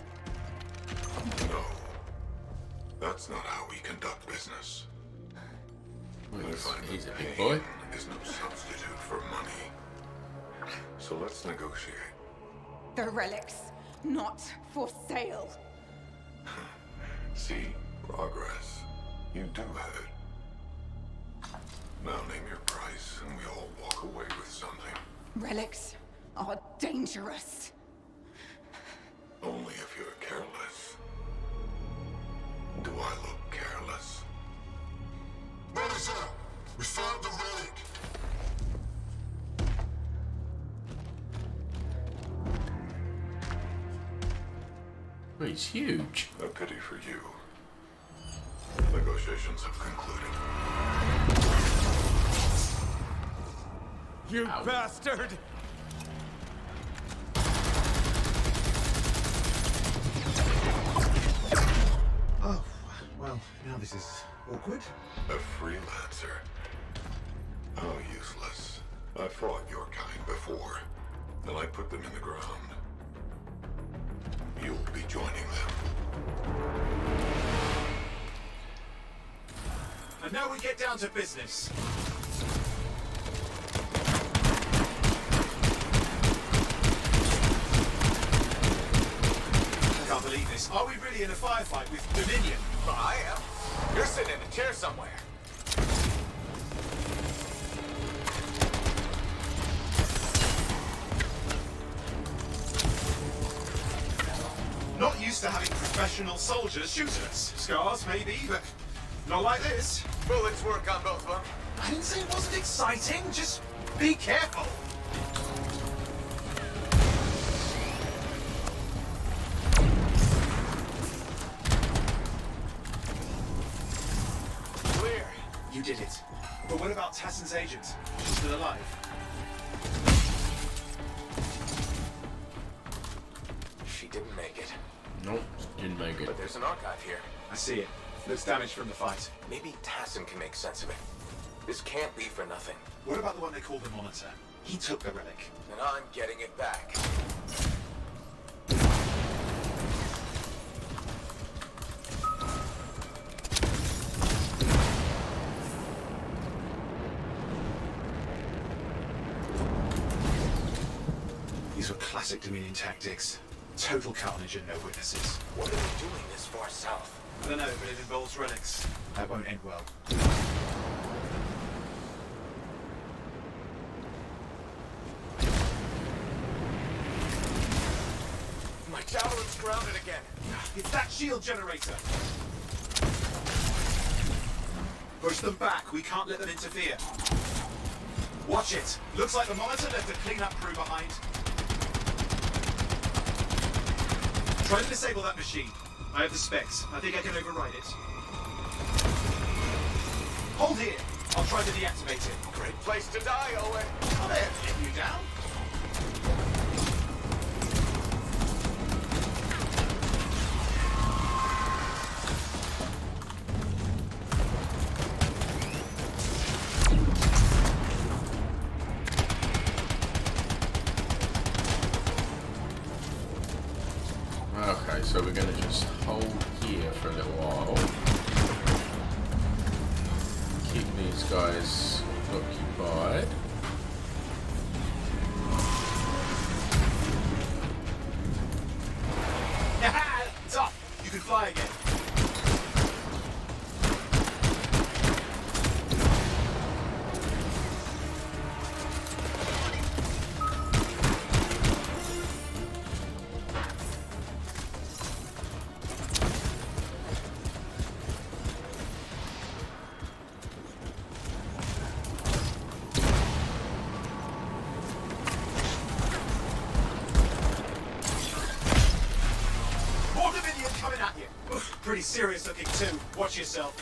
No. That's not how we conduct business. He's a big boy. Is no substitute for money. So let's negotiate. The relics, not for sale. See, progress. You do have it. Now name your price, and we all walk away with something. Relics are dangerous. Only if you're careless. Do I look careless? Melissa, we found the relic. Well, he's huge. A pity for you. Negotiations have concluded. You bastard! Oh, well, now this is awkward. A freelancer. How useless. I fought your kind before, and I put them in the ground. You'll be joining them. And now we get down to business. I can't believe this. Are we really in a firefight with Dominion? Well, I am. You're sitting in a chair somewhere. Not used to having professional soldiers shoot us. Scars, maybe, but not like this. Bullets work on both of them. I didn't say it wasn't exciting. Just be careful. Clear. You did it. But what about Tassin's agent? She's still alive. She didn't make it. Nope, didn't make it. But there's an archive here. I see it. Looks damaged from the fight. Maybe Tassin can make sense of it. This can't be for nothing. What about the one they call the Monitor? He took the relic. And I'm getting it back. These were classic Dominion tactics. Total carnage and no witnesses. What are they doing this far south? I don't know, but it involves relics. That won't end well. My javelin's grounded again. It's that shield generator. Push them back. We can't let them interfere. Watch it. Looks like the Monitor left a cleanup crew behind. Try to disable that machine. I have the specs. I think I can override it. Hold here. I'll try to deactivate it. Great place to die, Owen. I'll let you down. Okay, so we're going to just hold here for a little while. Keep these guys occupied. It's up. You can fly again. Pretty serious looking too. Watch yourself.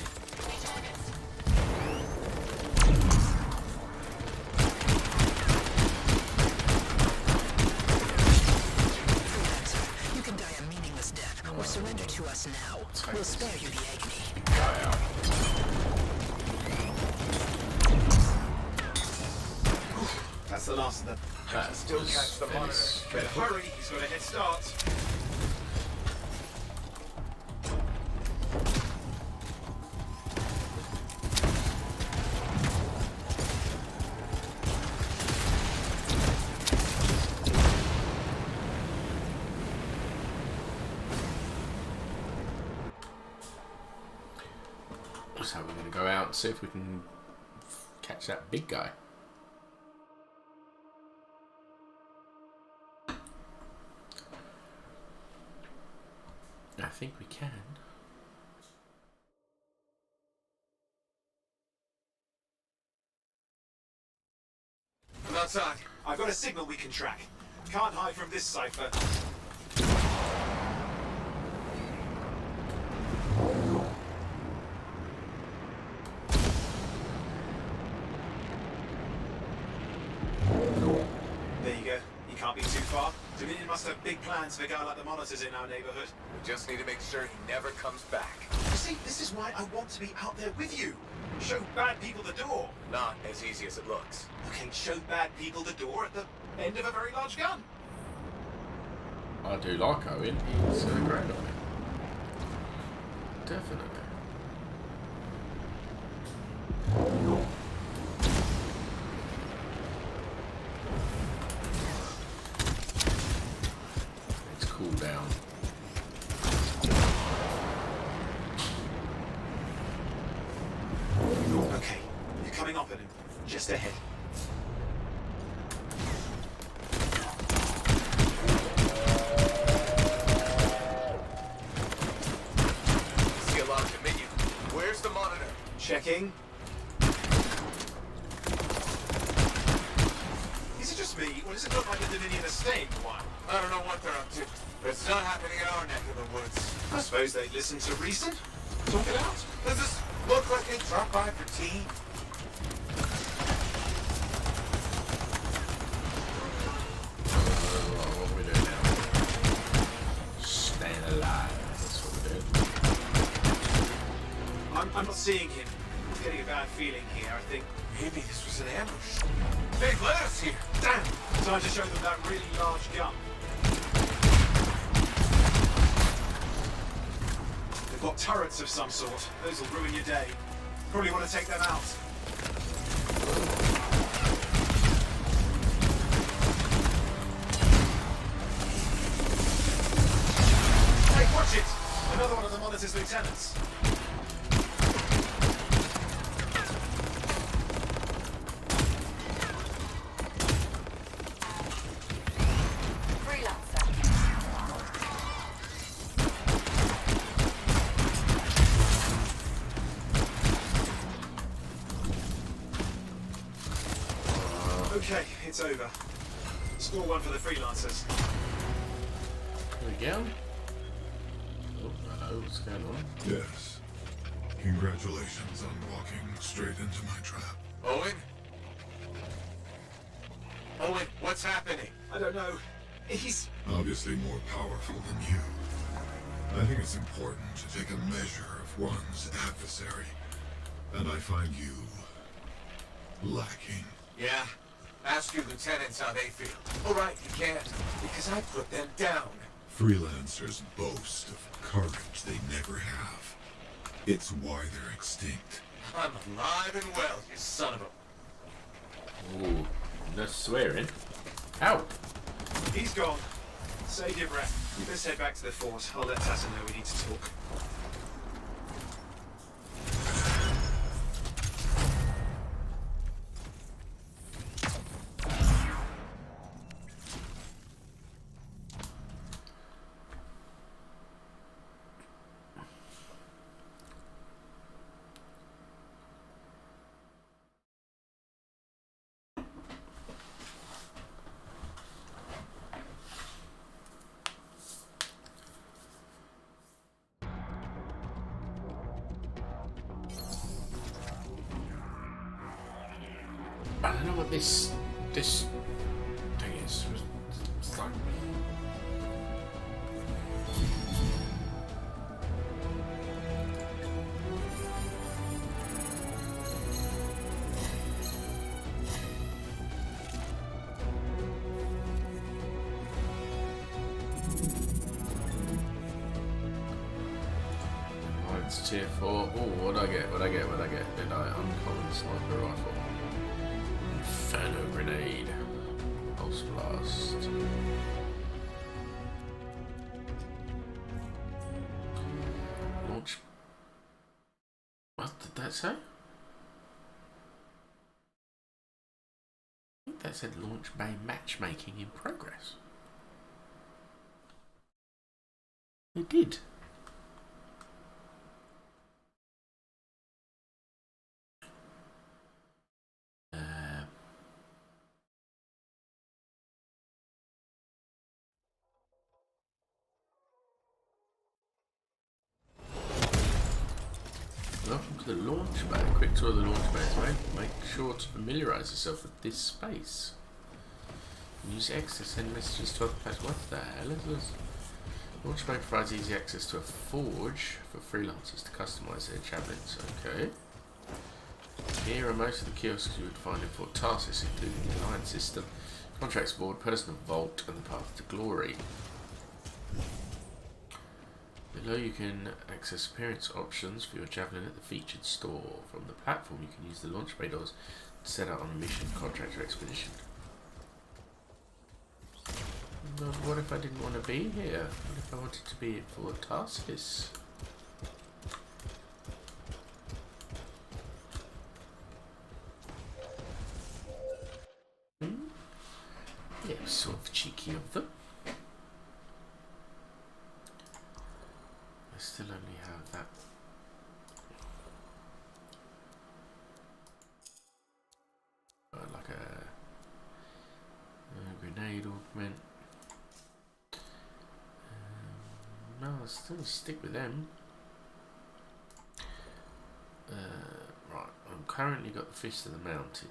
You can die a meaningless death, or surrender to us now. We'll spare you the agony. That's the last of them. I can still catch the Monitor. Better hurry. He's got a head start. So we're going to go out and see if we can catch that big guy. I think we can. I'm outside. I've got a signal we can track. Can't hide from this cipher. There you go. You can't be too far. Dominion must have big plans for a guy like the Monitors in our neighborhood. We just need to make sure he never comes back. You see, this is why I want to be out there with you. Show bad people the door. Not as easy as it looks. Okay, show bad people the door at the end of a very large gun. I do like Owen. He's great on it. Definitely. Let's cool down. Okay, you're coming up at him. Just ahead. See a lot of Dominion. Where's the Monitor? Checking. Is it just me, or does it look like the Dominion are staying for a while? I don't know what they're up to, but it's not happening in our neck of the woods. I suppose they listen to reason. Talk it out. Does this look like they dropped by for tea? I'm not seeing him. I'm getting a bad feeling here. I think maybe this was an ambush. They've let us here. Damn! Time to show them that really large gun. They've got turrets of some sort. Those will ruin your day. Probably want to take them out. Hey, watch it! Another one of the Monitor's lieutenants. Okay, it's over. Score one for the Freelancers. There we go. Oh, hello, what's going on? Yes. Congratulations on walking straight into my trap. Owen? Owen, what's happening? I don't know. He's Obviously more powerful than you. I think it's important to take a measure of one's adversary. And I find you lacking. Yeah? Ask your lieutenants how they feel. All right, you can't, because I put them down. Freelancers boast of courage they never have. It's why they're extinct. I'm alive and well, you son of a... Ooh, no swearing. Ow! He's gone. Save your breath. Let's head back to the fort. I'll let Tassa know we need to talk. I don't know what this thing is. It's like... Oh, it's tier 4. Oh, what'd I get? Did I uncommon sniper rifle? Inferno grenade. Pulse blast. Launch. What did that say? I think that said launch bay matchmaking in progress. It did. Welcome to the launch bay. Quick tour of the launch bay. Make sure to familiarise yourself with this space. Use X to send messages to other players. What the hell is this? Launch bay provides easy access to a forge for freelancers to customise their javelins. Okay. Here are most of the kiosks you would find in Fort Tarsis, including the Alliance System, Contracts Board, Personal Vault, and the Path to Glory. Below you can access appearance options for your javelin at the featured store. From the platform you can use the launch bay doors to set out on a mission, contract, or expedition. But what if I didn't want to be here? What if I wanted to be at Fort Tarsis? Yeah, sort of cheeky of them. I still only have that. Like a grenade augment. No, I'll still stick with them. Right, I'm currently got the Fist of the Mountain.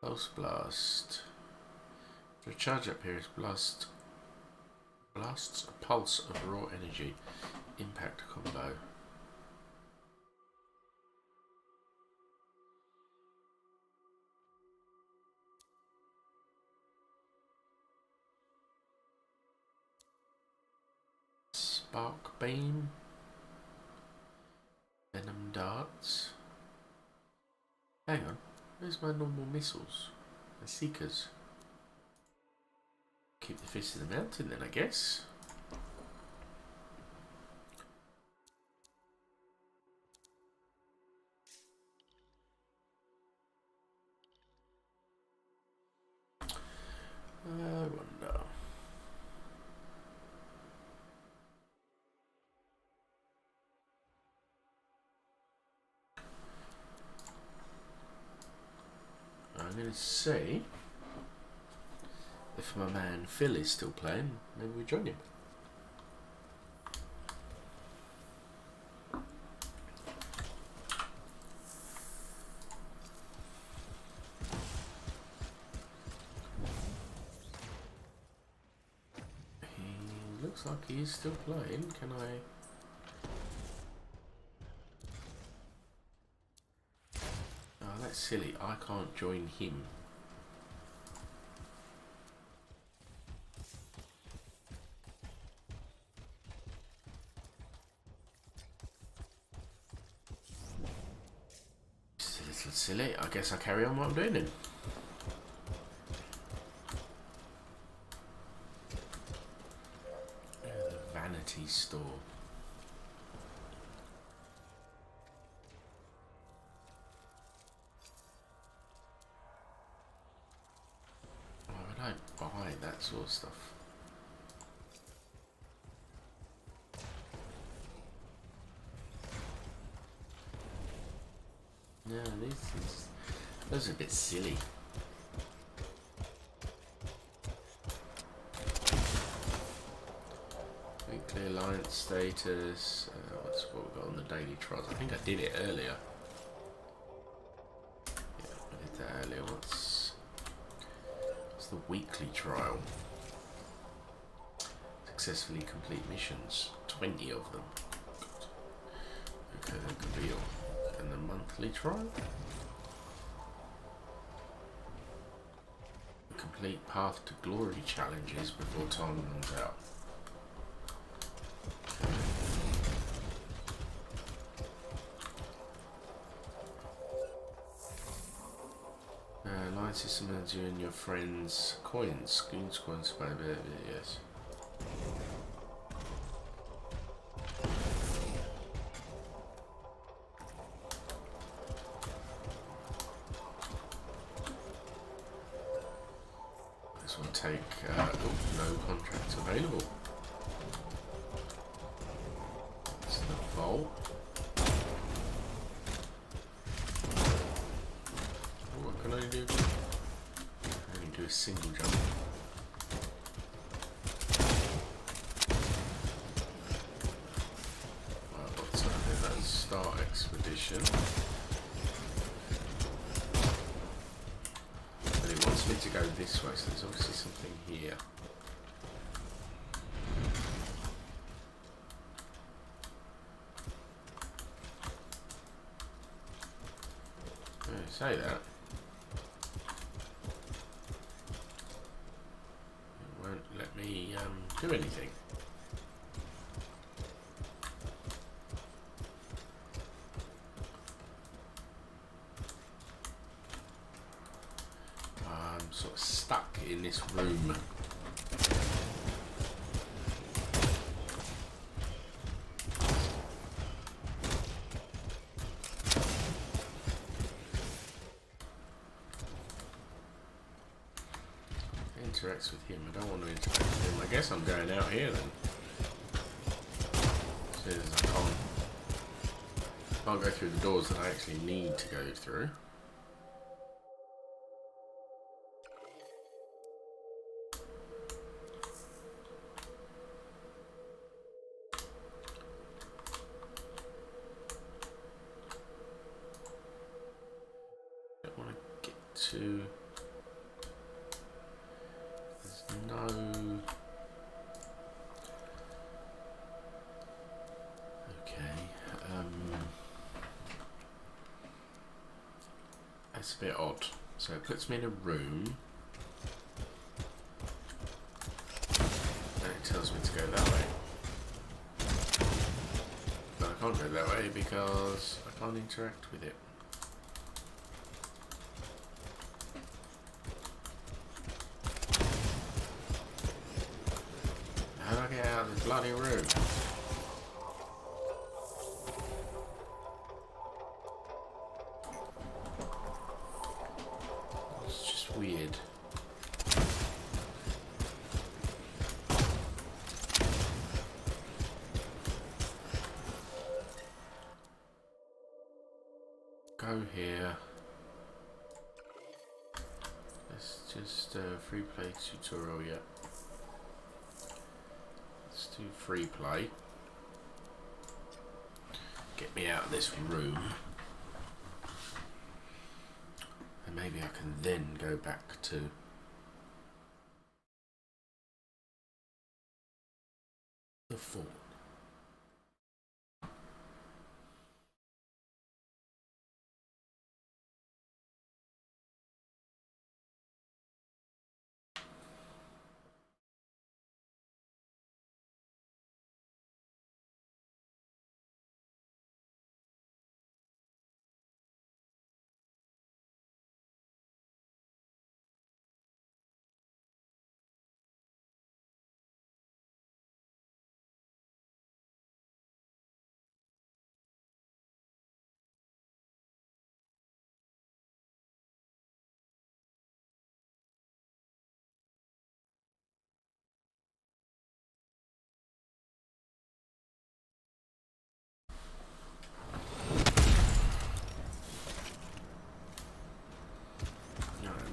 Pulse Blast. To charge up here is blasts a pulse of raw energy impact combo. Spark beam. Venom darts. Hang on, where's my normal missiles? My seekers. Keep the fist of the mountain then, I guess. I wonder. I'm going to see if my man Phil is still playing. Maybe we join him. He looks like he is still playing. Can I? Oh, that's silly. I can't join him. It's a little silly. I guess I carry on what I'm doing then. The vanity store. I don't buy that sort of stuff. No, those are a bit silly. Weekly alliance status. What's what we got on the daily trials? I think I did it earlier. Yeah, I did that earlier. What's the weekly trial? Successfully complete missions. 20 of them. Okay, that could be all. And the monthly trial? Complete Path to Glory challenges before time runs out. Line system earns you and your friends coins. Coins by a bit, yes. This will take, no contracts available. That's the vault. What can I do? I can do a single jump. Well, what's that? That's Star Expedition. But it wants me to go this way, so there's obviously something here. Say that. It won't let me do anything. I'm sort of stuck in this room. Interacts with him. I don't want to interact with him. I guess I'm going out here then. Says I can't go through the doors that I actually need to go through. Don't want to get to. That's a bit odd. So it puts me in a room. And it tells me to go that way. But I can't go that way because I can't interact with it. How do I get out of this bloody room? It's just weird. Go here. Let's just free play tutorial yet. Let's do free play. Get me out of this room. And maybe I can then go back to the fort.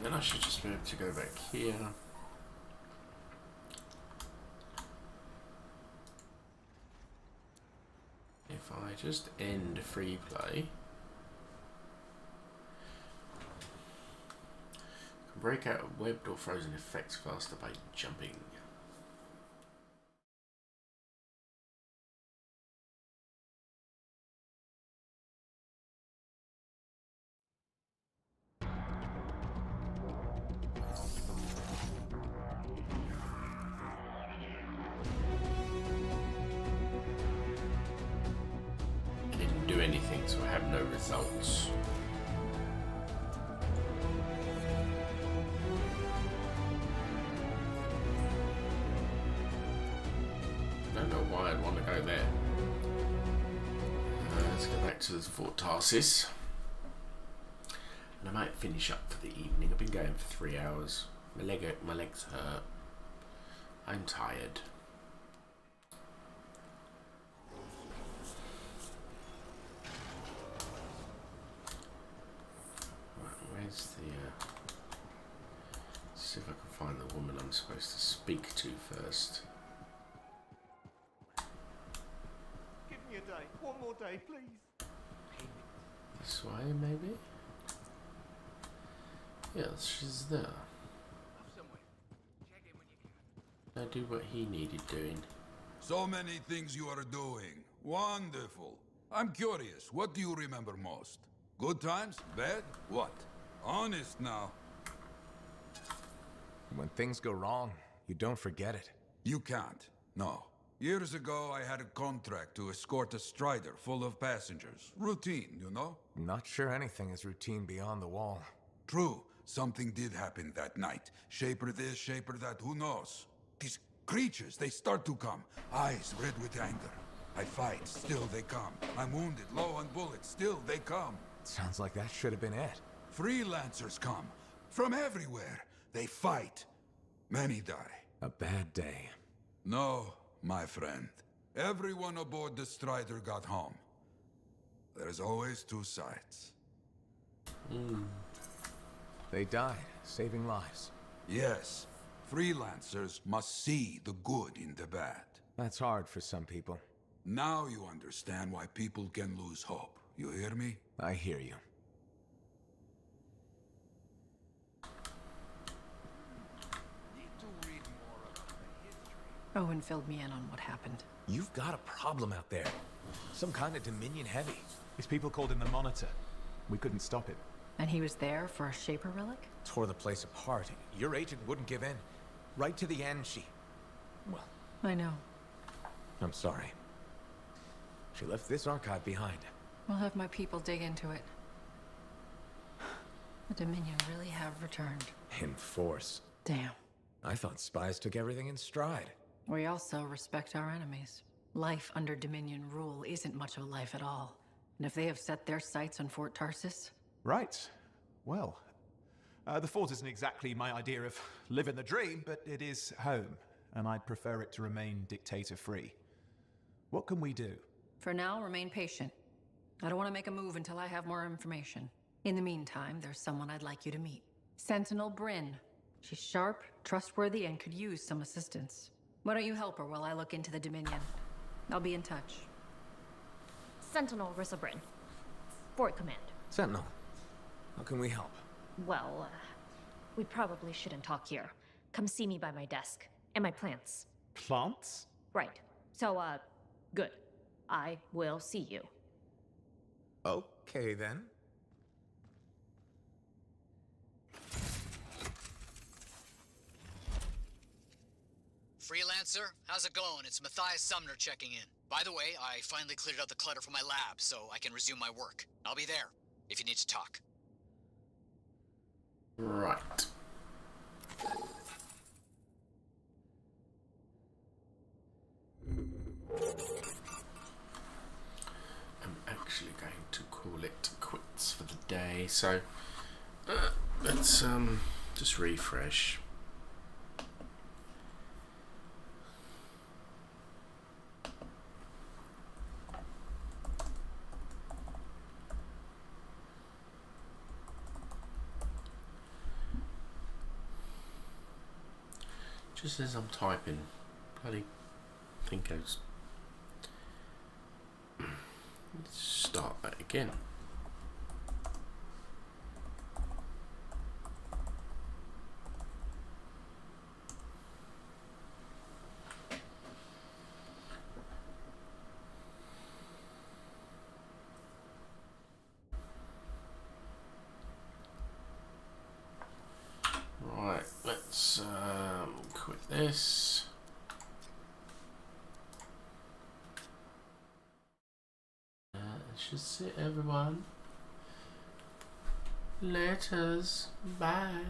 Then I should just be able to go back here. If I just end free play, can break out of webbed or frozen effects faster by jumping. Anything, so I have no results. I don't know why I'd want to go there. Let's go back to the Fort Tarsis. And I might finish up for the evening. I've been going for 3 hours. My legs hurt. I'm tired. Where's the see if I can find the woman I'm supposed to speak to first. Give me a day. One more day, please. This way, maybe? Yes, she's there. Now do what he needed doing. So many things you are doing. Wonderful. I'm curious, what do you remember most? Good times? Bad? What? Honest now. When things go wrong, you don't forget it. You can't. No. Years ago, I had a contract to escort a Strider full of passengers. Routine, you know? Not sure anything is routine beyond the wall. True. Something did happen that night. Shaper this, shaper that, who knows? These creatures, they start to come. Eyes red with anger. I fight, still they come. I'm wounded, low on bullets, still they come. Sounds like that should have been it. Freelancers come. From everywhere. They fight. Many die. A bad day. No, my friend. Everyone aboard the Strider got home. There's always two sides. They died, saving lives. Yes. Freelancers must see the good in the bad. That's hard for some people. Now you understand why people can lose hope. You hear me? I hear you. Owen filled me in on what happened. You've got a problem out there. Some kind of Dominion heavy. It's people called in the Monitor. We couldn't stop it. And he was there for a Shaper relic? Tore the place apart. Your agent wouldn't give in. Right to the end, well, I know. I'm sorry. She left this archive behind. I'll have my people dig into it. The Dominion really have returned. In force. Damn. I thought spies took everything in stride. We also respect our enemies. Life under Dominion rule isn't much of a life at all. And if they have set their sights on Fort Tarsis... Right. Well, the fort isn't exactly my idea of living the dream, but it is home, and I'd prefer it to remain dictator-free. What can we do? For now, remain patient. I don't want to make a move until I have more information. In the meantime, there's someone I'd like you to meet. Sentinel Bryn. She's sharp, trustworthy, and could use some assistance. Why don't you help her while I look into the Dominion? I'll be in touch. Sentinel Rissa Bryn. Fort Command. Sentinel, how can we help? Well, we probably shouldn't talk here. Come see me by my desk. And my plants. Plants? Right. So, good. I will see you. Okay, then. Freelancer, how's it going? It's Matthias Sumner checking in. By the way, I finally cleared out the clutter from my lab, so I can resume my work. I'll be there, if you need to talk. Right. I'm actually going to call it quits for the day, so let's just refresh. Just as I'm typing, bloody thing goes. Let's start that again. Right, let's quit this. That's just it, everyone. Letters. Bye.